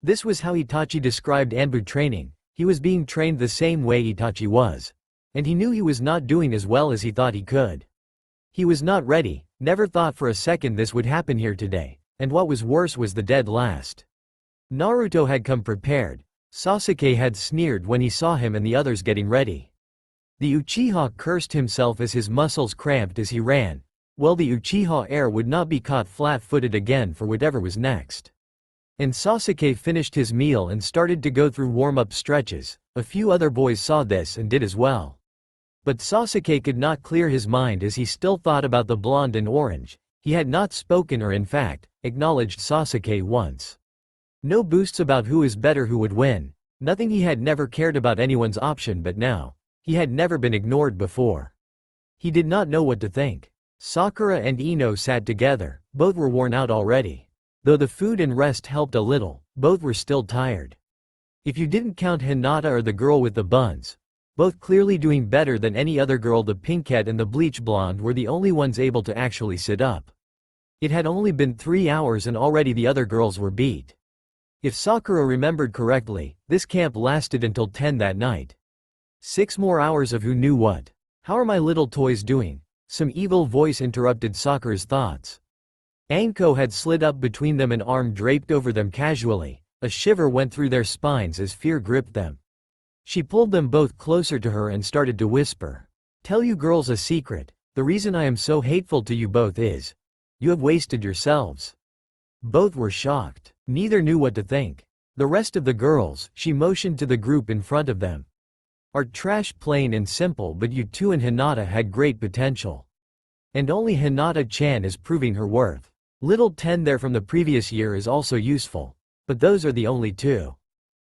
This was how Itachi described ANBU training. He was being trained the same way Itachi was. And he knew he was not doing as well as he thought he could. He was not ready, never thought for a second this would happen here today. And what was worse was the dead last. Naruto had come prepared. Sasuke had sneered when he saw him and the others getting ready. The Uchiha cursed himself as his muscles cramped as he ran. Well, the Uchiha heir would not be caught flat-footed again for whatever was next. And Sasuke finished his meal and started to go through warm-up stretches. A few other boys saw this and did as well. But Sasuke could not clear his mind as he still thought about the blonde and orange. He had not spoken or in fact, acknowledged Sasuke once. No boosts about who is better, who would win. Nothing. He had never cared about anyone's option, but now, he had never been ignored before. He did not know what to think. Sakura and Ino sat together, both were worn out already. Though the food and rest helped a little, both were still tired. If you didn't count Hinata or the girl with the buns, both clearly doing better than any other girl, the pinkette and the bleach blonde were the only ones able to actually sit up. It had only been 3 hours and already the other girls were beat. If Sakura remembered correctly, this camp lasted until 10 that night. 6 more hours of who knew what. How are my little toys doing? Some evil voice interrupted Sakura's thoughts. Anko had slid up between them, an arm draped over them casually. A shiver went through their spines as fear gripped them. She pulled them both closer to her and started to whisper. Tell you girls a secret. The reason I am so hateful to you both is, you have wasted yourselves. Both were shocked. Neither knew what to think. The rest of the girls, she motioned to the group in front of them, are trash, plain and simple, but you two and Hinata had great potential. And only Hinata-chan is proving her worth. Little 10 there from the previous year is also useful. But those are the only two.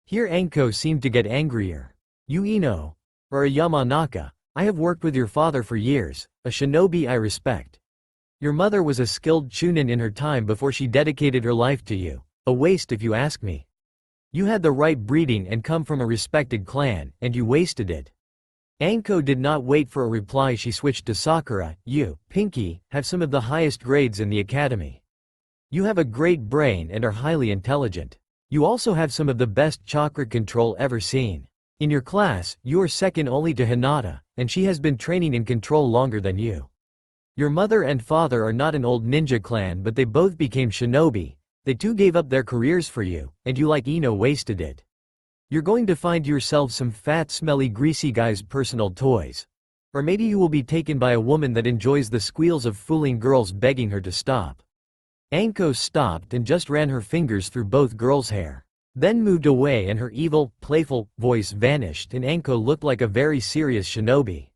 Here Anko seemed to get angrier. You Ino, or a Yamanaka, I have worked with your father for years, a shinobi I respect. Your mother was a skilled chunin in her time before she dedicated her life to you. A waste if you ask me. You had the right breeding and come from a respected clan, and you wasted it. Anko did not wait for a reply. She switched to Sakura. You, Pinky, have some of the highest grades in the academy. You have a great brain and are highly intelligent. You also have some of the best chakra control ever seen. In your class, you are second only to Hinata, and she has been training in control longer than you. Your mother and father are not an old ninja clan, but they both became shinobi. They too gave up their careers for you, and you like Ino wasted it. You're going to find yourself some fat, smelly, greasy guy's personal toys. Or maybe you will be taken by a woman that enjoys the squeals of fooling girls begging her to stop. Anko stopped and just ran her fingers through both girls' hair. Then moved away and her evil, playful voice vanished and Anko looked like a very serious shinobi.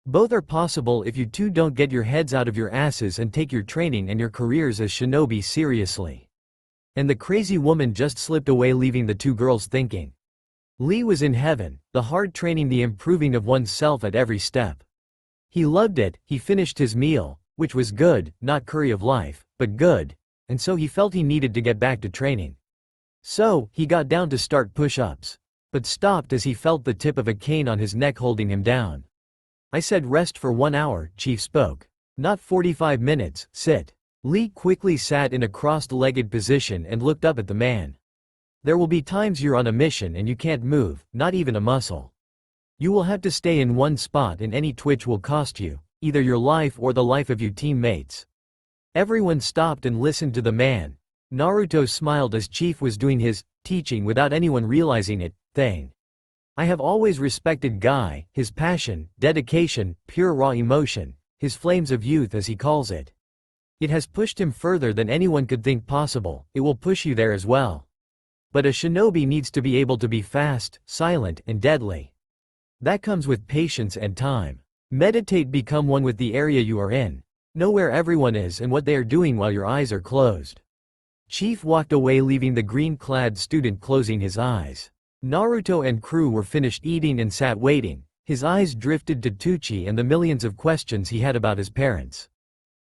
Both are possible if you two don't get your heads out of your asses and take your training and your careers as shinobi seriously. And the crazy woman just slipped away, leaving the two girls thinking. Lee was in heaven, the hard training, the improving of oneself at every step. He loved it. He finished his meal, which was good, not curry of life, but good, and so he felt he needed to get back to training. So, he got down to start push-ups, but stopped as he felt the tip of a cane on his neck holding him down. I said rest for 1 hour, Chief spoke. Not 45 minutes, sit. Lee quickly sat in a crossed-legged position and looked up at the man. There will be times you're on a mission and you can't move, not even a muscle. You will have to stay in one spot and any twitch will cost you, either your life or the life of your teammates. Everyone stopped and listened to the man. Naruto smiled as Chief was doing his teaching without anyone realizing it thing. I have always respected Guy, his passion, dedication, pure raw emotion, his flames of youth as he calls it. It has pushed him further than anyone could think possible. It will push you there as well. But a shinobi needs to be able to be fast, silent, and deadly. That comes with patience and time. Meditate, become one with the area you are in. Know where everyone is and what they are doing while your eyes are closed. Chief walked away, leaving the green-clad student closing his eyes. Naruto and crew were finished eating and sat waiting. His eyes drifted to Tucci and the millions of questions he had about his parents.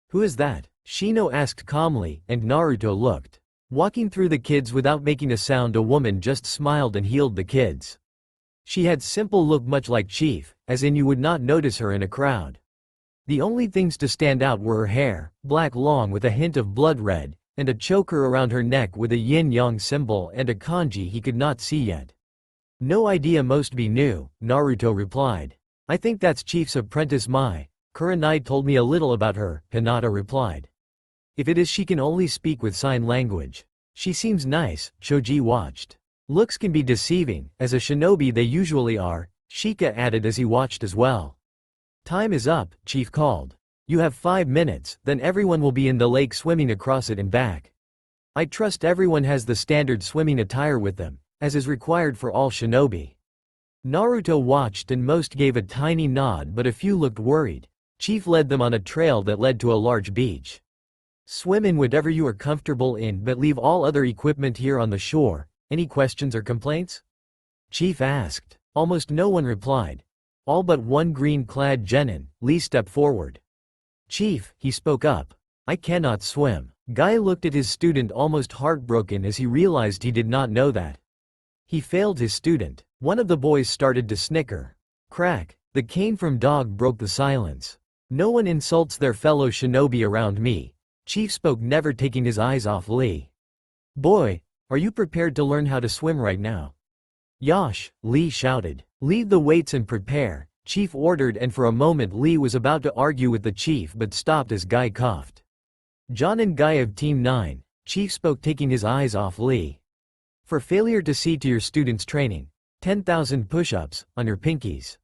"Who is that?" Shino asked calmly, and Naruto looked. Walking through the kids without making a sound, a woman just smiled and healed the kids. She had simple look, much like Chief, as in you would not notice her in a crowd. The only things to stand out were her hair, black long with a hint of blood red, and a choker around her neck with a yin-yang symbol and a kanji he could not see yet. "No idea, most be new," Naruto replied. "I think that's Chief's apprentice Mai. Kurenai told me a little about her," Hinata replied. "If it is, she can only speak with sign language. She seems nice." Choji watched. "Looks can be deceiving, as a shinobi they usually are," Shika added as he watched as well. "Time is up," Chief called. "You have 5 minutes, then everyone will be in the lake swimming across it and back. I trust everyone has the standard swimming attire with them, as is required for all shinobi." Naruto watched and most gave a tiny nod, but a few looked worried. Chief led them on a trail that led to a large beach. "Swim in whatever you are comfortable in, but leave all other equipment here on the shore. Any questions or complaints?" Chief asked. Almost no one replied. All but one green-clad genin, Lee, stepped forward. "Chief," he spoke up. "I cannot swim." Guy looked at his student almost heartbroken as he realized he did not know that. He failed his student. One of the boys started to snicker. Crack. The cane from dog broke the silence. "No one insults their fellow shinobi around me," Chief spoke, never taking his eyes off Lee. "Boy, are you prepared to learn how to swim right now?" "Yosh," Lee shouted. "Leave the weights and prepare," Chief ordered, and for a moment Lee was about to argue with the Chief but stopped as Guy coughed. "John and Guy of Team 9, Chief spoke, taking his eyes off Lee. "For failure to see to your students' training. 10,000 push-ups, on your pinkies."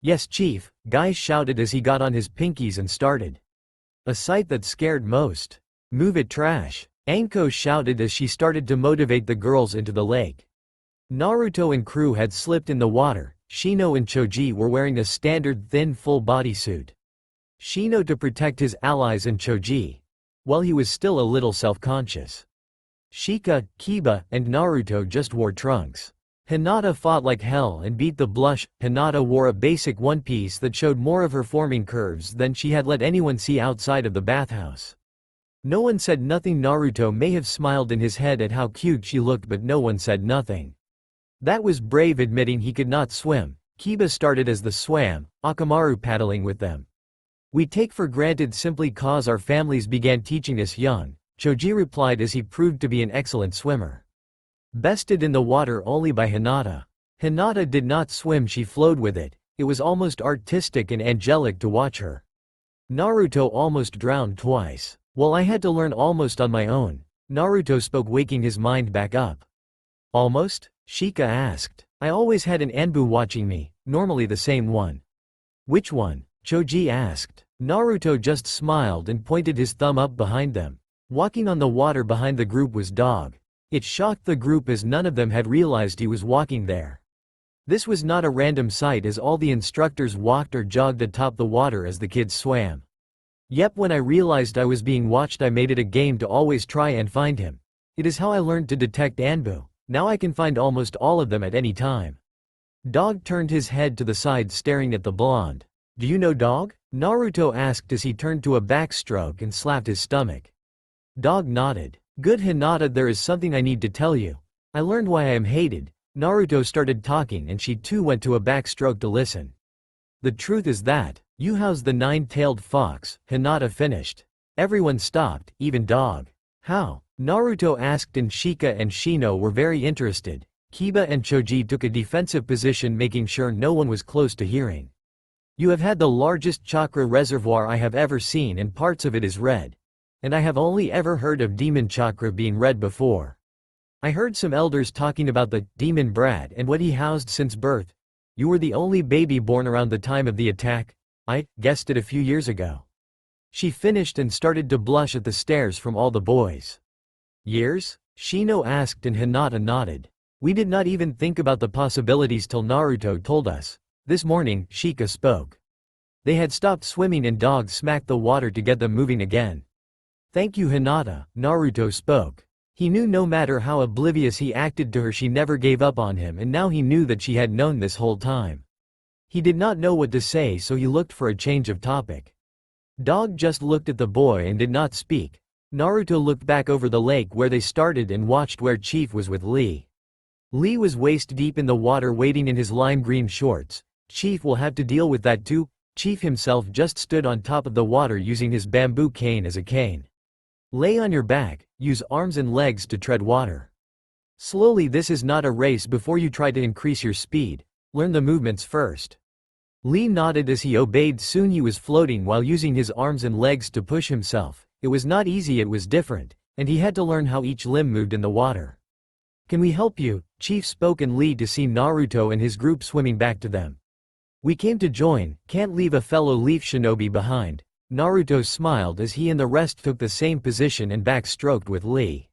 "Yes, Chief," Guy shouted as he got on his pinkies and started. A sight that scared most. "Move it, trash," Anko shouted as she started to motivate the girls into the lake. Naruto and crew had slipped in the water. Shino and Choji were wearing a standard thin full bodysuit. Shino to protect his allies and Choji, well, he was still a little self-conscious. Shika, Kiba, and Naruto just wore trunks. Hinata fought like hell and beat the blush. Hinata wore a basic one-piece that showed more of her forming curves than she had let anyone see outside of the bathhouse. No one said nothing. Naruto may have smiled in his head at how cute she looked, but no one said nothing. That was brave, admitting he could not swim. Kiba started as the swam, Akamaru paddling with them. "We take for granted simply cause our families began teaching us young," Choji replied as he proved to be an excellent swimmer. Bested in the water only by Hinata. Hinata did not swim, she flowed with it. It was almost artistic and angelic to watch her. Naruto almost drowned twice. "Well, I had to learn almost on my own," Naruto spoke, waking his mind back up. "Almost?" Shika asked. "I always had an ANBU watching me, normally the same one." "Which one?" Choji asked. Naruto just smiled and pointed his thumb up behind them. Walking on the water behind the group was Dog. It shocked the group as none of them had realized he was walking there. This was not a random sight, as all the instructors walked or jogged atop the water as the kids swam. "Yep, when I realized I was being watched, I made it a game to always try and find him. It is how I learned to detect ANBU. Now I can find almost all of them at any time." Dog turned his head to the side, staring at the blonde. "Do you know Dog?" Naruto asked as he turned to a backstroke and slapped his stomach. Dog nodded. "Good, Hinata, there is something I need to tell you. I learned why I am hated." Naruto started talking and she too went to a backstroke to listen. "The truth is that you house the 9-tailed fox," Hinata finished. Everyone stopped, even Dog. "How?" Naruto asked, and Shika and Shino were very interested. Kiba and Choji took a defensive position, making sure no one was close to hearing. "You have had the largest chakra reservoir I have ever seen, and parts of it is red. and I have only ever heard of demon chakra being read before. I heard some elders talking about the demon brat and what he housed since birth. You were the only baby born around the time of the attack. I guessed it a few years ago. She finished and started to blush at the stares from all the boys. Years? Shino asked and Hinata nodded. We did not even think about the possibilities till Naruto told us. This morning, Shika spoke. They had stopped swimming and dogs smacked the water to get them moving again. Thank you Hinata, Naruto spoke. He knew no matter how oblivious he acted to her she never gave up on him and now he knew that she had known this whole time. He did not know what to say so he looked for a change of topic. Dog just looked at the boy and did not speak. Naruto looked back over the lake where they started and watched where Chief was with Lee. Lee was waist deep in the water wading in his lime green shorts. Chief will have to deal with that too. Chief himself just stood on top of the water using his bamboo cane as a cane. Lay on your back, use arms and legs to tread water. Slowly, this is not a race. Before you try to increase your speed, learn the movements first. Lee nodded as he obeyed. Soon he was floating while using his arms and legs to push himself. It was not easy, it was different, and he had to learn how each limb moved in the water. Can we help you? Chief spoke and Lee to see Naruto and his group swimming back to them. We came to join, can't leave a fellow leaf shinobi behind. Naruto smiled as he and the rest took the same position and backstroked with Lee.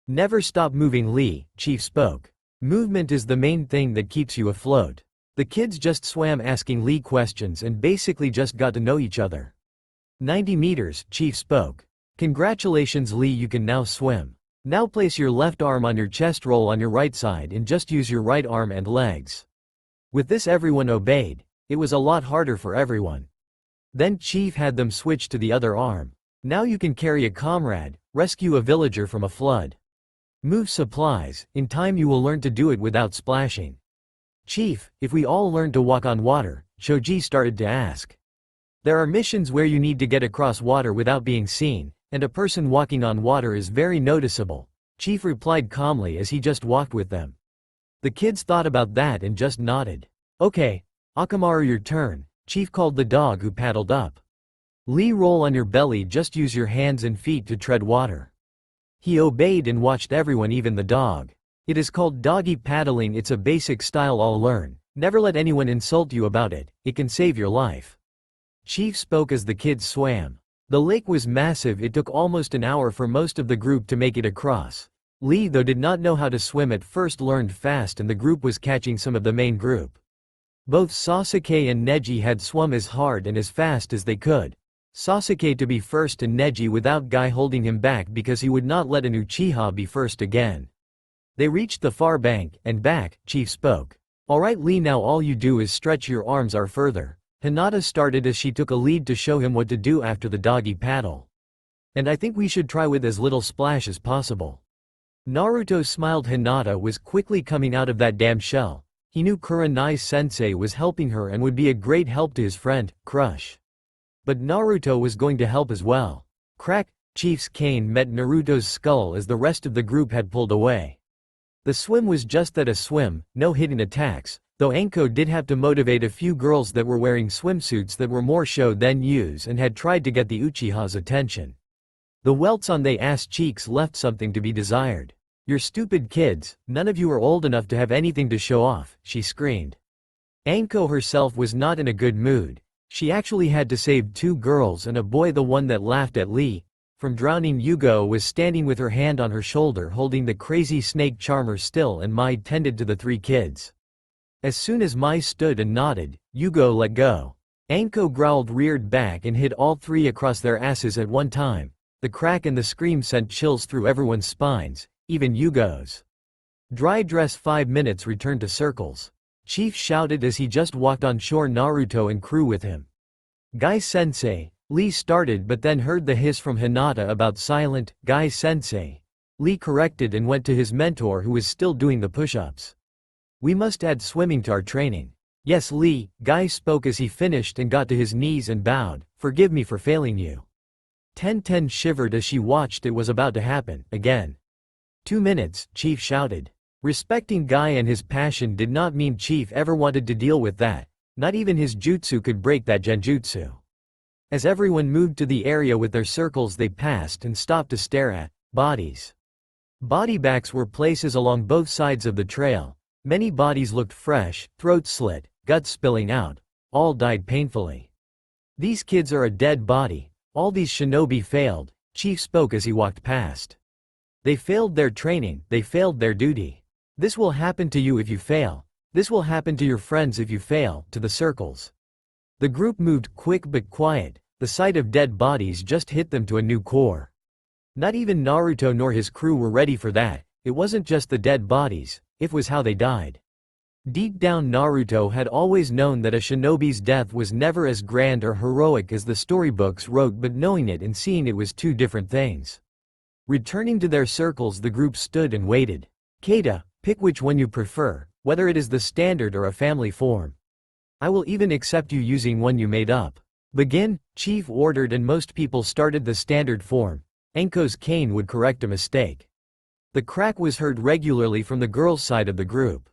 Never stop moving Lee, Chief spoke. Movement is the main thing that keeps you afloat. The kids just swam asking Lee questions and basically just got to know each other. 90 meters, Chief spoke. Congratulations Lee, you can now swim. Now place your left arm on your chest, roll on your right side and just use your right arm and legs. With this everyone obeyed. It was a lot harder for everyone. Then Chief had them switch to the other arm. Now you can carry a comrade, rescue a villager from a flood. Move supplies, in time you will learn to do it without splashing. Chief, if we all learn to walk on water, Shoji started to ask. There are missions where you need to get across water without being seen, and a person walking on water is very noticeable. Chief replied calmly as he just walked with them. The kids thought about that and just nodded. Okay, Akamaru, your turn, Chief called the dog who paddled up. Lee, roll on your belly, just use your hands and feet to tread water. He obeyed and watched everyone, even the dog. It is called doggy paddling, it's a basic style all learn. Never let anyone insult you about it, it can save your life. Chief spoke as the kids swam. The lake was massive, it took almost an hour for most of the group to make it across. Lee, though, did not know how to swim at first, learned fast and the group was catching some of the main group. Both Sasuke and Neji had swum as hard and as fast as they could. Sasuke to be first and Neji without Guy holding him back because he would not let an Uchiha be first again. They reached the far bank, and back, Chief spoke. Alright Lee, now all you do is stretch your arms or further. Hinata started as she took a lead to show him what to do after the doggy paddle. And I think we should try with as little splash as possible. Naruto smiled. Hinata was quickly coming out of that damn shell. He knew Kurenai's sensei was helping her and would be a great help to his friend, Crush. But Naruto was going to help as well. Crack! Chief's cane met Naruto's skull as the rest of the group had pulled away. The swim was just that, a swim, no hidden attacks, though Anko did have to motivate a few girls that were wearing swimsuits that were more show than use and had tried to get the Uchiha's attention. The welts on their ass cheeks left something to be desired. You're stupid kids, none of you are old enough to have anything to show off, she screamed. Anko herself was not in a good mood. She actually had to save two girls and a boy. The one that laughed at Lee from drowning, Yugo, was standing with her hand on her shoulder holding the crazy snake charmer still, and Mai tended to the three kids. As soon as Mai stood and nodded, Yugo let go. Anko growled, reared back and hit all three across their asses at one time. The crack and the scream sent chills through everyone's spines, even Yugo's. Dry dress 5 minutes returned to circles. Chief shouted as he just walked on shore, Naruto and crew with him. Guy sensei, Lee started but then heard the hiss from Hinata about silent, Guy sensei. Lee corrected and went to his mentor who was still doing the push-ups. We must add swimming to our training. Yes Lee, Guy spoke as he finished and got to his knees and bowed, forgive me for failing you. Ten shivered as she watched it was about to happen, again. 2 minutes, Chief shouted. Respecting Guy and his passion did not mean Chief ever wanted to deal with that, not even his jutsu could break that genjutsu. As everyone moved to the area with their circles, they passed and stopped to stare at bodies. Body bags were places along both sides of the trail. Many bodies looked fresh, throats slit, guts spilling out. All died painfully. These kids are a dead body. All these shinobi failed, Chief spoke as he walked past. They failed their training, they failed their duty. This will happen to you if you fail. This will happen to your friends if you fail, to the circles. The group moved quick but quiet. The sight of dead bodies just hit them to a new core. Not even Naruto nor his crew were ready for that. It wasn't just the dead bodies, it was how they died. Deep down, Naruto had always known that a shinobi's death was never as grand or heroic as the storybooks wrote, but knowing it and seeing it was two different things. Returning to their circles, the group stood and waited. Keita, pick which one you prefer, whether it is the standard or a family form. I will even accept you using one you made up. Begin, Chief ordered, and most people started the standard form. Anko's cane would correct a mistake. The crack was heard regularly from the girls' side of the group.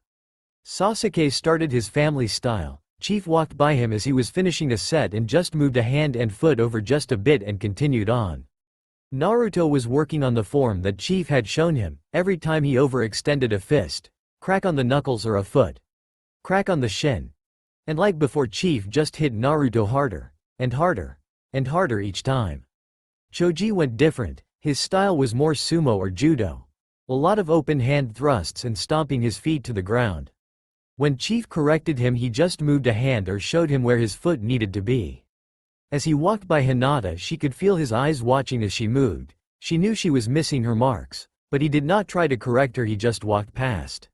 Sasuke started his family style. Chief walked by him as he was finishing a set and just moved a hand and foot over just a bit and continued on. Naruto was working on the form that Chief had shown him. Every time he overextended a fist, crack on the knuckles or a foot, crack on the shin. And like before, Chief just hit Naruto harder, and harder, and harder each time. Choji went different. His style was more sumo or judo. A lot of open hand thrusts and stomping his feet to the ground. When Chief corrected him, he just moved a hand or showed him where his foot needed to be. As he walked by Hinata, she could feel his eyes watching as she moved. She knew she was missing her marks, but he did not try to correct her, he just walked past.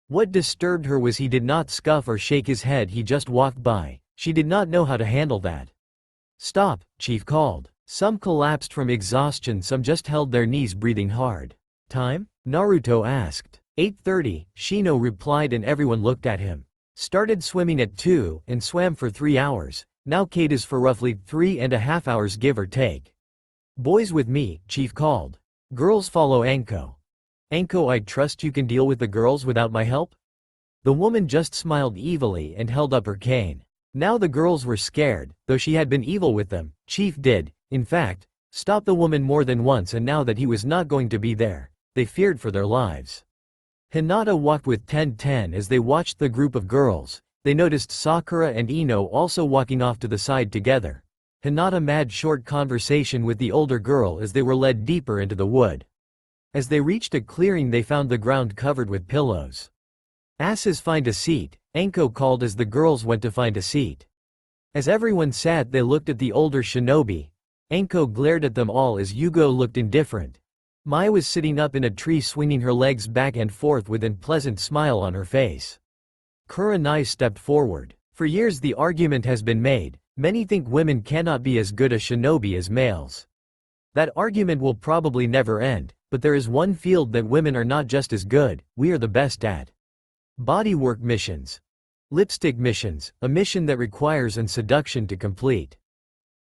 What disturbed her was he did not scuff or shake his head, he just walked by. She did not know how to handle that. Stop, Chief called. Some collapsed from exhaustion, some just held their knees breathing hard. Time? Naruto asked. 8:30, Shino replied, and everyone looked at him. Started swimming at 2 and swam for 3 hours. Now Kate for roughly 3.5 hours give or take. Boys with me, Chief called. Girls follow Anko. Anko, I trust you can deal with the girls without my help? The woman just smiled evilly and held up her cane. Now the girls were scared, though she had been evil with them. Chief did, in fact, stop the woman more than once, and now that he was not going to be there, they feared for their lives. Hinata walked with 10-10 as they watched the group of girls. They noticed Sakura and Ino also walking off to the side together. Hinata mad short conversation with the older girl as they were led deeper into the wood. As they reached a clearing, they found the ground covered with pillows. Asses, find a seat, Anko called as the girls went to find a seat. As everyone sat, they looked at the older shinobi. Anko glared at them all as Yugo looked indifferent. Mai was sitting up in a tree swinging her legs back and forth with an unpleasant smile on her face. Kuronai stepped forward. For years the argument has been made. Many think women cannot be as good a shinobi as males. That argument will probably never end, but there is one field that women are not just as good, we are the best at. Bodywork missions. Lipstick missions, a mission that requires an seduction to complete.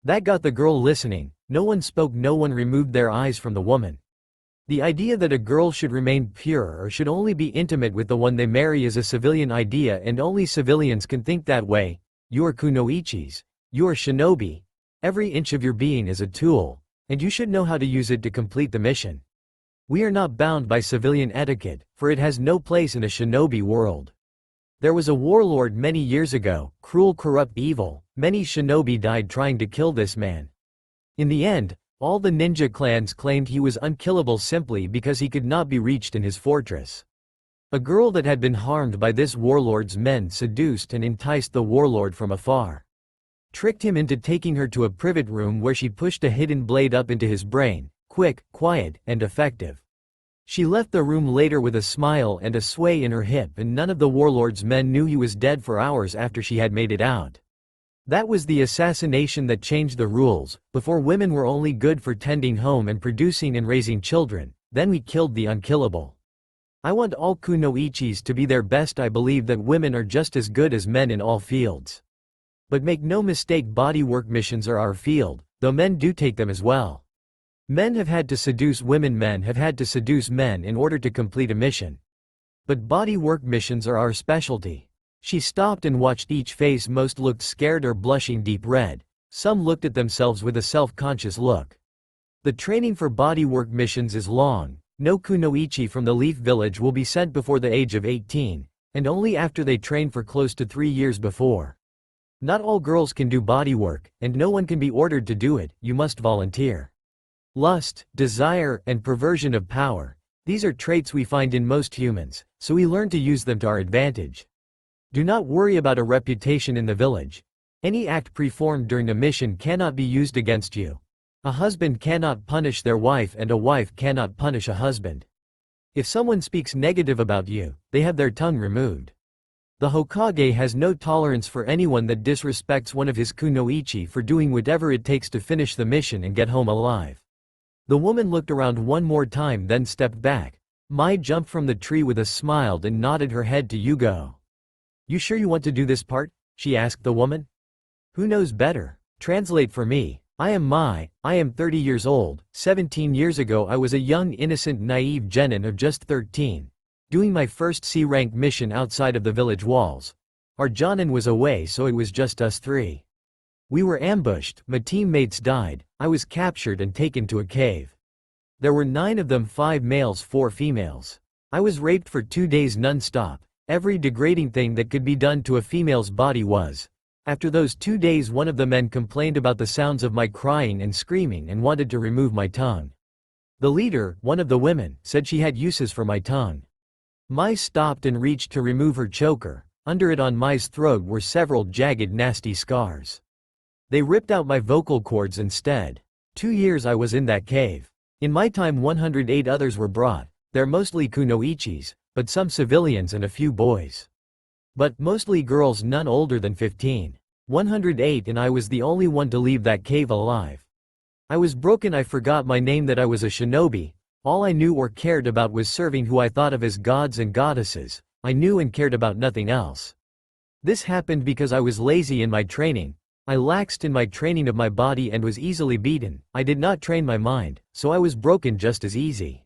That got the girl listening. No one spoke, no one removed their eyes from the woman. The idea that a girl should remain pure or should only be intimate with the one they marry is a civilian idea, and only civilians can think that way. You are kunoichis. You are shinobi. Every inch of your being is a tool, and you should know how to use it to complete the mission. We are not bound by civilian etiquette, for it has no place in a shinobi world. There was a warlord many years ago, cruel, corrupt, evil. Many shinobi died trying to kill this man. In the end, all the ninja clans claimed he was unkillable simply because he could not be reached in his fortress. A girl that had been harmed by this warlord's men seduced and enticed the warlord from afar. Tricked him into taking her to a private room where she pushed a hidden blade up into his brain, quick, quiet, and effective. She left the room later with a smile and a sway in her hip, and none of the warlord's men knew he was dead for hours after she had made it out. That was the assassination that changed the rules. Before, women were only good for tending home and producing and raising children. Then we killed the unkillable. I want all kunoichis to be their best. I believe that women are just as good as men in all fields. But make no mistake, bodywork missions are our field, though men do take them as well. Men have had to seduce women, men have had to seduce men in order to complete a mission. But bodywork missions are our specialty. She stopped and watched each face. Most looked scared or blushing deep red. Some looked at themselves with a self-conscious look. The training for bodywork missions is long. No Kunoichi from the Leaf Village will be sent before the age of 18, and only after they train for close to 3 years before. Not all girls can do bodywork, and no one can be ordered to do it, you must volunteer. Lust, desire, and perversion of power. These are traits we find in most humans, so we learn to use them to our advantage. Do not worry about a reputation in the village. Any act performed during the mission cannot be used against you. A husband cannot punish their wife and a wife cannot punish a husband. If someone speaks negative about you, they have their tongue removed. The Hokage has no tolerance for anyone that disrespects one of his kunoichi for doing whatever it takes to finish the mission and get home alive. The woman looked around one more time then stepped back. Mai jumped from the tree with a smile and nodded her head to Yugo. You sure you want to do this part? She asked the woman. Who knows better? Translate for me. I am Mai, I am 30 years old. 17 years ago I was a young innocent naive genin of just 13. Doing my first C-rank mission outside of the village walls. Our Jonin was away so it was just us three. We were ambushed, my teammates died, I was captured and taken to a cave. There were 9 of them, 5 males 4 females. I was raped for 2 days non-stop. Every degrading thing that could be done to a female's body was. After those 2 days one of the men complained about the sounds of my crying and screaming and wanted to remove my tongue. The leader, one of the women, said she had uses for my tongue. Mai stopped and reached to remove her choker. Under it on Mai's throat were several jagged nasty scars. They ripped out my vocal cords instead. 2 years I was in that cave. In my time 108 others were brought. They're mostly kunoichis, but some civilians and a few boys. But mostly girls none older than 15. 108 and I was the only one to leave that cave alive. I was broken, I forgot my name, that I was a shinobi. All I knew or cared about was serving who I thought of as gods and goddesses. I knew and cared about nothing else. This happened because I was lazy in my training. I laxed in my training of my body and was easily beaten. I did not train my mind, so I was broken just as easy.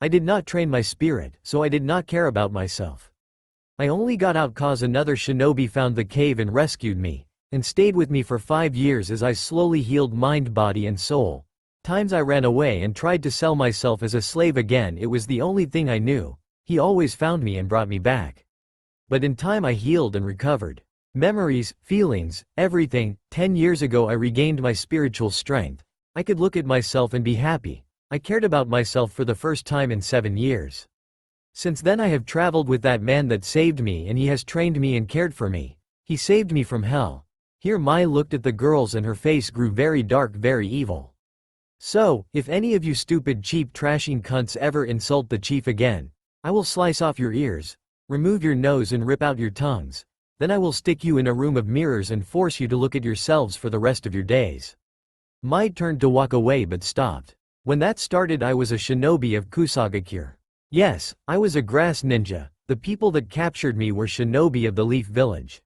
I did not train my spirit, so I did not care about myself. I only got out cause another shinobi found the cave and rescued me, and stayed with me for 5 years as I slowly healed mind, body and soul. Times I ran away and tried to sell myself as a slave again, it was the only thing I knew. He always found me and brought me back. But in time I healed and recovered. Memories, feelings, everything. 10 years ago I regained my spiritual strength. I could look at myself and be happy. I cared about myself for the first time in 7 years. Since then I have traveled with that man that saved me and he has trained me and cared for me. He saved me from hell. Here Mai looked at the girls and her face grew very dark, very evil. So, if any of you stupid cheap trashing cunts ever insult the chief again, I will slice off your ears, remove your nose and rip out your tongues. Then I will stick you in a room of mirrors and force you to look at yourselves for the rest of your days. Mai turned to walk away but stopped. When that started I was a shinobi of Kusagakure. Yes, I was a grass ninja. The people that captured me were shinobi of the Leaf Village.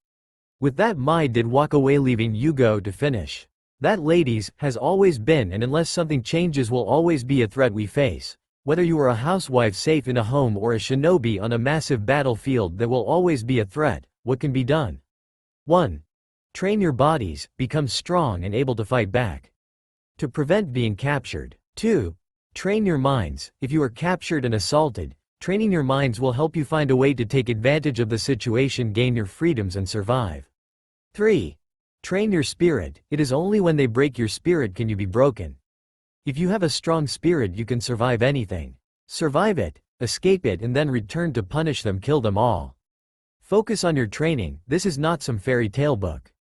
With that Mai did walk away leaving Yugo to finish. That, ladies, has always been and unless something changes will always be a threat we face. Whether you are a housewife safe in a home or a shinobi on a massive battlefield, there will always be a threat. What can be done? 1. Train your bodies, become strong and able to fight back. To prevent being captured. 2. Train your minds. If you are captured and assaulted, training your minds will help you find a way to take advantage of the situation, gain your freedoms and survive. 3. Train your spirit. It is only when they break your spirit can you be broken. If you have a strong spirit you can survive anything. Survive it, escape it and then return to punish them, kill them all. Focus on your training, this is not some fairy tale book.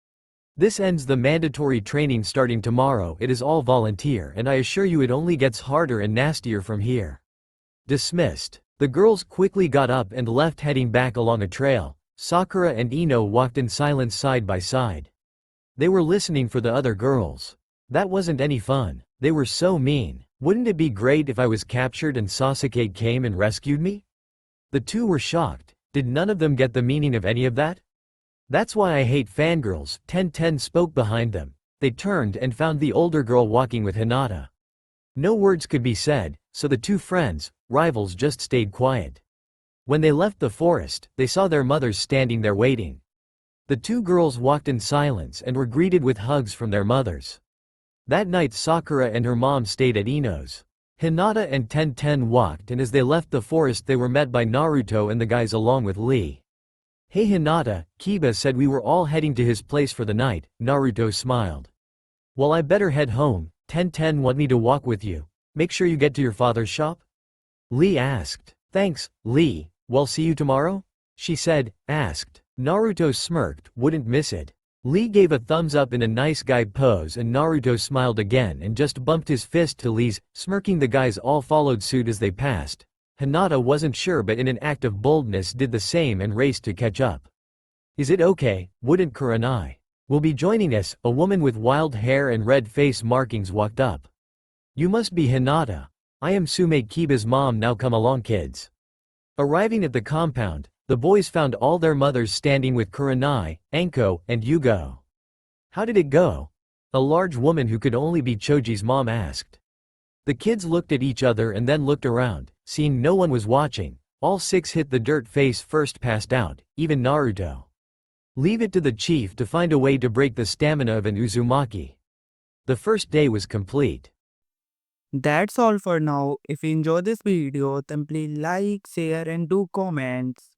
This ends the mandatory training starting tomorrow, it is all volunteer and I assure you it only gets harder and nastier from here. Dismissed. The girls quickly got up and left heading back along a trail. Sakura and Ino walked in silence side by side. They were listening for the other girls. That wasn't any fun. They were so mean. Wouldn't it be great if I was captured and Sasuke came and rescued me? The two were shocked. Did none of them get the meaning of any of that? That's why I hate fangirls. 10 spoke behind them. They turned and found the older girl walking with Hinata. No words could be said, so the two friends, rivals, just stayed quiet. When they left the forest, they saw their mothers standing there waiting. The two girls walked in silence and were greeted with hugs from their mothers. That night Sakura and her mom stayed at Ino's. Hinata and Ten walked, and as they left the forest they were met by Naruto and the guys along with Lee. "Hey Hinata, Kiba said we were all heading to his place for the night," Naruto smiled. "Well, I better head home. Ten want me to walk with you. Make sure you get to your father's shop?" Lee asked. "Thanks, Lee, well see you tomorrow?" she said, asked. Naruto smirked, wouldn't miss it. Lee gave a thumbs up in a nice guy pose and Naruto smiled again and just bumped his fist to Lee's, smirking. The guys all followed suit as they passed. Hinata wasn't sure but in an act of boldness did the same and raced to catch up. "Is it okay, wouldn't Kunoichi will be joining us?" A woman with wild hair and red face markings walked up. "You must be Hinata. I am Sume Kiba's mom. Now come along kids." Arriving at the compound, the boys found all their mothers standing with Kunoichi, Anko, and Yugo. "How did it go?" a large woman who could only be Choji's mom asked. The kids looked at each other and then looked around, seeing no one was watching. All six hit the dirt face first, passed out, even Naruto. Leave it to the chief to find a way to break the stamina of an Uzumaki. The first day was complete.
That's all for now. If you enjoy this video, then please like, share and do comments.